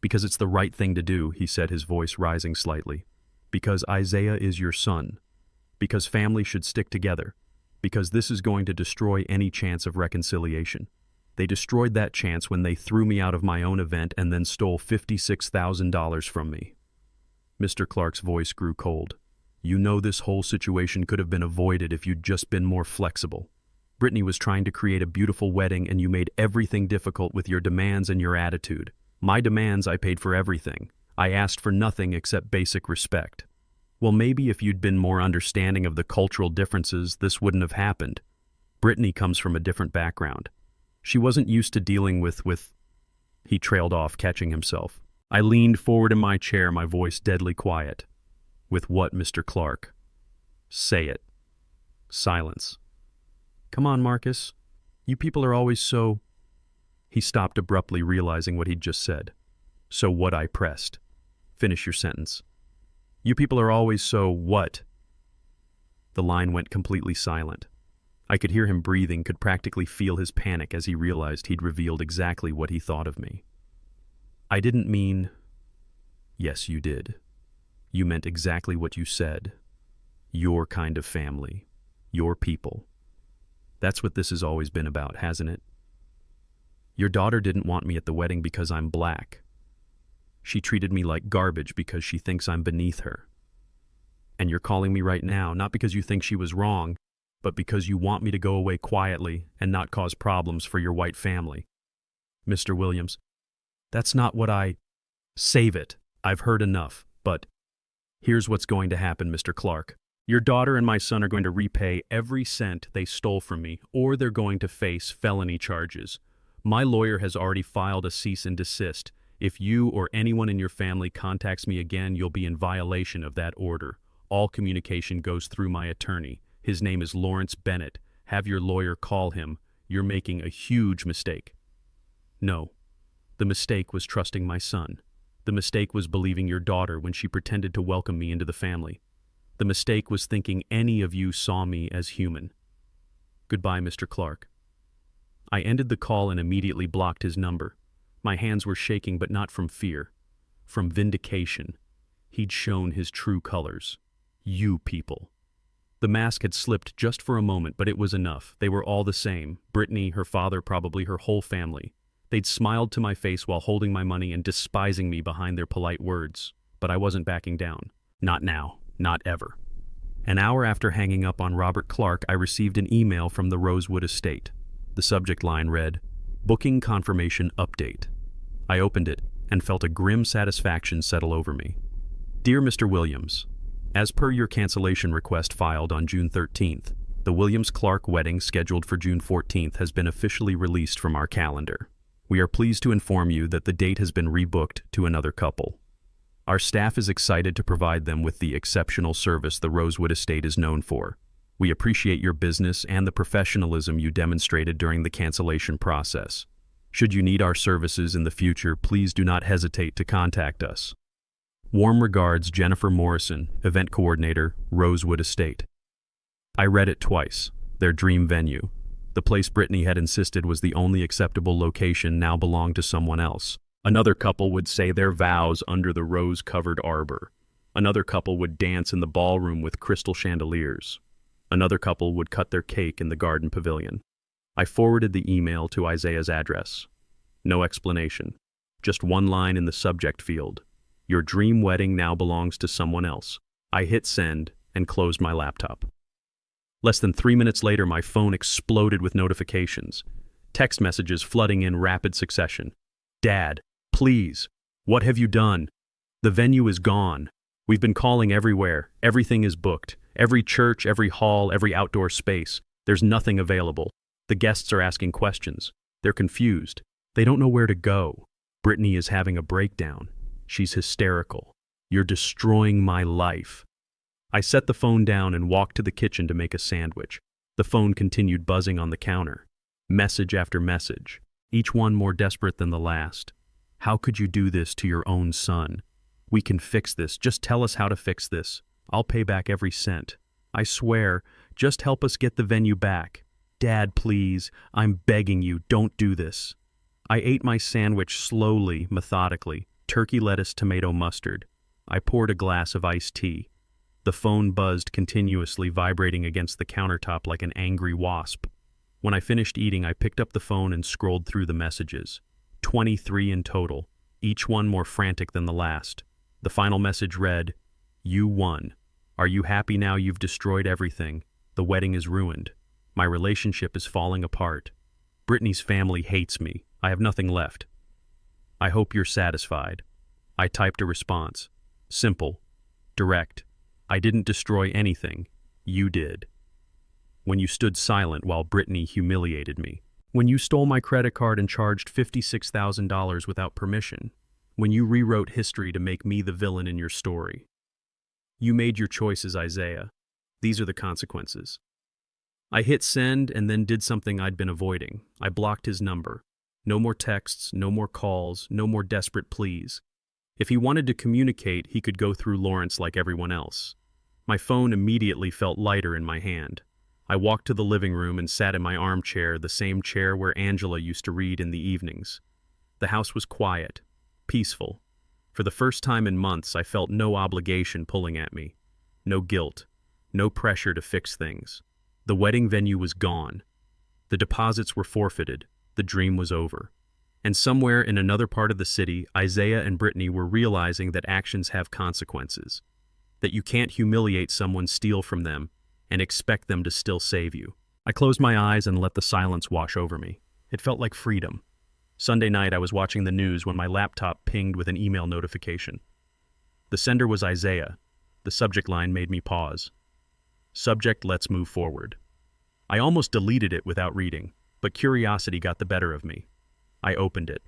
Because it's the right thing to do, he said, his voice rising slightly. Because Isaiah is your son. Because family should stick together. Because this is going to destroy any chance of reconciliation. They destroyed that chance when they threw me out of my own event and then stole $56,000 from me. Mr. Clark's voice grew cold. You know this whole situation could have been avoided if you'd just been more flexible. Brittany was trying to create a beautiful wedding and you made everything difficult with your demands and your attitude. My demands, I paid for everything. I asked for nothing except basic respect. Well, maybe if you'd been more understanding of the cultural differences, this wouldn't have happened. Brittany comes from a different background. She wasn't used to dealing with... He trailed off, catching himself. I leaned forward in my chair, my voice deadly quiet. With what, Mr. Clark? Say it. Silence. Come on, Marcus. You people are always so... He stopped abruptly, realizing what he'd just said. So what, I pressed. Finish your sentence. You people are always so what? The line went completely silent. I could hear him breathing, could practically feel his panic as he realized he'd revealed exactly what he thought of me. I didn't mean... Yes, you did. You meant exactly what you said. Your kind of family. Your people. That's what this has always been about, hasn't it? Your daughter didn't want me at the wedding because I'm black. She treated me like garbage because she thinks I'm beneath her. And you're calling me right now, not because you think she was wrong, but because you want me to go away quietly and not cause problems for your white family. Mr. Williams, that's not what I... Save it. I've heard enough, but here's what's going to happen, Mr. Clark. Your daughter and my son are going to repay every cent they stole from me, or they're going to face felony charges. My lawyer has already filed a cease and desist. If you or anyone in your family contacts me again, you'll be in violation of that order. All communication goes through my attorney. His name is Lawrence Bennett. Have your lawyer call him. You're making a huge mistake. No. The mistake was trusting my son. The mistake was believing your daughter when she pretended to welcome me into the family. The mistake was thinking any of you saw me as human. Goodbye, Mr. Clark. I ended the call and immediately blocked his number. My hands were shaking, but not from fear. From vindication. He'd shown his true colors. You people. The mask had slipped just for a moment, but it was enough. They were all the same. Brittany, her father, probably her whole family. They'd smiled to my face while holding my money and despising me behind their polite words. But I wasn't backing down. Not now. Not ever. An hour after hanging up on Robert Clark, I received an email from the Rosewood estate. The subject line read, "Booking confirmation update." I opened it and felt a grim satisfaction settle over me. Dear Mr. Williams, as per your cancellation request filed on June 13th, the Williams-Clark wedding scheduled for June 14th has been officially released from our calendar. We are pleased to inform you that the date has been rebooked to another couple. Our staff is excited to provide them with the exceptional service the Rosewood estate is known for. We appreciate your business and the professionalism you demonstrated during the cancellation process. Should you need our services in the future, please do not hesitate to contact us. Warm regards, Jennifer Morrison, Event Coordinator, Rosewood Estate. I read it twice. Their dream venue. The place Brittany had insisted was the only acceptable location now belonged to someone else. Another couple would say their vows under the rose-covered arbor. Another couple would dance in the ballroom with crystal chandeliers. Another couple would cut their cake in the garden pavilion. I forwarded the email to Isaiah's address. No explanation. Just one line in the subject field. Your dream wedding now belongs to someone else. I hit send and closed my laptop. Less than 3 minutes later, my phone exploded with notifications. Text messages flooding in rapid succession. Dad, please, what have you done? The venue is gone. We've been calling everywhere. Everything is booked. Every church, every hall, every outdoor space. There's nothing available. The guests are asking questions. They're confused. They don't know where to go. Brittany is having a breakdown. She's hysterical. You're destroying my life. I set the phone down and walked to the kitchen to make a sandwich. The phone continued buzzing on the counter. Message after message, each one more desperate than the last. How could you do this to your own son? We can fix this. Just tell us how to fix this. I'll pay back every cent. I swear, just help us get the venue back. Dad, please, I'm begging you, don't do this. I ate my sandwich slowly, methodically. Turkey, lettuce, tomato, mustard. I poured a glass of iced tea. The phone buzzed continuously, vibrating against the countertop like an angry wasp. When I finished eating, I picked up the phone and scrolled through the messages. 23 in total, each one more frantic than the last. The final message read, "You won. Are you happy now you've destroyed everything? The wedding is ruined. My relationship is falling apart. Brittany's family hates me. I have nothing left. I hope you're satisfied." I typed a response. Simple. Direct. I didn't destroy anything. You did. When you stood silent while Brittany humiliated me. When you stole my credit card and charged $56,000 without permission. When you rewrote history to make me the villain in your story. You made your choices, Isaiah. These are the consequences. I hit send and then did something I'd been avoiding. I blocked his number. No more texts, no more calls, no more desperate pleas. If he wanted to communicate, he could go through Lawrence like everyone else. My phone immediately felt lighter in my hand. I walked to the living room and sat in my armchair, the same chair where Angela used to read in the evenings. The house was quiet, peaceful. For the first time in months, I felt no obligation pulling at me. No guilt, no pressure to fix things. The wedding venue was gone. The deposits were forfeited. The dream was over. And somewhere in another part of the city, Isaiah and Brittany were realizing that actions have consequences. That you can't humiliate someone, steal from them, and expect them to still save you. I closed my eyes and let the silence wash over me. It felt like freedom. Sunday night, I was watching the news when my laptop pinged with an email notification. The sender was Isaiah. The subject line made me pause. Subject, let's move forward. I almost deleted it without reading, but curiosity got the better of me. I opened it.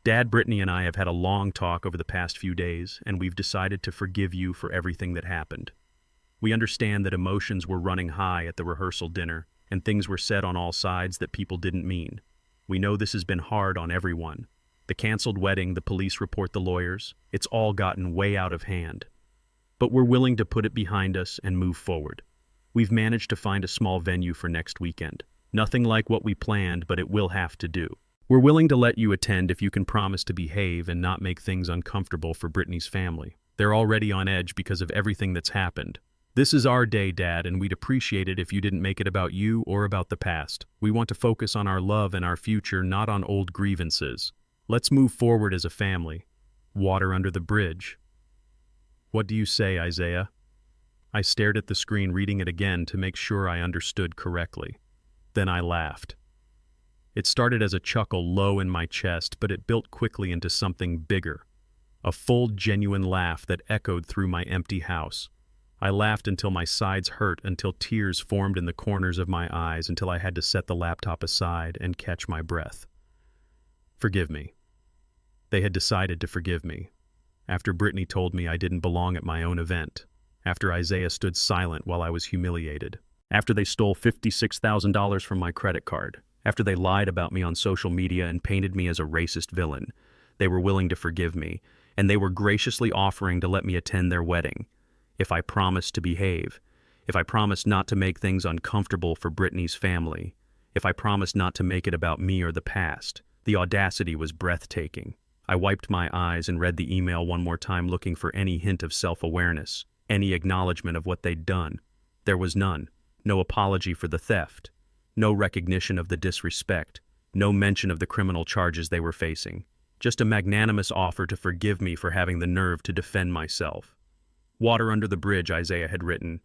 Dad, Brittany, and I have had a long talk over the past few days, and we've decided to forgive you for everything that happened. We understand that emotions were running high at the rehearsal dinner, and things were said on all sides that people didn't mean. We know this has been hard on everyone. The canceled wedding, the police report, the lawyers, it's all gotten way out of hand. But we're willing to put it behind us and move forward. We've managed to find a small venue for next weekend. Nothing like what we planned, but it will have to do. We're willing to let you attend if you can promise to behave and not make things uncomfortable for Brittany's family. They're already on edge because of everything that's happened. This is our day, Dad, and we'd appreciate it if you didn't make it about you or about the past. We want to focus on our love and our future, not on old grievances. Let's move forward as a family. Water under the bridge. What do you say, Isaiah? I stared at the screen, reading it again to make sure I understood correctly. Then I laughed. It started as a chuckle low in my chest, but it built quickly into something bigger. A full, genuine laugh that echoed through my empty house. I laughed until my sides hurt, until tears formed in the corners of my eyes, until I had to set the laptop aside and catch my breath. Forgive me. They had decided to forgive me. After Brittany told me I didn't belong at my own event. After Isaiah stood silent while I was humiliated. After they stole $56,000 from my credit card. After they lied about me on social media and painted me as a racist villain. They were willing to forgive me, and they were graciously offering to let me attend their wedding. If I promised to behave. If I promised not to make things uncomfortable for Brittany's family. If I promised not to make it about me or the past. The audacity was breathtaking. I wiped my eyes and read the email one more time, looking for any hint of self-awareness, any acknowledgement of what they'd done. There was none. No apology for the theft. No recognition of the disrespect. No mention of the criminal charges they were facing. Just a magnanimous offer to forgive me for having the nerve to defend myself. Water under the bridge, Isaiah had written,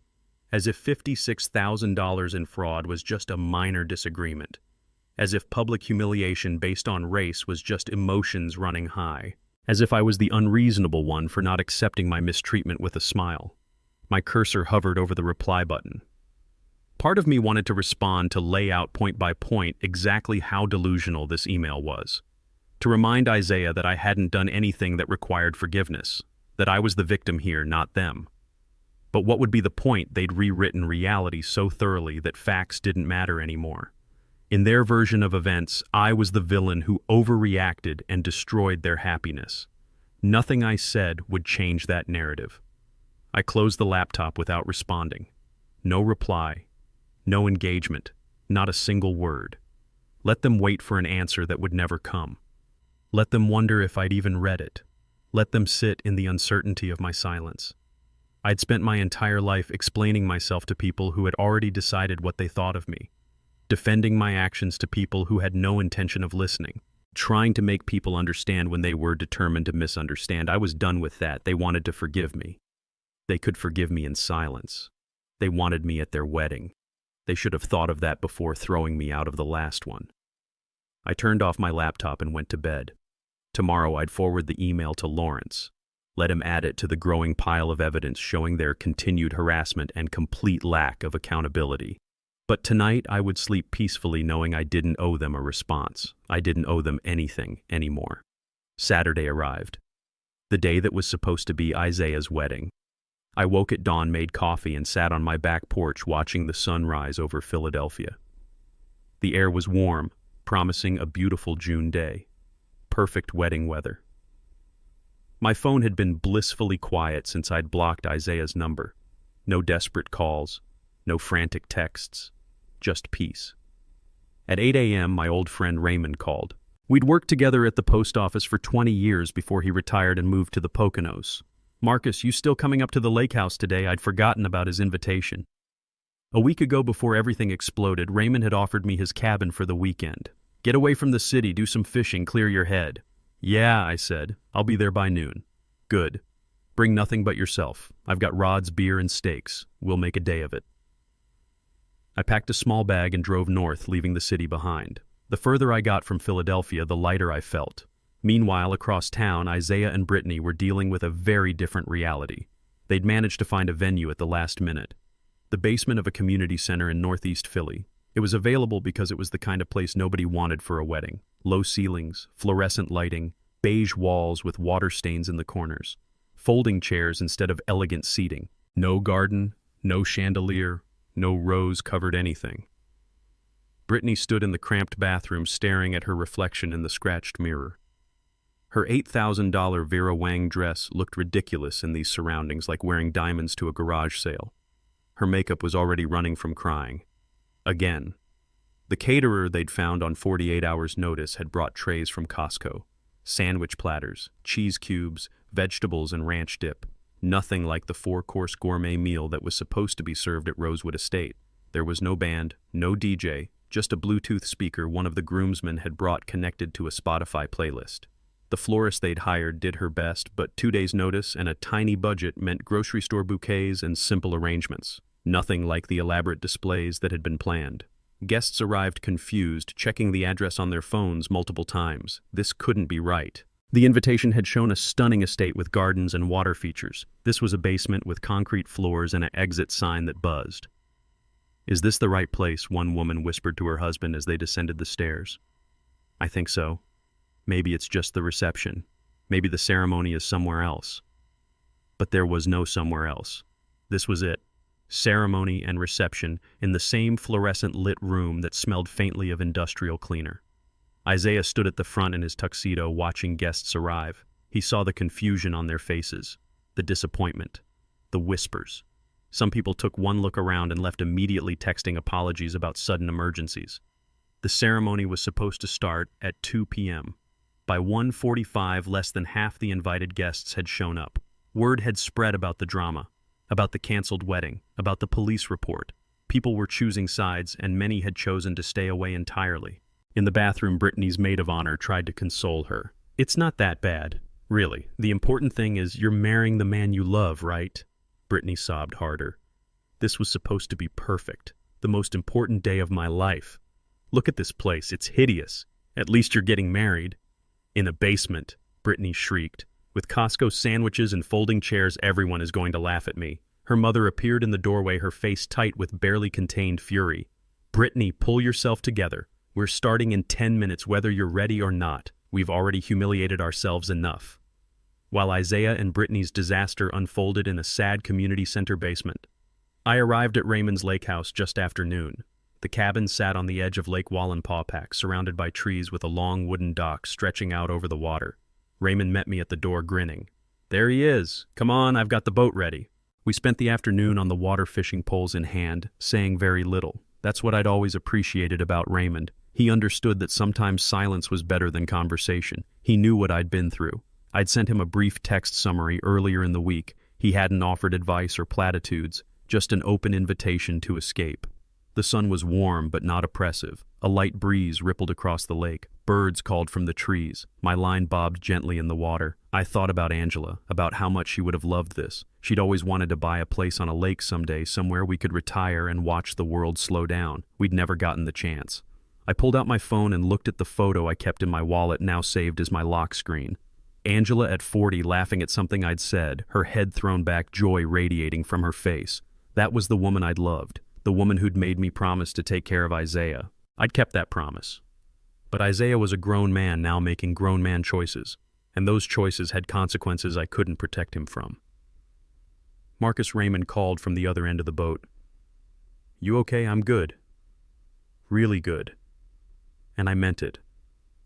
as if $56,000 in fraud was just a minor disagreement. As if public humiliation based on race was just emotions running high. As if I was the unreasonable one for not accepting my mistreatment with a smile. My cursor hovered over the reply button. Part of me wanted to respond, to lay out point by point exactly how delusional this email was. To remind Isaiah that I hadn't done anything that required forgiveness, that I was the victim here, not them. But what would be the point? They'd rewritten reality so thoroughly that facts didn't matter anymore. In their version of events, I was the villain who overreacted and destroyed their happiness. Nothing I said would change that narrative. I closed the laptop without responding. No reply. No engagement, not a single word. Let them wait for an answer that would never come. Let them wonder if I'd even read it. Let them sit in the uncertainty of my silence. I'd spent my entire life explaining myself to people who had already decided what they thought of me, defending my actions to people who had no intention of listening, trying to make people understand when they were determined to misunderstand. I was done with that. They wanted to forgive me. They could forgive me in silence. They wanted me at their wedding. They should have thought of that before throwing me out of the last one. I turned off my laptop and went to bed. Tomorrow I'd forward the email to Lawrence. Let him add it to the growing pile of evidence showing their continued harassment and complete lack of accountability. But tonight I would sleep peacefully knowing I didn't owe them a response. I didn't owe them anything anymore. Saturday arrived. The day that was supposed to be Isaiah's wedding. I woke at dawn, made coffee, and sat on my back porch watching the sun rise over Philadelphia. The air was warm, promising a beautiful June day. Perfect wedding weather. My phone had been blissfully quiet since I'd blocked Isaiah's number. No desperate calls, no frantic texts, just peace. At 8 a.m., my old friend Raymond called. We'd worked together at the post office for 20 years before he retired and moved to the Poconos. Marcus, you still coming up to the lake house today? I'd forgotten about his invitation. A week ago, before everything exploded, Raymond had offered me his cabin for the weekend. Get away from the city, do some fishing, clear your head. Yeah, I said. I'll be there by noon. Good. Bring nothing but yourself. I've got rods, beer, and steaks. We'll make a day of it. I packed a small bag and drove north, leaving the city behind. The further I got from Philadelphia, the lighter I felt. Meanwhile, across town, Isaiah and Brittany were dealing with a very different reality. They'd managed to find a venue at the last minute. The basement of a community center in northeast Philly. It was available because it was the kind of place nobody wanted for a wedding. Low ceilings, fluorescent lighting, beige walls with water stains in the corners. Folding chairs instead of elegant seating. No garden, no chandelier, no rose-covered anything. Brittany stood in the cramped bathroom staring at her reflection in the scratched mirror. Her $8,000 Vera Wang dress looked ridiculous in these surroundings, like wearing diamonds to a garage sale. Her makeup was already running from crying. Again. The caterer they'd found on 48 hours' notice had brought trays from Costco. Sandwich platters, cheese cubes, vegetables, and ranch dip. Nothing like the 4-course gourmet meal that was supposed to be served at Rosewood Estate. There was no band, no DJ, just a Bluetooth speaker one of the groomsmen had brought connected to a Spotify playlist. The florist they'd hired did her best, but 2 days' notice and a tiny budget meant grocery store bouquets and simple arrangements. Nothing like the elaborate displays that had been planned. Guests arrived confused, checking the address on their phones multiple times. This couldn't be right. The invitation had shown a stunning estate with gardens and water features. This was a basement with concrete floors and an exit sign that buzzed. "Is this the right place?" one woman whispered to her husband as they descended the stairs. "I think so. Maybe it's just the reception. Maybe the ceremony is somewhere else." But there was no somewhere else. This was it. Ceremony and reception in the same fluorescent lit room that smelled faintly of industrial cleaner. Isaiah stood at the front in his tuxedo watching guests arrive. He saw the confusion on their faces, the disappointment, the whispers. Some people took one look around and left immediately texting apologies about sudden emergencies. The ceremony was supposed to start at 2 p.m. By 1:45, less than half the invited guests had shown up. Word had spread about the drama, about the canceled wedding, about the police report. People were choosing sides, and many had chosen to stay away entirely. In the bathroom, Brittany's maid of honor tried to console her. "It's not that bad, really. The important thing is you're marrying the man you love, right?" Brittany sobbed harder. "This was supposed to be perfect. The most important day of my life. Look at this place. It's hideous. At least you're getting married." "In a basement," Brittany shrieked. "With Costco sandwiches and folding chairs, everyone is going to laugh at me." Her mother appeared in the doorway, her face tight with barely contained fury. "Brittany, pull yourself together. We're starting in 10 minutes whether you're ready or not. We've already humiliated ourselves enough." While Isaiah and Brittany's disaster unfolded in a sad community center basement. I arrived at Raymond's lake house just after noon. The cabin sat on the edge of Lake Wallenpaupack, surrounded by trees with a long wooden dock stretching out over the water. Raymond met me at the door grinning. "There he is. Come on, I've got the boat ready." We spent the afternoon on the water, fishing poles in hand, saying very little. That's what I'd always appreciated about Raymond. He understood that sometimes silence was better than conversation. He knew what I'd been through. I'd sent him a brief text summary earlier in the week. He hadn't offered advice or platitudes, just an open invitation to escape. The sun was warm but not oppressive. A light breeze rippled across the lake. Birds called from the trees. My line bobbed gently in the water. I thought about Angela, about how much she would have loved this. She'd always wanted to buy a place on a lake someday, somewhere we could retire and watch the world slow down. We'd never gotten the chance. I pulled out my phone and looked at the photo I kept in my wallet, now saved as my lock screen. Angela at 40, laughing at something I'd said, her head thrown back, joy radiating from her face. That was the woman I'd loved, the woman who'd made me promise to take care of Isaiah. I'd kept that promise. But Isaiah was a grown man now making grown man choices, and those choices had consequences I couldn't protect him from. Marcus Raymond called from the other end of the boat. "You okay?" "I'm good. Really good." And I meant it.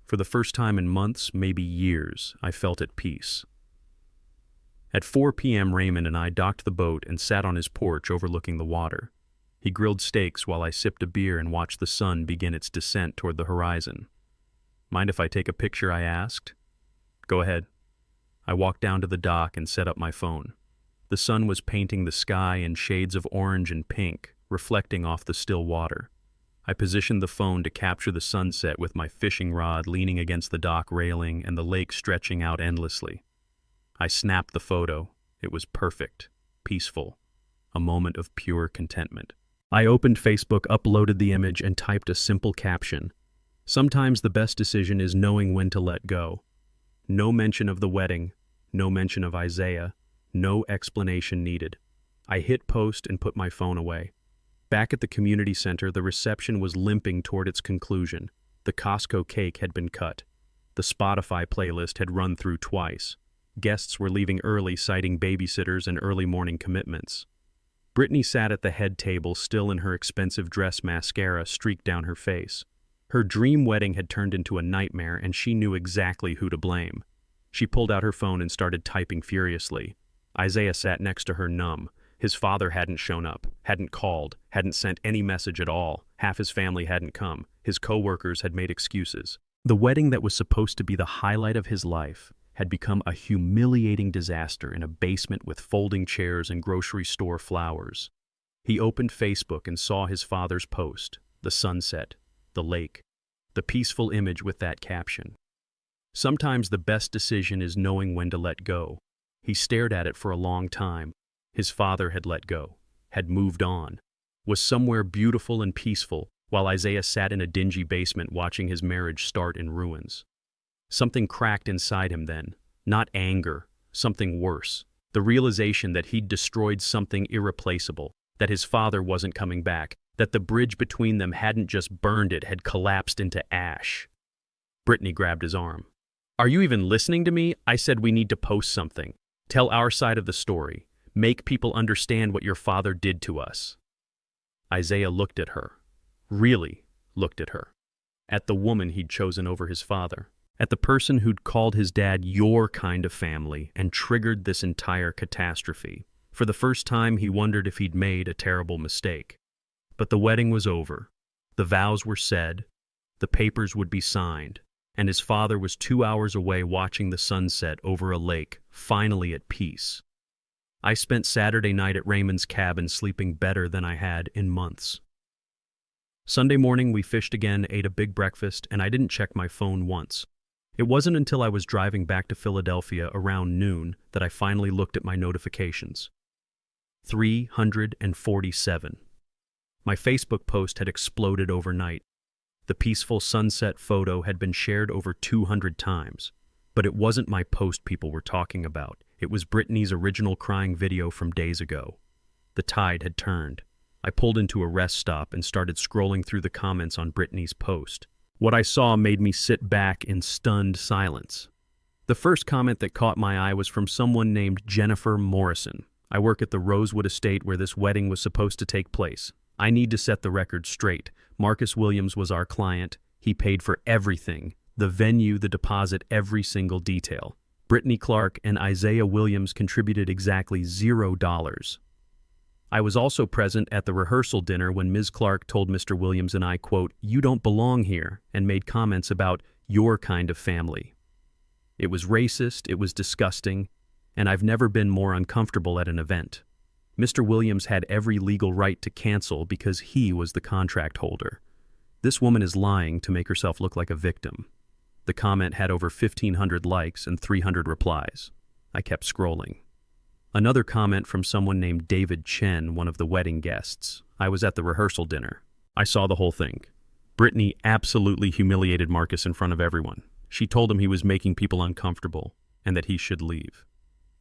For the first time in months, maybe years, I felt at peace. At 4 p.m., Raymond and I docked the boat and sat on his porch overlooking the water. He grilled steaks while I sipped a beer and watched the sun begin its descent toward the horizon. "Mind if I take a picture?" I asked. "Go ahead." I walked down to the dock and set up my phone. The sun was painting the sky in shades of orange and pink, reflecting off the still water. I positioned the phone to capture the sunset with my fishing rod leaning against the dock railing and the lake stretching out endlessly. I snapped the photo. It was perfect, peaceful, a moment of pure contentment. I opened Facebook, uploaded the image, and typed a simple caption. Sometimes the best decision is knowing when to let go. No mention of the wedding, no mention of Isaiah, no explanation needed. I hit post and put my phone away. Back at the community center, the reception was limping toward its conclusion. The Costco cake had been cut. The Spotify playlist had run through twice. Guests were leaving early, citing babysitters and early morning commitments. Brittany sat at the head table, still in her expensive dress, mascara streaked down her face. Her dream wedding had turned into a nightmare, and she knew exactly who to blame. She pulled out her phone and started typing furiously. Isaiah sat next to her, numb. His father hadn't shown up, hadn't called, hadn't sent any message at all. Half his family hadn't come. His co-workers had made excuses. The wedding that was supposed to be the highlight of his life had become a humiliating disaster in a basement with folding chairs and grocery store flowers. He opened Facebook and saw his father's post, the sunset, the lake, the peaceful image with that caption. Sometimes the best decision is knowing when to let go. He stared at it for a long time. His father had let go, had moved on, was somewhere beautiful and peaceful, while Isaiah sat in a dingy basement watching his marriage start in ruins. Something cracked inside him then, not anger, something worse, the realization that he'd destroyed something irreplaceable, that his father wasn't coming back, that the bridge between them hadn't just burned, it had collapsed into ash. Brittany grabbed his arm. "Are you even listening to me? I said we need to post something. Tell our side of the story. Make people understand what your father did to us." Isaiah looked at her. Really looked at her. At the woman he'd chosen over his father. At the person who'd called his dad your kind of family and triggered this entire catastrophe. For the first time, he wondered if he'd made a terrible mistake. But the wedding was over. The vows were said. The papers would be signed. And his father was 2 hours away watching the sunset over a lake, finally at peace. I spent Saturday night at Raymond's cabin sleeping better than I had in months. Sunday morning, we fished again, ate a big breakfast, and I didn't check my phone once. It wasn't until I was driving back to Philadelphia around noon that I finally looked at my notifications. 347. My Facebook post had exploded overnight. The peaceful sunset photo had been shared over 200 times. But it wasn't my post people were talking about. It was Brittany's original crying video from days ago. The tide had turned. I pulled into a rest stop and started scrolling through the comments on Brittany's post. What I saw made me sit back in stunned silence. The first comment that caught my eye was from someone named Jennifer Morrison. "I work at the Rosewood estate where this wedding was supposed to take place. I need to set the record straight. Marcus Williams was our client. He paid for everything. The venue, the deposit, every single detail. Brittany Clark and Isaiah Williams contributed exactly $0. I was also present at the rehearsal dinner when Ms. Clark told Mr. Williams and I, quote, 'You don't belong here,' and made comments about your kind of family. It was racist, it was disgusting, and I've never been more uncomfortable at an event. Mr. Williams had every legal right to cancel because he was the contract holder. This woman is lying to make herself look like a victim." The comment had over 1,500 likes and 300 replies. I kept scrolling. Another comment from someone named David Chen, one of the wedding guests. "I was at the rehearsal dinner. I saw the whole thing. Brittany absolutely humiliated Marcus in front of everyone. She told him he was making people uncomfortable and that he should leave.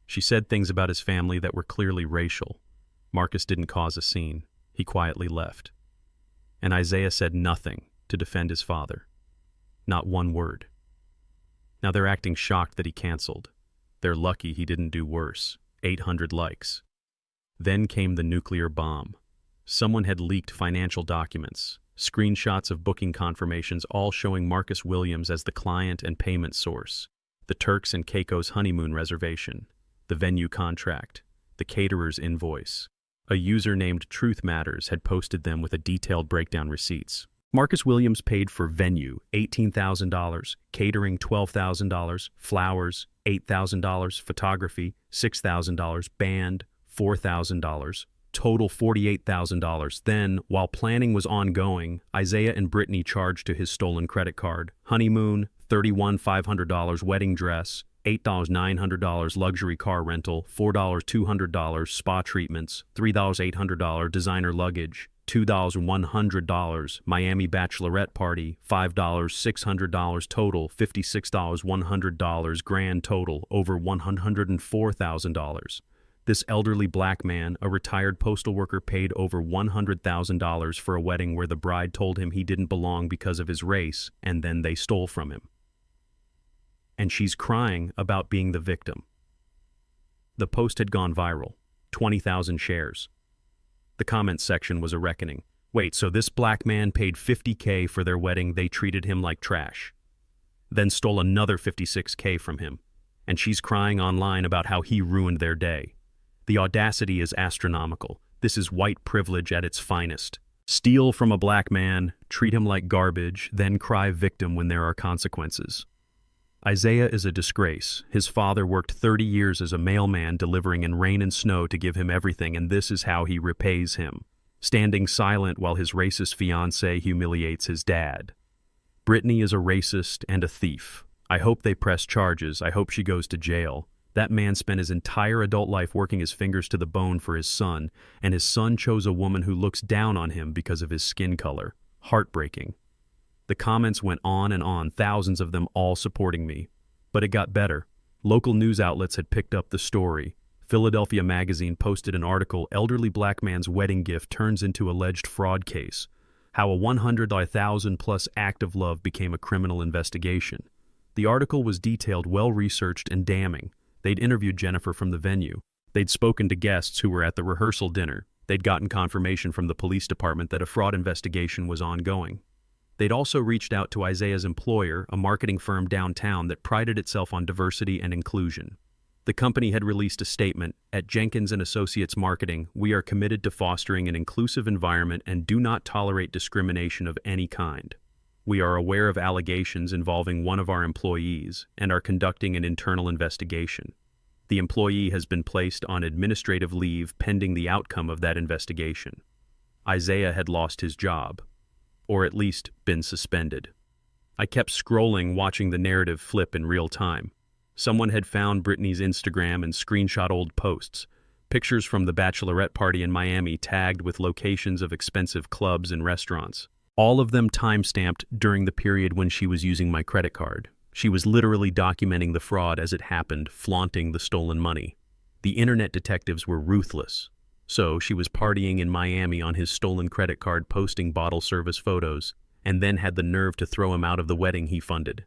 She said things about his family that were clearly racial. Marcus didn't cause a scene. He quietly left. And Isaiah said nothing to defend his father. Not one word. Now they're acting shocked that he canceled. They're lucky he didn't do worse. 800 likes. Then came the nuclear bomb. Someone had leaked financial documents, screenshots of booking confirmations, all showing Marcus Williams as the client and payment source, the Turks and Caicos honeymoon reservation, the venue contract, the caterer's invoice. A user named Truth Matters had posted them with a detailed breakdown receipts. Marcus Williams paid for venue, $18,000, catering, $12,000, flowers, $8,000, photography, $6,000, band, $4,000, total $48,000. Then, while planning was ongoing, Isaiah and Brittany charged to his stolen credit card. Honeymoon, $31,500, wedding dress, $8,900 luxury car rental, $4,200 spa treatments, $3,800 designer luggage, $2,100 Miami bachelorette party, $5,600 total, $56,100 grand total, over $104,000. This elderly black man, a retired postal worker, paid over $100,000 for a wedding where the bride told him he didn't belong because of his race, and then they stole from him. And she's crying about being the victim. The post had gone viral, 20,000 shares. The comments section was a reckoning. Wait, so this black man paid $50K for their wedding, they treated him like trash. Then stole another $56K from him. And she's crying online about how he ruined their day. The audacity is astronomical. This is white privilege at its finest. Steal from a black man, treat him like garbage, then cry victim when there are consequences. Isaiah is a disgrace. His father worked 30 years as a mailman delivering in rain and snow to give him everything, and this is how he repays him. Standing silent while his racist fiancée humiliates his dad. Brittany is a racist and a thief. I hope they press charges. I hope she goes to jail. That man spent his entire adult life working his fingers to the bone for his son, and his son chose a woman who looks down on him because of his skin color. Heartbreaking. The comments went on and on, thousands of them all supporting me. But it got better. Local news outlets had picked up the story. Philadelphia Magazine posted an article, "Elderly Black Man's Wedding Gift Turns into Alleged Fraud Case." How a 100,000+ act of love became a criminal investigation. The article was detailed, well-researched, and damning. They'd interviewed Jennifer from the venue. They'd spoken to guests who were at the rehearsal dinner. They'd gotten confirmation from the police department that a fraud investigation was ongoing. They'd also reached out to Isaiah's employer, a marketing firm downtown that prided itself on diversity and inclusion. The company had released a statement, "At Jenkins & Associates Marketing, we are committed to fostering an inclusive environment and do not tolerate discrimination of any kind. We are aware of allegations involving one of our employees and are conducting an internal investigation. The employee has been placed on administrative leave pending the outcome of that investigation." Isaiah had lost his job, or at least been suspended. I kept scrolling, watching the narrative flip in real time. Someone had found Brittany's Instagram and screenshot old posts, pictures from the bachelorette party in Miami tagged with locations of expensive clubs and restaurants. All of them time-stamped during the period when she was using my credit card. She was literally documenting the fraud as it happened, flaunting the stolen money. The internet detectives were ruthless. So she was partying in Miami on his stolen credit card, posting bottle service photos, and then had the nerve to throw him out of the wedding he funded.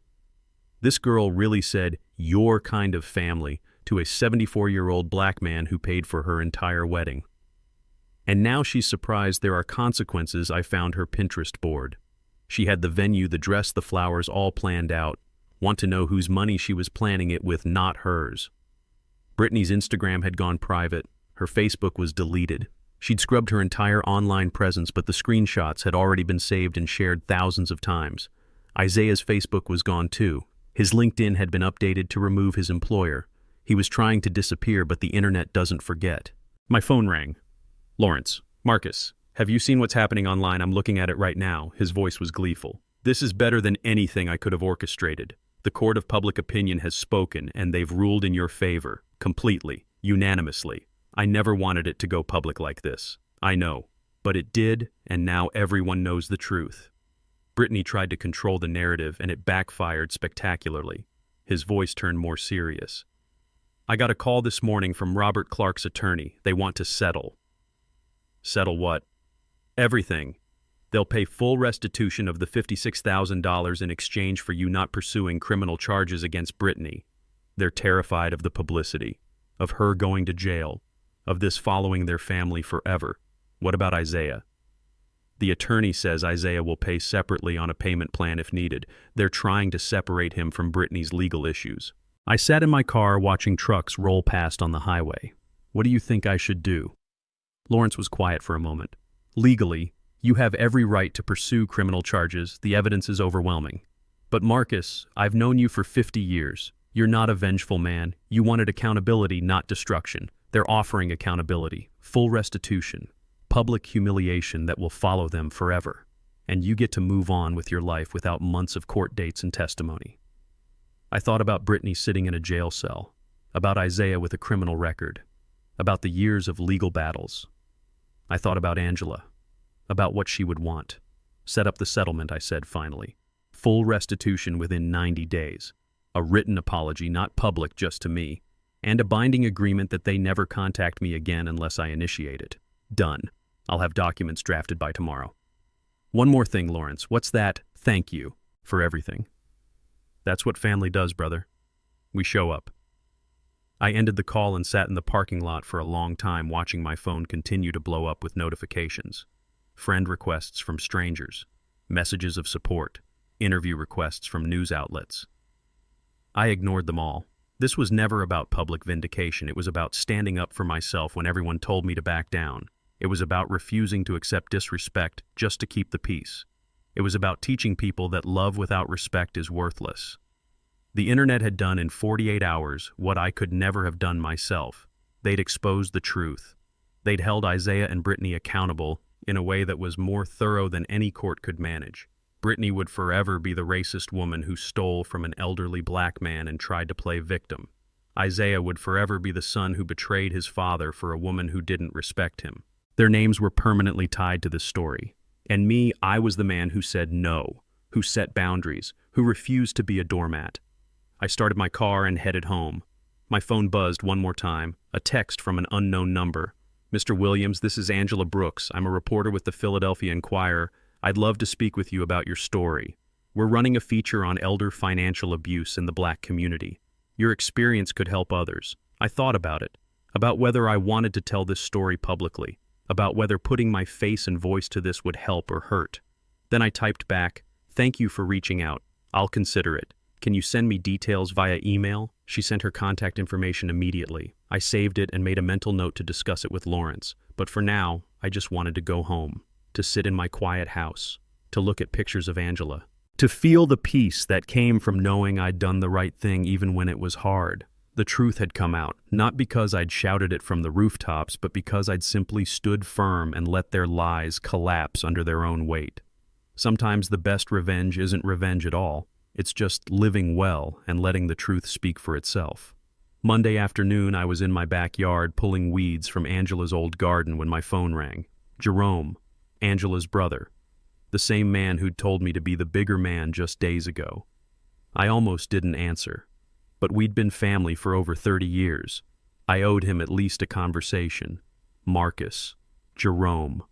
This girl really said, "your kind of family," to a 74-year-old black man who paid for her entire wedding. And now she's surprised there are consequences. I found her Pinterest board. She had the venue, the dress, the flowers all planned out. Want to know whose money she was planning it with, not hers. Brittany's Instagram had gone private. Her Facebook was deleted. She'd scrubbed her entire online presence, but the screenshots had already been saved and shared thousands of times. Isaiah's Facebook was gone too. His LinkedIn had been updated to remove his employer. He was trying to disappear, but the internet doesn't forget. My phone rang. "Lawrence, Marcus, have you seen what's happening online? I'm looking at it right now." His voice was gleeful. "This is better than anything I could have orchestrated. The court of public opinion has spoken, and they've ruled in your favor, completely, unanimously. I never wanted it to go public like this. I know. But it did, and now everyone knows the truth." Brittany tried to control the narrative, and it backfired spectacularly. His voice turned more serious. "I got a call this morning from Robert Clark's attorney. They want to settle." "Settle what?" "Everything. They'll pay full restitution of the $56,000 in exchange for you not pursuing criminal charges against Brittany. They're terrified of the publicity, of her going to jail, of this following their family forever. What about Isaiah?" "The attorney says Isaiah will pay separately on a payment plan if needed. They're trying to separate him from Brittany's legal issues." I sat in my car watching trucks roll past on the highway. "What do you think I should do?" Lawrence was quiet for a moment. "Legally, you have every right to pursue criminal charges. The evidence is overwhelming. But Marcus, I've known you for 50 years. You're not a vengeful man. You wanted accountability, not destruction. They're offering accountability, full restitution, public humiliation that will follow them forever. And you get to move on with your life without months of court dates and testimony." I thought about Brittany sitting in a jail cell, about Isaiah with a criminal record, about the years of legal battles. I thought about Angela, about what she would want. "Set up the settlement," I said finally. "Full restitution within 90 days. A written apology, not public, just to me. And a binding agreement that they never contact me again unless I initiate it. Done. I'll have documents drafted by tomorrow." "One more thing, Lawrence. What's that? Thank you for everything." "That's what family does, brother. We show up." I ended the call and sat in the parking lot for a long time, watching my phone continue to blow up with notifications. Friend requests from strangers, messages of support, interview requests from news outlets. I ignored them all. This was never about public vindication. It was about standing up for myself when everyone told me to back down. It was about refusing to accept disrespect just to keep the peace. It was about teaching people that love without respect is worthless. The internet had done in 48 hours what I could never have done myself. They'd exposed the truth. They'd held Isaiah and Brittany accountable in a way that was more thorough than any court could manage. Brittany would forever be the racist woman who stole from an elderly black man and tried to play victim. Isaiah would forever be the son who betrayed his father for a woman who didn't respect him. Their names were permanently tied to this story. And me, I was the man who said no, who set boundaries, who refused to be a doormat. I started my car and headed home. My phone buzzed one more time, a text from an unknown number. "Mr. Williams, this is Angela Brooks. I'm a reporter with the Philadelphia Inquirer. I'd love to speak with you about your story. We're running a feature on elder financial abuse in the black community. Your experience could help others. I thought about it, about whether I wanted to tell this story publicly, about whether putting my face and voice to this would help or hurt. Then I typed back, 'Thank you for reaching out. I'll consider it. Can you send me details via email?' She sent her contact information immediately. I saved it and made a mental note to discuss it with Lawrence. But for now, I just wanted to go home, to sit in my quiet house, to look at pictures of Angela, to feel the peace that came from knowing I'd done the right thing even when it was hard. The truth had come out, not because I'd shouted it from the rooftops, but because I'd simply stood firm and let their lies collapse under their own weight. Sometimes the best revenge isn't revenge at all. It's just living well and letting the truth speak for itself. Monday afternoon, I was in my backyard pulling weeds from Angela's old garden when my phone rang. Jerome, Angela's brother, the same man who'd told me to be the bigger man just days ago. I almost didn't answer, but we'd been family for over 30 years. I owed him at least a conversation. Marcus, Jerome.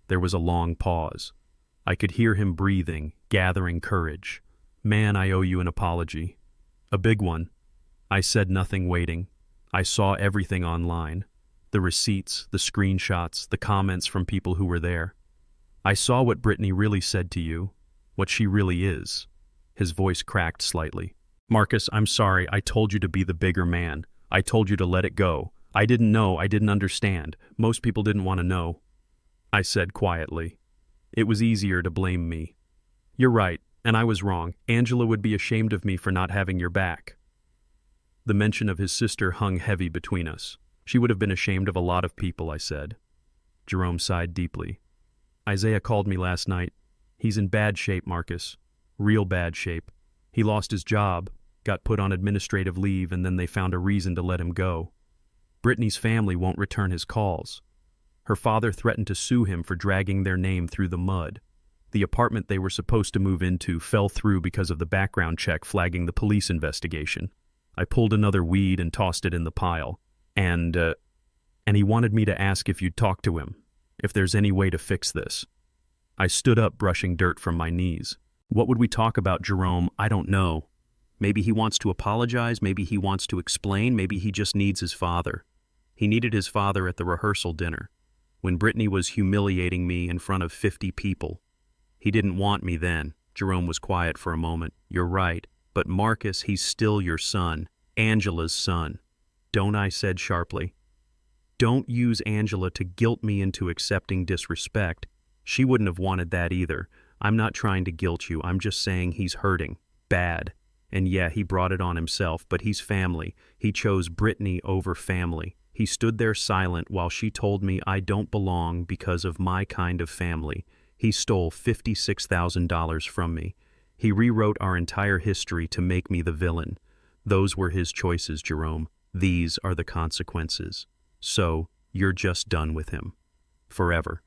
There was a long pause. I could hear him breathing, gathering courage. "Man, I owe you an apology. A big one." I said nothing, waiting. I saw everything online. The receipts, the screenshots, the comments from people who were there. I saw what Brittany really said to you, what she really is. His voice cracked slightly. "Marcus, I'm sorry. I told you to be the bigger man. I told you to let it go. I didn't know. I didn't understand. Most people didn't want to know." I said quietly. It was easier to blame me. "You're right, and I was wrong. Angela would be ashamed of me for not having your back." The mention of his sister hung heavy between us. "She would have been ashamed of a lot of people," I said. Jerome sighed deeply. "Isaiah called me last night. He's in bad shape, Marcus. Real bad shape. He lost his job, got put on administrative leave, and then they found a reason to let him go. Brittany's family won't return his calls. Her father threatened to sue him for dragging their name through the mud. The apartment they were supposed to move into fell through because of the background check flagging the police investigation. I pulled another weed and tossed it in the pile. And he wanted me to ask if you'd talk to him, if there's any way to fix this." I stood up, brushing dirt from my knees. "What would we talk about, Jerome? I don't know. Maybe he wants to apologize, maybe he wants to explain, maybe he just needs his father. He needed his father at the rehearsal dinner, when Brittany was humiliating me in front of 50 people. He didn't want me then." Jerome was quiet for a moment. "You're right. But Marcus, he's still your son, Angela's son." "Don't," I said sharply. "Don't use Angela to guilt me into accepting disrespect. She wouldn't have wanted that either. I'm not trying to guilt you. I'm just saying he's hurting. Bad. And yeah, he brought it on himself, but he's family. He chose Brittany over family. He stood there silent while she told me I don't belong because of my kind of family. He stole $56,000 from me. He rewrote our entire history to make me the villain. Those were his choices, Jerome. These are the consequences. So, you're just done with him. Forever."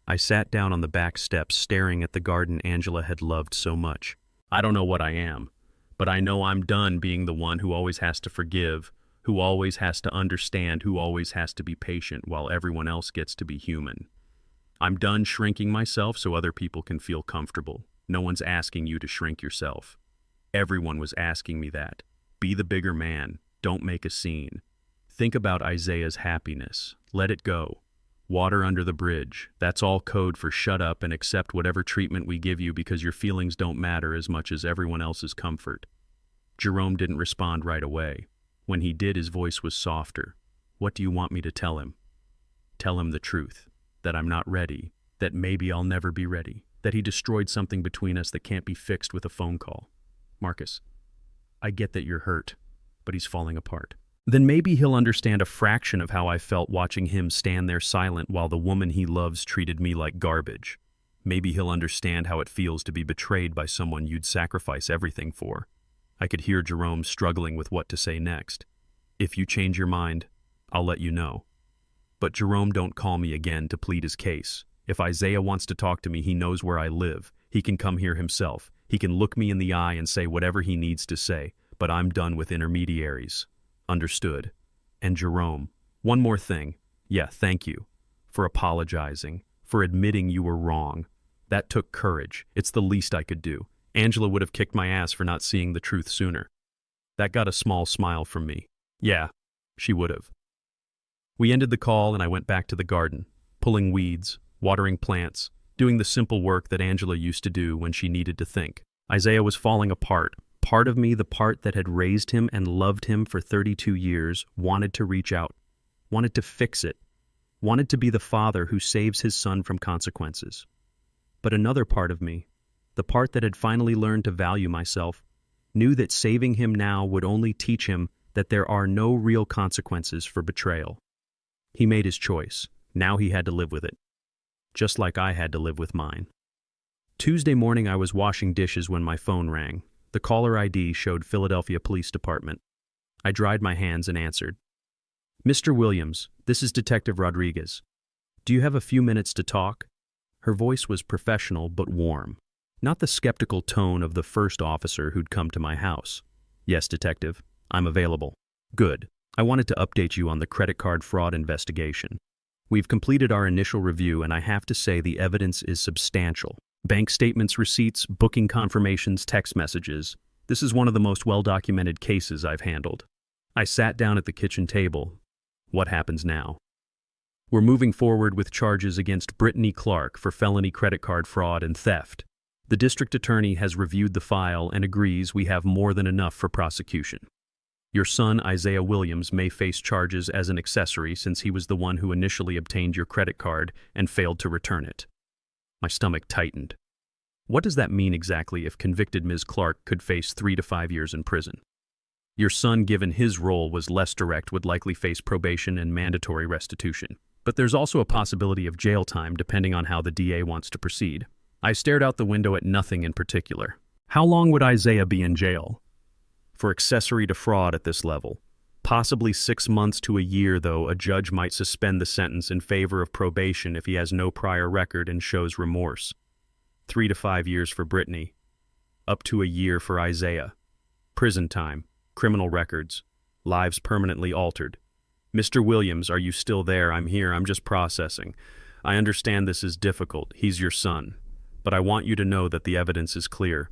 I sat down on the back steps, staring at the garden Angela had loved so much. I don't know what I am, but I know I'm done being the one who always has to forgive, who always has to understand, who always has to be patient while everyone else gets to be human. I'm done shrinking myself so other people can feel comfortable. No one's asking you to shrink yourself. Everyone was asking me that. Be the bigger man. Don't make a scene. Think about Isaiah's happiness. Let it go. Water under the bridge. That's all code for shut up and accept whatever treatment we give you because your feelings don't matter as much as everyone else's comfort. Jerome didn't respond right away. When he did, his voice was softer. "What do you want me to tell him?" "Tell him the truth. That I'm not ready. That maybe I'll never be ready. That he destroyed something between us that can't be fixed with a phone call. Marcus, I get that you're hurt, but he's falling apart. Then maybe he'll understand a fraction of how I felt watching him stand there silent while the woman he loves treated me like garbage. Maybe he'll understand how it feels to be betrayed by someone you'd sacrifice everything for." I could hear Jerome struggling with what to say next. "If you change your mind, I'll let you know. But Jerome, don't call me again to plead his case. If Isaiah wants to talk to me, he knows where I live. He can come here himself. He can look me in the eye and say whatever he needs to say, but I'm done with intermediaries. Understood? And Jerome, one more thing. Yeah, thank you. For apologizing. For admitting you were wrong. That took courage. It's the least I could do. Angela would have kicked my ass for not seeing the truth sooner." That got a small smile from me. Yeah, she would have. We ended the call and I went back to the garden, pulling weeds, watering plants, doing the simple work that Angela used to do when she needed to think. Isaiah was falling apart. Part of me, the part that had raised him and loved him for 32 years, wanted to reach out, wanted to fix it, wanted to be the father who saves his son from consequences. But another part of me, the part that had finally learned to value myself, knew that saving him now would only teach him that there are no real consequences for betrayal. He made his choice. Now he had to live with it. Just like I had to live with mine. Tuesday morning I was washing dishes when my phone rang. The caller ID showed Philadelphia Police Department. I dried my hands and answered. "Mr. Williams, this is Detective Rodriguez. Do you have a few minutes to talk?" Her voice was professional but warm. Not the skeptical tone of the first officer who'd come to my house. "Yes, Detective. I'm available." "Good. I wanted to update you on the credit card fraud investigation. We've completed our initial review and I have to say the evidence is substantial. Bank statements, receipts, booking confirmations, text messages. This is one of the most well-documented cases I've handled." I sat down at the kitchen table. "What happens now?" "We're moving forward with charges against Brittany Clark for felony credit card fraud and theft. The district attorney has reviewed the file and agrees we have more than enough for prosecution. Your son, Isaiah Williams, may face charges as an accessory since he was the one who initially obtained your credit card and failed to return it." My stomach tightened. What does that mean exactly if convicted Ms. Clark could face 3 to 5 years in prison? Your son, given his role was less direct, would likely face probation and mandatory restitution. But there's also a possibility of jail time depending on how the DA wants to proceed. I stared out the window at nothing in particular. How long would Isaiah be in jail? For accessory to fraud at this level. Possibly 6 months to a year, though a judge might suspend the sentence in favor of probation if he has no prior record and shows remorse. 3 to 5 years for Brittany. Up to a year for Isaiah. Prison time, criminal records, lives permanently altered. "Mr. Williams, are you still there? I'm here, I'm just processing. I understand this is difficult, he's your son. But I want you to know that the evidence is clear.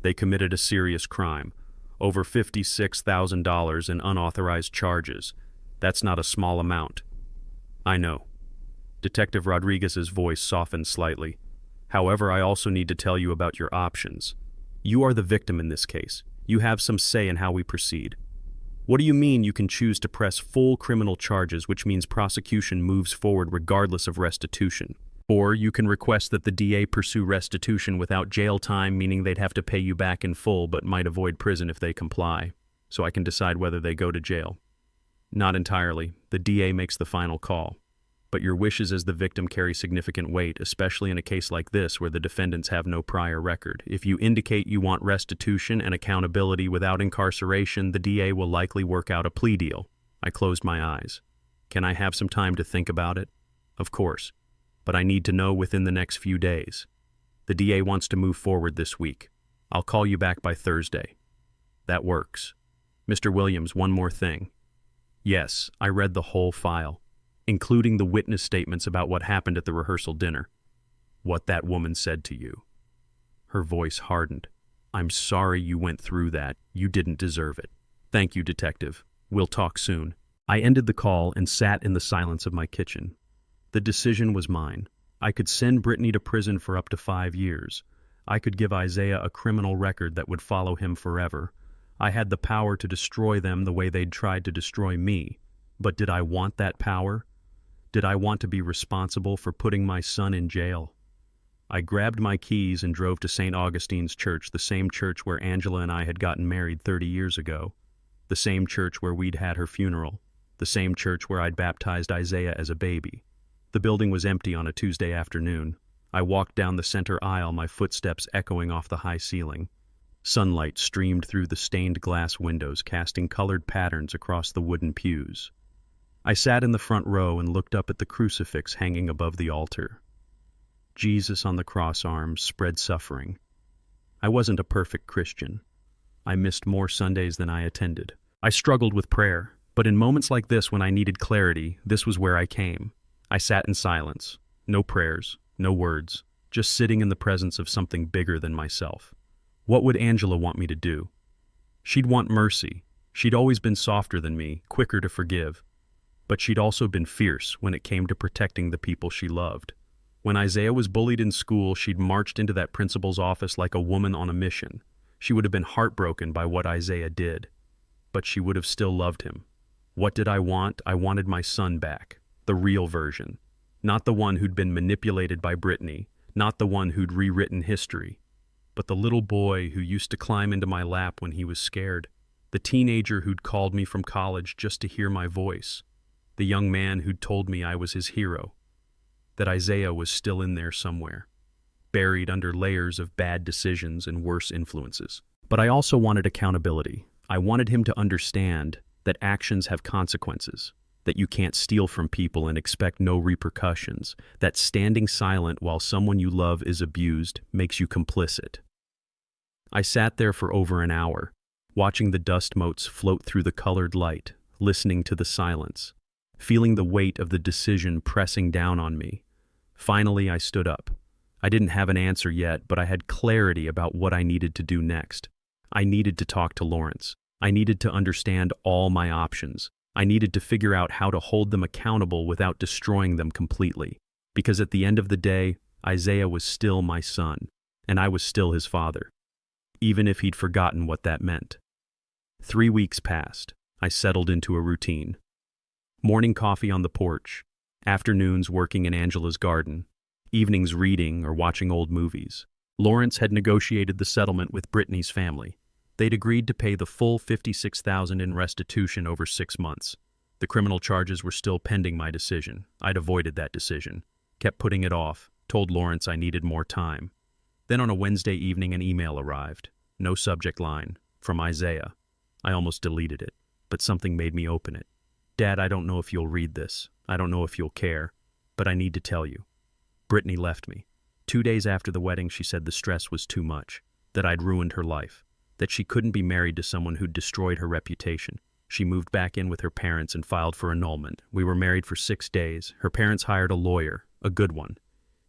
They committed a serious crime. Over $56,000 in unauthorized charges. That's not a small amount." "I know." Detective Rodriguez's voice softened slightly. "However, I also need to tell you about your options. You are the victim in this case. You have some say in how we proceed. What do you mean you can choose to press full criminal charges, which means prosecution moves forward regardless of restitution? Or you can request that the DA pursue restitution without jail time, meaning they'd have to pay you back in full but might avoid prison if they comply, so I can decide whether they go to jail." "Not entirely. The DA makes the final call. But your wishes as the victim carry significant weight, especially in a case like this where the defendants have no prior record. If you indicate you want restitution and accountability without incarceration, the DA will likely work out a plea deal." I closed my eyes. "Can I have some time to think about it?" "Of course. But I need to know within the next few days. The DA wants to move forward this week. I'll call you back by Thursday." "That works." "Mr. Williams, one more thing." "Yes, I read the whole file, including the witness statements about what happened at the rehearsal dinner. What that woman said to you." Her voice hardened. "I'm sorry you went through that. You didn't deserve it." "Thank you, Detective. We'll talk soon." I ended the call and sat in the silence of my kitchen. The decision was mine. I could send Brittany to prison for up to 5 years. I could give Isaiah a criminal record that would follow him forever. I had the power to destroy them the way they'd tried to destroy me. But did I want that power? Did I want to be responsible for putting my son in jail? I grabbed my keys and drove to St. Augustine's Church, the same church where Angela and I had gotten married 30 years ago, the same church where we'd had her funeral, the same church where I'd baptized Isaiah as a baby. The building was empty on a Tuesday afternoon. I walked down the center aisle, my footsteps echoing off the high ceiling. Sunlight streamed through the stained glass windows, casting colored patterns across the wooden pews. I sat in the front row and looked up at the crucifix hanging above the altar. Jesus on the cross arms spread suffering. I wasn't a perfect Christian. I missed more Sundays than I attended. I struggled with prayer, but in moments like this when I needed clarity, this was where I came. I sat in silence. No prayers, no words, just sitting in the presence of something bigger than myself. What would Angela want me to do? She'd want mercy. She'd always been softer than me, quicker to forgive. But she'd also been fierce when it came to protecting the people she loved. When Isaiah was bullied in school, she'd marched into that principal's office like a woman on a mission. She would have been heartbroken by what Isaiah did, but she would have still loved him. What did I want? I wanted my son back, the real version. Not the one who'd been manipulated by Brittany, not the one who'd rewritten history, but the little boy who used to climb into my lap when he was scared, the teenager who'd called me from college just to hear my voice, the young man who'd told me I was his hero. That Isaiah was still in there somewhere, buried under layers of bad decisions and worse influences. But I also wanted accountability. I wanted him to understand that actions have consequences, that you can't steal from people and expect no repercussions, that standing silent while someone you love is abused makes you complicit. I sat there for over an hour, watching the dust motes float through the colored light, listening to the silence, feeling the weight of the decision pressing down on me. Finally, I stood up. I didn't have an answer yet, but I had clarity about what I needed to do next. I needed to talk to Lawrence. I needed to understand all my options. I needed to figure out how to hold them accountable without destroying them completely. Because at the end of the day, Isaiah was still my son, and I was still his father, even if he'd forgotten what that meant. 3 weeks passed. I settled into a routine. Morning coffee on the porch, afternoons working in Angela's garden, evenings reading or watching old movies. Lawrence had negotiated the settlement with Brittany's family. They'd agreed to pay the full $56,000 in restitution over 6 months. The criminal charges were still pending my decision. I'd avoided that decision, kept putting it off, told Lawrence I needed more time. Then on a Wednesday evening an email arrived. No subject line. From Isaiah. I almost deleted it, but something made me open it. Dad, I don't know if you'll read this. I don't know if you'll care, but I need to tell you. Brittany left me. 2 days after the wedding, she said the stress was too much, that I'd ruined her life, that she couldn't be married to someone who'd destroyed her reputation. She moved back in with her parents and filed for annulment. We were married for 6 days. Her parents hired a lawyer, a good one.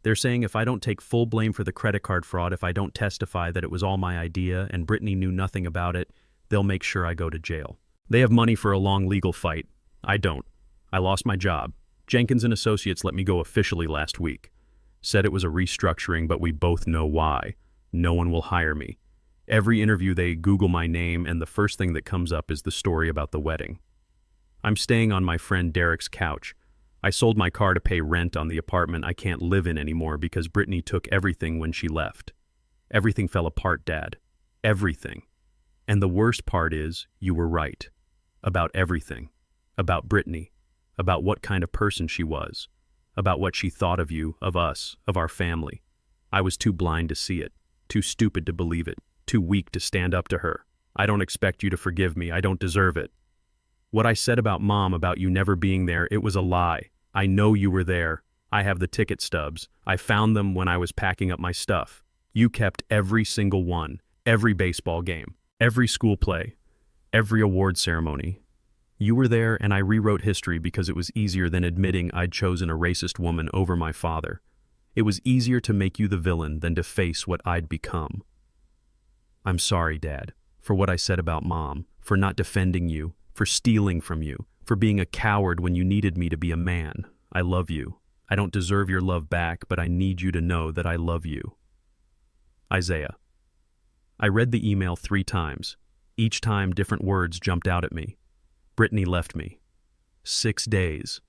They're saying if I don't take full blame for the credit card fraud, if I don't testify that it was all my idea and Brittany knew nothing about it, they'll make sure I go to jail. They have money for a long legal fight. I don't. I lost my job. Jenkins and Associates let me go officially last week. Said it was a restructuring, but we both know why. No one will hire me. Every interview they Google my name, and the first thing that comes up is the story about the wedding. I'm staying on my friend Derek's couch. I sold my car to pay rent on the apartment I can't live in anymore because Brittany took everything when she left. Everything fell apart, Dad. Everything. And the worst part is, you were right. About everything. About Brittany. About what kind of person she was. About what she thought of you, of us, of our family. I was too blind to see it. Too stupid to believe it. Too weak to stand up to her. I don't expect you to forgive me. I don't deserve it. What I said about Mom, about you never being there, it was a lie. I know you were there. I have the ticket stubs. I found them when I was packing up my stuff. You kept every single one. Every baseball game. Every school play. Every award ceremony. You were there, and I rewrote history because it was easier than admitting I'd chosen a racist woman over my father. It was easier to make you the villain than to face what I'd become. I'm sorry, Dad, for what I said about Mom, for not defending you, for stealing from you, for being a coward when you needed me to be a man. I love you. I don't deserve your love back, but I need you to know that I love you. Isaiah. I read the email 3 times. Each time, different words jumped out at me. Brittany left me. 6 days.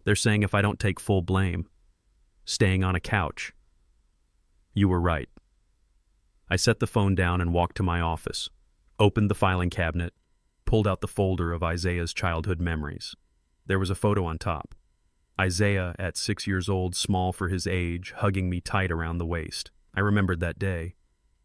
They're saying if I don't take full blame. Staying on a couch. You were right. I set the phone down and walked to my office, opened the filing cabinet, pulled out the folder of Isaiah's childhood memories. There was a photo on top. Isaiah, at 6 years old, small for his age, hugging me tight around the waist. I remembered that day.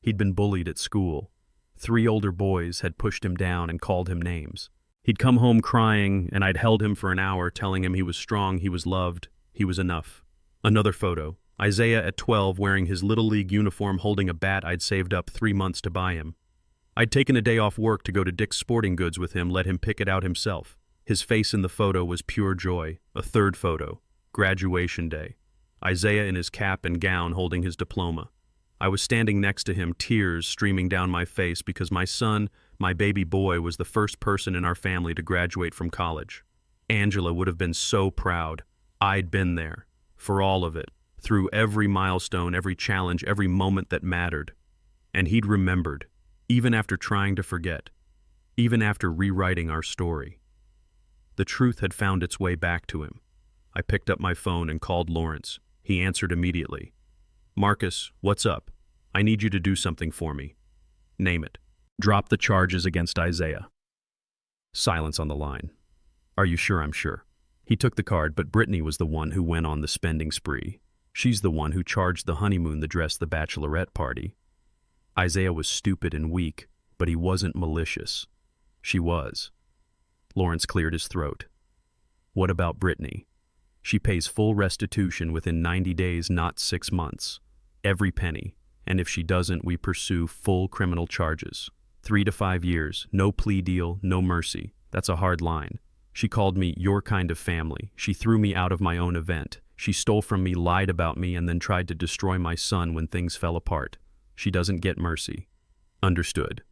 He'd been bullied at school. 3 older boys had pushed him down and called him names. He'd come home crying, and I'd held him for an hour, telling him he was strong, he was loved, he was enough. Another photo. Isaiah at 12 wearing his Little League uniform, holding a bat I'd saved up 3 months to buy him. I'd taken a day off work to go to Dick's Sporting Goods with him, let him pick it out himself. His face in the photo was pure joy. A third photo. Graduation day. Isaiah in his cap and gown holding his diploma. I was standing next to him, tears streaming down my face because my son, my baby boy, was the first person in our family to graduate from college. Angela would have been so proud. I'd been there. For all of it. Through every milestone, every challenge, every moment that mattered. And he'd remembered, even after trying to forget, even after rewriting our story. The truth had found its way back to him. I picked up my phone and called Lawrence. He answered immediately. Marcus, what's up? I need you to do something for me. Name it. Drop the charges against Isaiah. Silence on the line. Are you sure? I'm sure. He took the card, but Brittany was the one who went on the spending spree. She's the one who charged the honeymoon, the dress, the bachelorette party. Isaiah was stupid and weak, but he wasn't malicious. She was. Lawrence cleared his throat. What about Brittany? She pays full restitution within 90 days, not 6 months. Every penny. And if she doesn't, we pursue full criminal charges. 3 to 5 years, no plea deal, no mercy. That's a hard line. She called me your kind of family. She threw me out of my own event. She stole from me, lied about me, and then tried to destroy my son when things fell apart. She doesn't get mercy. Understood.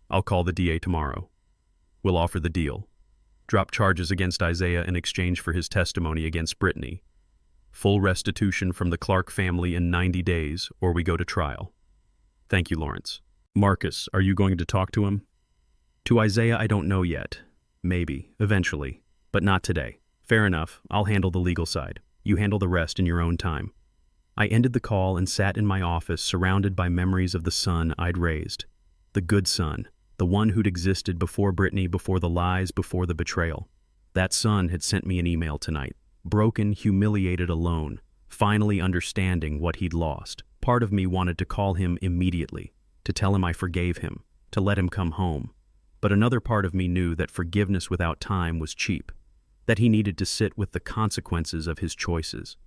I'll call the DA tomorrow. We'll offer the deal. Drop charges against Isaiah in exchange for his testimony against Brittany. Full restitution from the Clark family in 90 days, or we go to trial. Thank you, Lawrence. Marcus, are you going to talk to him? To Isaiah, I don't know yet. Maybe, eventually, but not today. Fair enough, I'll handle the legal side. You handle the rest in your own time. I ended the call and sat in my office surrounded by memories of the son I'd raised. The good son, the one who'd existed before Brittany, before the lies, before the betrayal. That son had sent me an email tonight, broken, humiliated, alone, finally understanding what he'd lost. Part of me wanted to call him immediately, to tell him I forgave him, to let him come home. But another part of me knew that forgiveness without time was cheap, that he needed to sit with the consequences of his choices,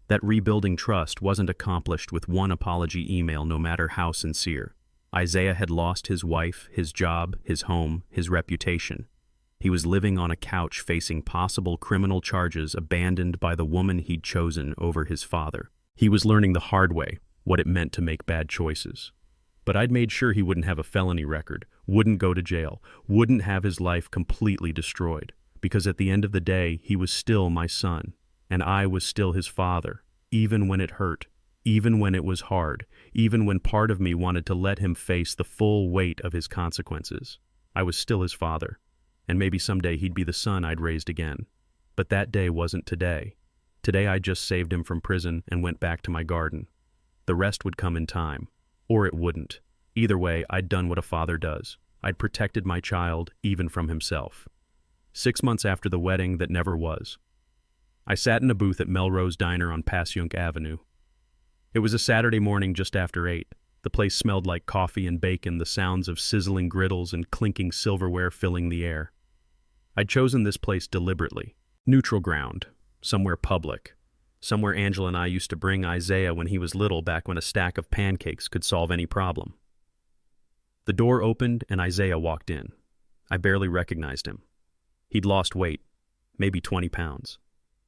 that rebuilding trust wasn't accomplished with one apology email, no matter how sincere. Isaiah had lost his wife, his job, his home, his reputation. He was living on a couch facing possible criminal charges, abandoned by the woman he'd chosen over his father. He was learning the hard way what it meant to make bad choices. But I'd made sure he wouldn't have a felony record, wouldn't go to jail, wouldn't have his life completely destroyed. Because at the end of the day, he was still my son, and I was still his father, even when it hurt, even when it was hard, even when part of me wanted to let him face the full weight of his consequences. I was still his father, and maybe someday he'd be the son I'd raised again. But that day wasn't today. Today I just saved him from prison and went back to my garden. The rest would come in time, or it wouldn't. Either way, I'd done what a father does. I'd protected my child, even from himself. 6 months after the wedding that never was, I sat in a booth at Melrose Diner on Passyunk Avenue. It was a Saturday morning just after 8. The place smelled like coffee and bacon, the sounds of sizzling griddles and clinking silverware filling the air. I'd chosen this place deliberately. Neutral ground, somewhere public, somewhere Angela and I used to bring Isaiah when he was little, back when a stack of pancakes could solve any problem. The door opened and Isaiah walked in. I barely recognized him. He'd lost weight, maybe 20 pounds.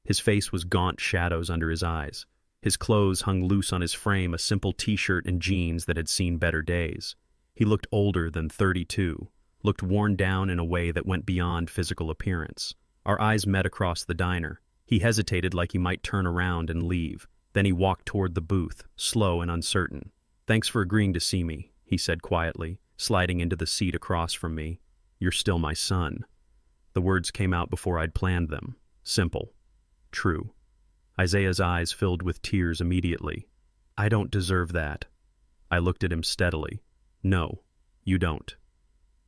His face was gaunt shadows under his eyes. His clothes hung loose on his frame, a simple t-shirt and jeans that had seen better days. He looked older than 32, looked worn down in a way that went beyond physical appearance. Our eyes met across the diner. He hesitated like he might turn around and leave. Then he walked toward the booth, slow and uncertain. "Thanks for agreeing to see me," he said quietly. sliding into the seat across from me. "You're still my son." The words came out before I'd planned them. Simple. True. Isaiah's eyes filled with tears immediately. "I don't deserve that." I looked at him steadily. "No, you don't.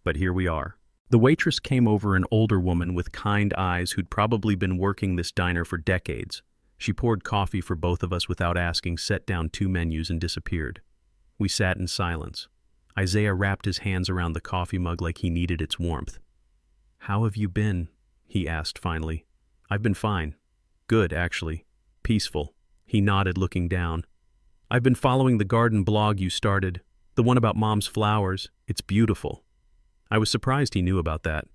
But here we are." The waitress came over, an older woman with kind eyes who'd probably been working this diner for decades. She poured coffee for both of us without asking, set down 2 menus, and disappeared. We sat in silence. Isaiah wrapped his hands around the coffee mug like he needed its warmth. "How have you been?" he asked finally. "I've been fine. Good, actually. Peaceful." He nodded, looking down. "I've been following the garden blog you started, the one about Mom's flowers. It's beautiful." I was surprised he knew about that.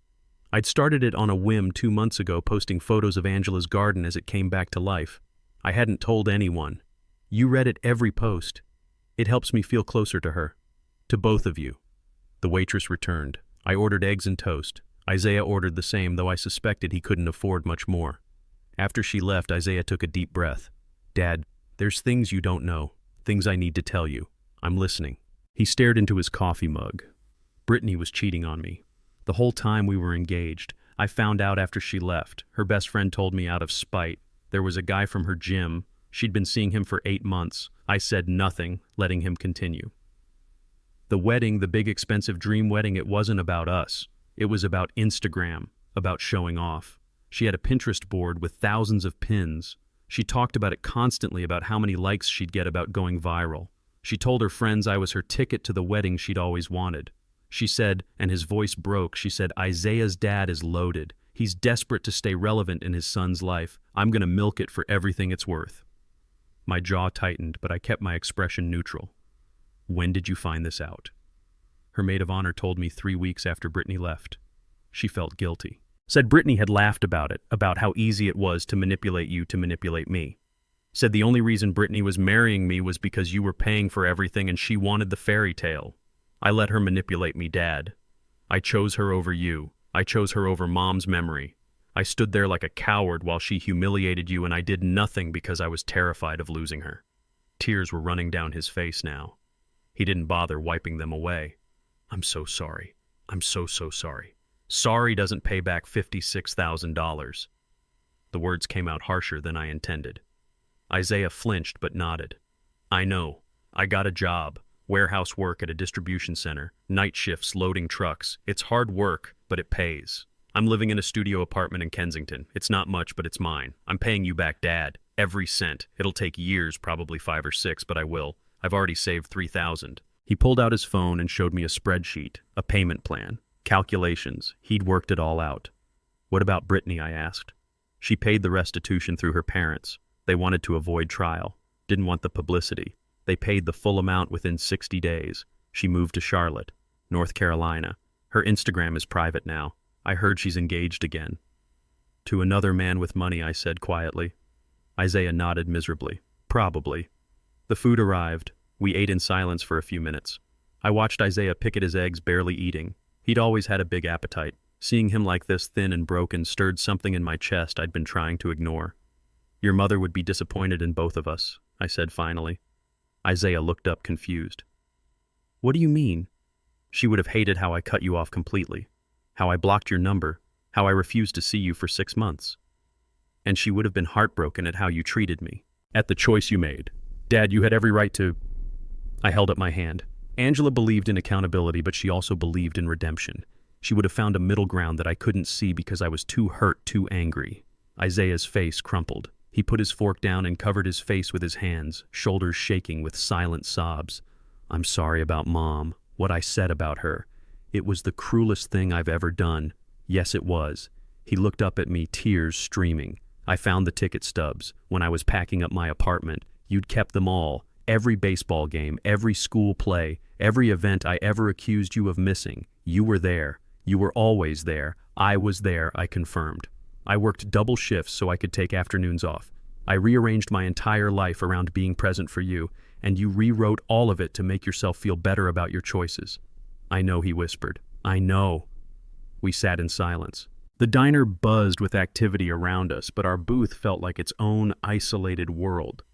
I'd started it on a whim 2 months ago, posting photos of Angela's garden as it came back to life. I hadn't told anyone. You read it every post. It helps me feel closer to her. To both of you. The waitress returned. I ordered eggs and toast. Isaiah ordered the same, though I suspected he couldn't afford much more. After she left, Isaiah took a deep breath. "Dad, there's things you don't know. Things I need to tell you. I'm listening." He stared into his coffee mug. "Brittany was cheating on me. The whole time we were engaged. I found out after she left. Her best friend told me out of spite. There was a guy from her gym. She'd been seeing him for 8 months. I said nothing, letting him continue. The wedding, the big expensive dream wedding, it wasn't about us. It was about Instagram, about showing off. She had a Pinterest board with thousands of pins. She talked about it constantly, about how many likes she'd get, about going viral. She told her friends I was her ticket to the wedding she'd always wanted. She said, and his voice broke, she said, "Isaiah's dad is loaded. He's desperate to stay relevant in his son's life. I'm going to milk it for everything it's worth." My jaw tightened, but I kept my expression neutral. "When did you find this out?" Her maid of honor told me 3 weeks after Brittany left. She felt guilty. Said Brittany had laughed about it, about how easy it was to manipulate you to manipulate me. Said the only reason Brittany was marrying me was because you were paying for everything and she wanted the fairy tale. I let her manipulate me, Dad. I chose her over you. I chose her over Mom's memory. I stood there like a coward while she humiliated you, and I did nothing because I was terrified of losing her. Tears were running down his face now. He didn't bother wiping them away. "I'm so sorry. I'm so sorry. Sorry doesn't pay back $56,000. The words came out harsher than I intended. Isaiah flinched but nodded. "I know. I got a job. Warehouse work at a distribution center. Night shifts loading trucks. It's hard work, but it pays. I'm living in a studio apartment in Kensington. It's not much, but it's mine. I'm paying you back, Dad. Every cent. It'll take years, probably 5 or 6, but I will. I've already saved $3,000. He pulled out his phone and showed me a spreadsheet, a payment plan, calculations. He'd worked it all out. "What about Brittany?" I asked. "She paid the restitution through her parents. They wanted to avoid trial. Didn't want the publicity. They paid the full amount within 60 days. She moved to Charlotte, North Carolina. Her Instagram is private now. I heard she's engaged again." "To another man with money," I said quietly. Isaiah nodded miserably. "Probably." The food arrived. We ate in silence for a few minutes. I watched Isaiah pick at his eggs, barely eating. He'd always had a big appetite. Seeing him like this, thin and broken, stirred something in my chest I'd been trying to ignore. "Your mother would be disappointed in both of us," I said finally. Isaiah looked up confused. "What do you mean?" "She would have hated how I cut you off completely, how I blocked your number, how I refused to see you for 6 months. And she would have been heartbroken at how you treated me, at the choice you made. Dad, you had every right to—" I held up my hand. Angela believed in accountability, but she also believed in redemption. She would have found a middle ground that I couldn't see because I was too hurt, too angry. Isaiah's face crumpled. He put his fork down and covered his face with his hands, shoulders shaking with silent sobs. "I'm sorry about Mom, what I said about her. It was the cruelest thing I've ever done. Yes, it was." He looked up at me, tears streaming. "I found the ticket stubs. When I was packing up my apartment, you'd kept them all. Every baseball game, every school play, every event I ever accused you of missing. You were there. You were always there. I was there," I confirmed. "I worked double shifts so I could take afternoons off. I rearranged my entire life around being present for you, and you rewrote all of it to make yourself feel better about your choices." "I know," he whispered. "I know." We sat in silence. The diner buzzed with activity around us, but our booth felt like its own isolated world.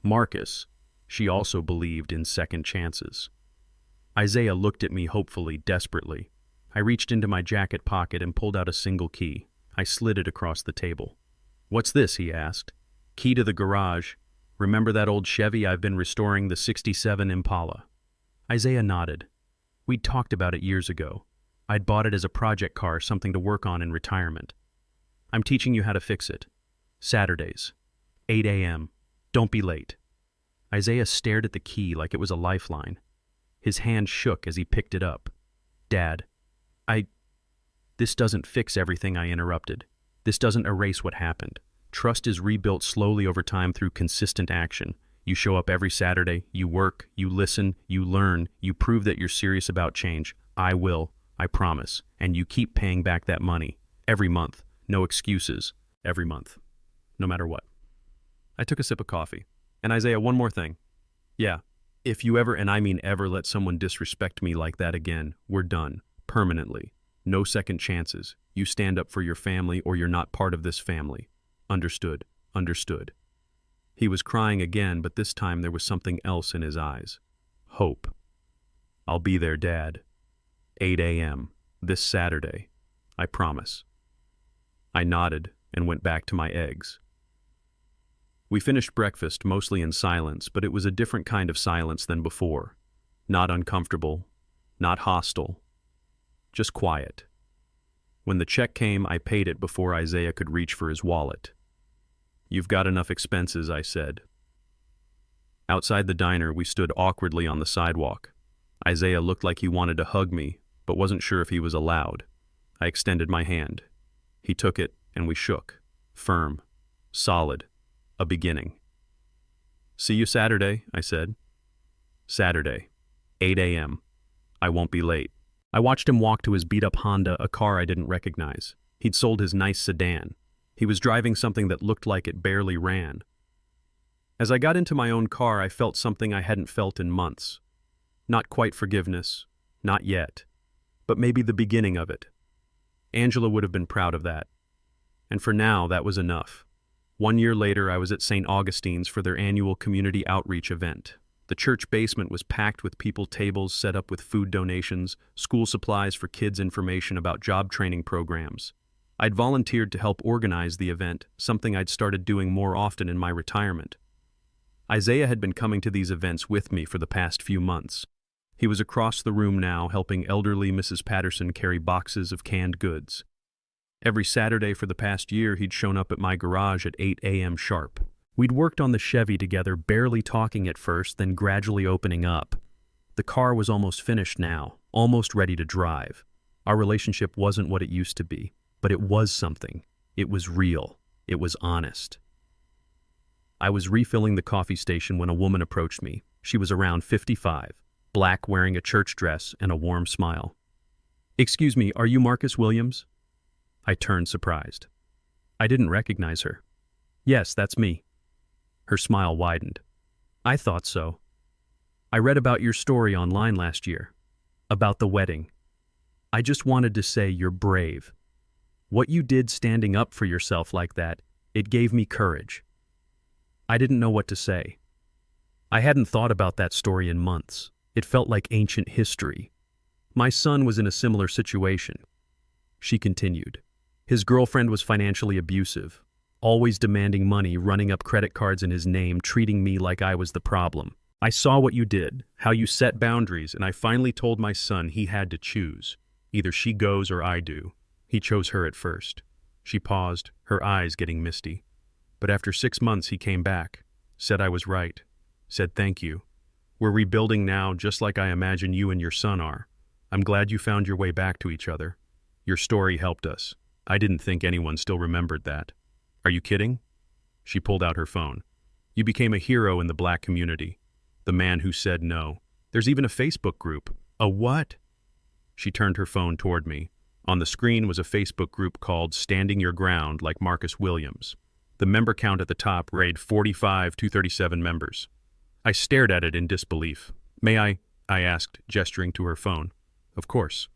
Marcus, she also believed in second chances. Isaiah looked at me hopefully, desperately. I reached into my jacket pocket and pulled out a single key. I slid it across the table. "What's this?" he asked. "Key to the garage. Remember that old Chevy? I've been restoring the '67 Impala." Isaiah nodded. We'd talked about it years ago. I'd bought it as a project car, something to work on in retirement. "I'm teaching you how to fix it. Saturdays, 8 a.m. Don't be late." Isaiah stared at the key like it was a lifeline. His hand shook as he picked it up. "Dad, This doesn't fix everything," I interrupted. "This doesn't erase what happened. Trust is rebuilt slowly over time through consistent action. You show up every Saturday, you work, you listen, you learn, you prove that you're serious about change. I will, I promise. And you keep paying back that money. Every month. No excuses. Every month. No matter what." I took a sip of coffee. "And Isaiah, one more thing. Yeah, if you ever, and I mean ever, let someone disrespect me like that again, we're done. Permanently. No second chances. You stand up for your family or you're not part of this family. Understood. Understood." He was crying again, but this time there was something else in his eyes. Hope. "I'll be there, Dad. 8 a.m. this Saturday. I promise." I nodded and went back to my eggs. We finished breakfast mostly in silence, but it was a different kind of silence than before. Not uncomfortable, not hostile, just quiet. When the check came, I paid it before Isaiah could reach for his wallet. "You've got enough expenses," I said. Outside the diner, we stood awkwardly on the sidewalk. Isaiah looked like he wanted to hug me, but wasn't sure if he was allowed. I extended my hand. He took it, and we shook. Firm. Solid. A beginning. "See you Saturday," I said. "Saturday. 8 a.m. I won't be late." I watched him walk to his beat-up Honda, a car I didn't recognize. He'd sold his nice sedan. He was driving something that looked like it barely ran. As I got into my own car, I felt something I hadn't felt in months. Not quite forgiveness. Not yet. But maybe the beginning of it. Angela would have been proud of that. And for now, that was enough. 1 year later, I was at St. Augustine's for their annual community outreach event. The church basement was packed with people, tables set up with food donations, school supplies for kids, information about job training programs. I'd volunteered to help organize the event, something I'd started doing more often in my retirement. Isaiah had been coming to these events with me for the past few months. He was across the room now, helping elderly Mrs. Patterson carry boxes of canned goods. Every Saturday for the past year, he'd shown up at my garage at 8 a.m. sharp. We'd worked on the Chevy together, barely talking at first, then gradually opening up. The car was almost finished now, almost ready to drive. Our relationship wasn't what it used to be, but it was something. It was real. It was honest. I was refilling the coffee station when a woman approached me. She was around 55, black, wearing a church dress and a warm smile. "Excuse me, are you Marcus Williams?" I turned, surprised. I didn't recognize her. "Yes, that's me." Her smile widened. "I thought so. I read about your story online last year. About the wedding. I just wanted to say you're brave. What you did standing up for yourself like that, it gave me courage." I didn't know what to say. I hadn't thought about that story in months. It felt like ancient history. My son was in a similar situation. She continued. His girlfriend was financially abusive, always demanding money, running up credit cards in his name, treating me like I was the problem. I saw what you did, how you set boundaries, and I finally told my son he had to choose. Either she goes or I do. He chose her at first. She paused, her eyes getting misty. But after 6 months he came back, said I was right, said thank you. We're rebuilding now, just like I imagine you and your son are. I'm glad you found your way back to each other. Your story helped us. I didn't think anyone still remembered that. Are you kidding? She pulled out her phone. You became a hero in the black community. The man who said no. There's even a Facebook group. A what? She turned her phone toward me. On the screen was a Facebook group called Standing Your Ground, like Marcus Williams. The member count at the top read 45,237 members. I stared at it in disbelief. May I asked, gesturing to her phone. Of course.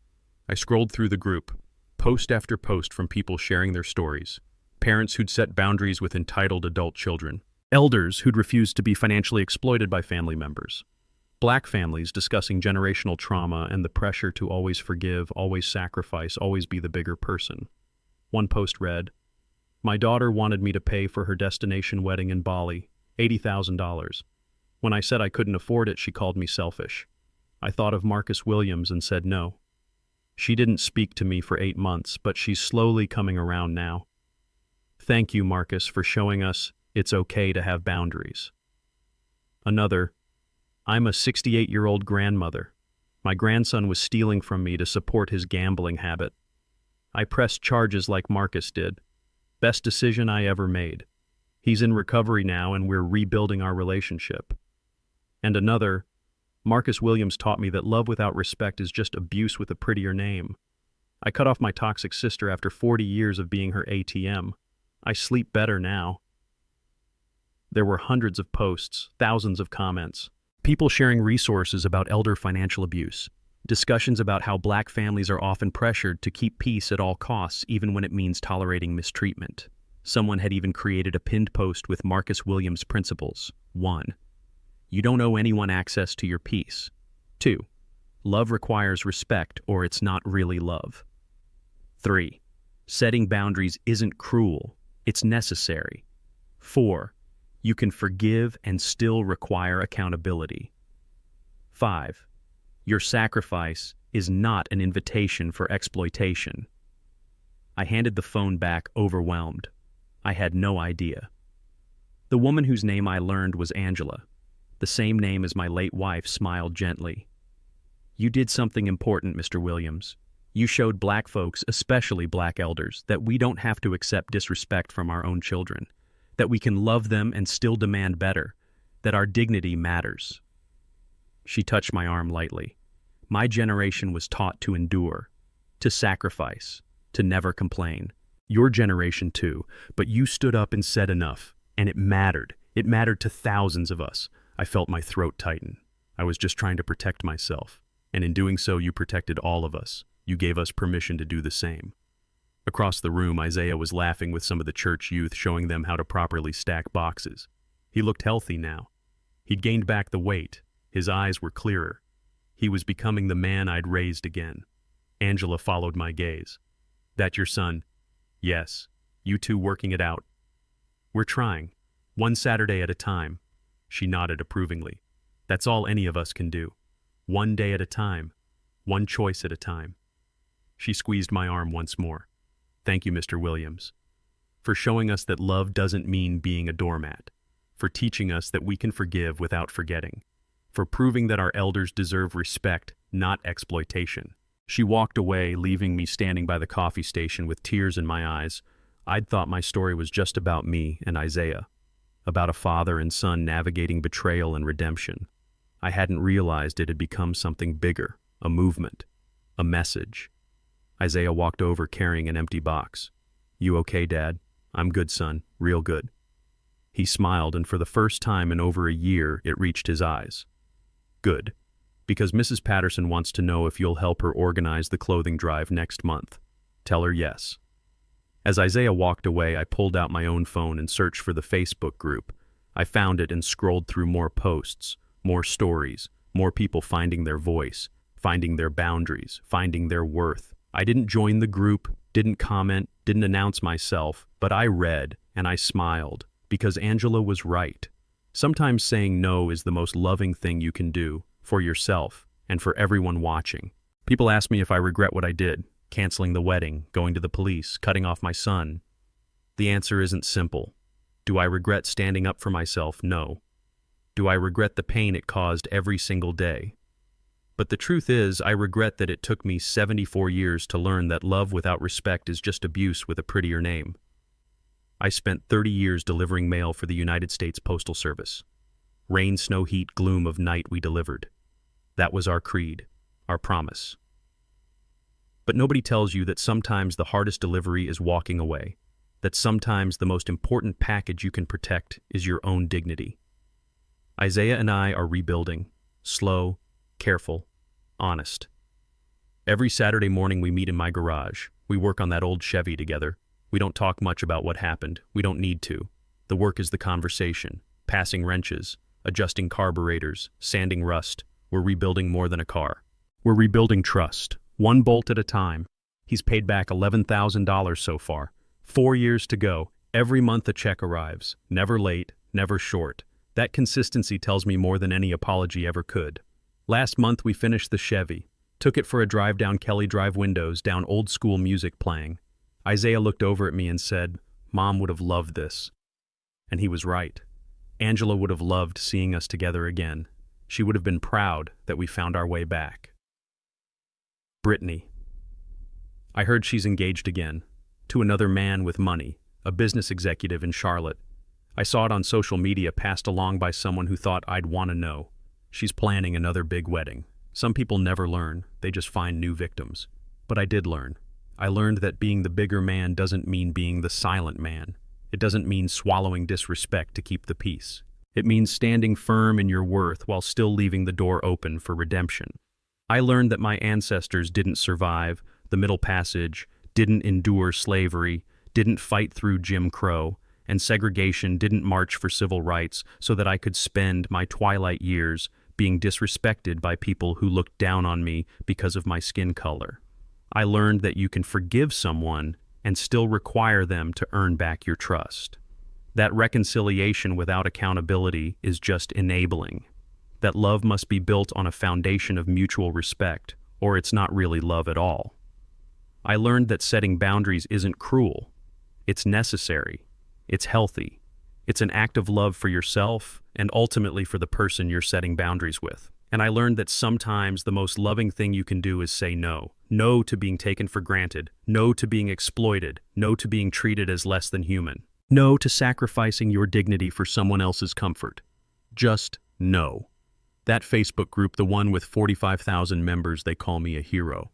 I scrolled through the group. Post after post from people sharing their stories. Parents who'd set boundaries with entitled adult children. Elders who'd refused to be financially exploited by family members. Black families discussing generational trauma and the pressure to always forgive, always sacrifice, always be the bigger person. One post read, "My daughter wanted me to pay for her destination wedding in Bali, $80,000. When I said I couldn't afford it, she called me selfish. I thought of Marcus Williams and said no. She didn't speak to me for 8 months, but she's slowly coming around now. Thank you, Marcus, for showing us it's okay to have boundaries." Another, "I'm a 68-year-old grandmother. My grandson was stealing from me to support his gambling habit. I pressed charges like Marcus did. Best decision I ever made. He's in recovery now and we're rebuilding our relationship." And another, "Marcus Williams taught me that love without respect is just abuse with a prettier name. I cut off my toxic sister after 40 years of being her ATM. I sleep better now." There were hundreds of posts, thousands of comments, people sharing resources about elder financial abuse, discussions about how Black families are often pressured to keep peace at all costs, even when it means tolerating mistreatment. Someone had even created a pinned post with Marcus Williams' principles. 1. You don't owe anyone access to your peace. 2. Love requires respect or it's not really love. 3. Setting boundaries isn't cruel, it's necessary. 4. You can forgive and still require accountability. 5. Your sacrifice is not an invitation for exploitation. I handed the phone back overwhelmed. I had no idea. The woman whose name I learned was Angela. The same name as my late wife smiled gently. "You did something important, Mr. Williams. You showed Black folks, especially Black elders, that we don't have to accept disrespect from our own children, that we can love them and still demand better, that our dignity matters." She touched my arm lightly. My generation was taught to endure, to sacrifice, to never complain. Your generation too, but you stood up and said enough, and it mattered. It mattered to thousands of us. I felt my throat tighten. I was just trying to protect myself, and in doing so you protected all of us. You gave us permission to do the same. Across the room, Isaiah was laughing with some of the church youth, showing them how to properly stack boxes. He looked healthy now. He'd gained back the weight. His eyes were clearer. He was becoming the man I'd raised again. Angela followed my gaze. "That your son?" "Yes. You two working it out?" "We're trying. One Saturday at a time." She nodded approvingly. "That's all any of us can do. One day at a time. One choice at a time." She squeezed my arm once more. "Thank you, Mr. Williams, for showing us that love doesn't mean being a doormat, for teaching us that we can forgive without forgetting, for proving that our elders deserve respect, not exploitation." She walked away, leaving me standing by the coffee station with tears in my eyes. I'd thought my story was just about me and Isaiah, about a father and son navigating betrayal and redemption. I hadn't realized it had become something bigger, a movement, a message. Isaiah walked over carrying an empty box. "You okay, Dad?" "I'm good, son, real good." He smiled, and for the first time in over a year, it reached his eyes. "Good, because Mrs. Patterson wants to know if you'll help her organize the clothing drive next month. Tell her yes." As Isaiah walked away, I pulled out my own phone and searched for the Facebook group. I found it and scrolled through more posts, more stories, more people finding their voice, finding their boundaries, finding their worth. I didn't join the group, didn't comment, didn't announce myself, but I read and I smiled because Angela was right. Sometimes saying no is the most loving thing you can do for yourself and for everyone watching. People ask me if I regret what I did. Canceling the wedding, going to the police, cutting off my son. The answer isn't simple. Do I regret standing up for myself? No. Do I regret the pain it caused every single day? But the truth is, I regret that it took me 74 years to learn that love without respect is just abuse with a prettier name. I spent 30 years delivering mail for the United States Postal Service. Rain, snow, heat, gloom of night we delivered. That was our creed, our promise. But nobody tells you that sometimes the hardest delivery is walking away, that sometimes the most important package you can protect is your own dignity. Isaiah and I are rebuilding, slow, careful, honest. Every Saturday morning we meet in my garage. We work on that old Chevy together. We don't talk much about what happened. We don't need to. The work is the conversation, passing wrenches, adjusting carburetors, sanding rust. We're rebuilding more than a car. We're rebuilding trust, one bolt at a time. He's paid back $11,000 so far. 4 years to go. Every month a check arrives. Never late, never short. That consistency tells me more than any apology ever could. Last month we finished the Chevy. Took it for a drive down Kelly Drive, windows down, old school music playing. Isaiah looked over at me and said, "Mom would have loved this." And he was right. Angela would have loved seeing us together again. She would have been proud that we found our way back. Brittany. I heard she's engaged again, to another man with money, a business executive in Charlotte. I saw it on social media passed along by someone who thought I'd want to know. She's planning another big wedding. Some people never learn, they just find new victims. But I did learn. I learned that being the bigger man doesn't mean being the silent man. It doesn't mean swallowing disrespect to keep the peace. It means standing firm in your worth while still leaving the door open for redemption. I learned that my ancestors didn't survive the Middle Passage, didn't endure slavery, didn't fight through Jim Crow, and segregation, didn't march for civil rights so that I could spend my twilight years being disrespected by people who looked down on me because of my skin color. I learned that you can forgive someone and still require them to earn back your trust. That reconciliation without accountability is just enabling. That love must be built on a foundation of mutual respect, or it's not really love at all. I learned that setting boundaries isn't cruel. It's necessary. It's healthy. It's an act of love for yourself and ultimately for the person you're setting boundaries with. And I learned that sometimes the most loving thing you can do is say no. No to being taken for granted. No to being exploited. No to being treated as less than human. No to sacrificing your dignity for someone else's comfort. Just no. That Facebook group, the one with 45,000 members, they call me a hero.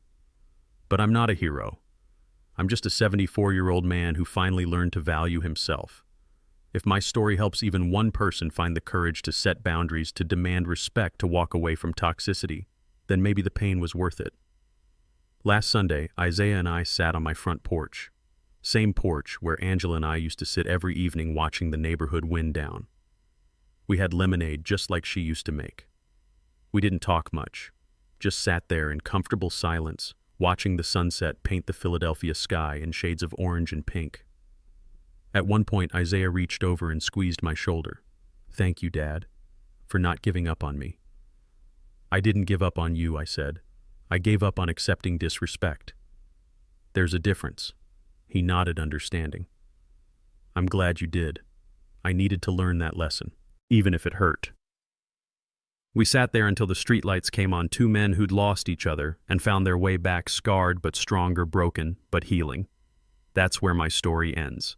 But I'm not a hero. I'm just a 74-year-old man who finally learned to value himself. If my story helps even one person find the courage to set boundaries, to demand respect, to walk away from toxicity, then maybe the pain was worth it. Last Sunday, Isaiah and I sat on my front porch. Same porch where Angela and I used to sit every evening watching the neighborhood wind down. We had lemonade just like she used to make. We didn't talk much, just sat there in comfortable silence, watching the sunset paint the Philadelphia sky in shades of orange and pink. At one point, Isaiah reached over and squeezed my shoulder. "Thank you, Dad, for not giving up on me." "I didn't give up on you," I said. "I gave up on accepting disrespect." "There's a difference." He nodded, understanding. "I'm glad you did. I needed to learn that lesson, even if it hurt." We sat there until the streetlights came on, two men who'd lost each other and found their way back, scarred but stronger, broken but healing. That's where my story ends.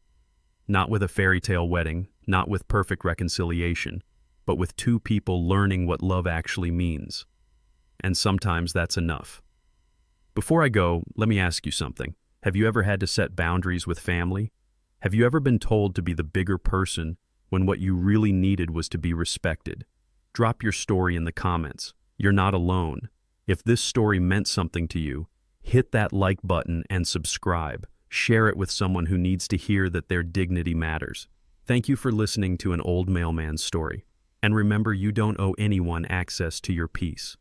Not with a fairy tale wedding, not with perfect reconciliation, but with two people learning what love actually means. And sometimes that's enough. Before I go, let me ask you something. Have you ever had to set boundaries with family? Have you ever been told to be the bigger person when what you really needed was to be respected? Drop your story in the comments. You're not alone. If this story meant something to you, hit that like button and subscribe. Share it with someone who needs to hear that their dignity matters. Thank you for listening to an old mailman's story. And remember, you don't owe anyone access to your peace.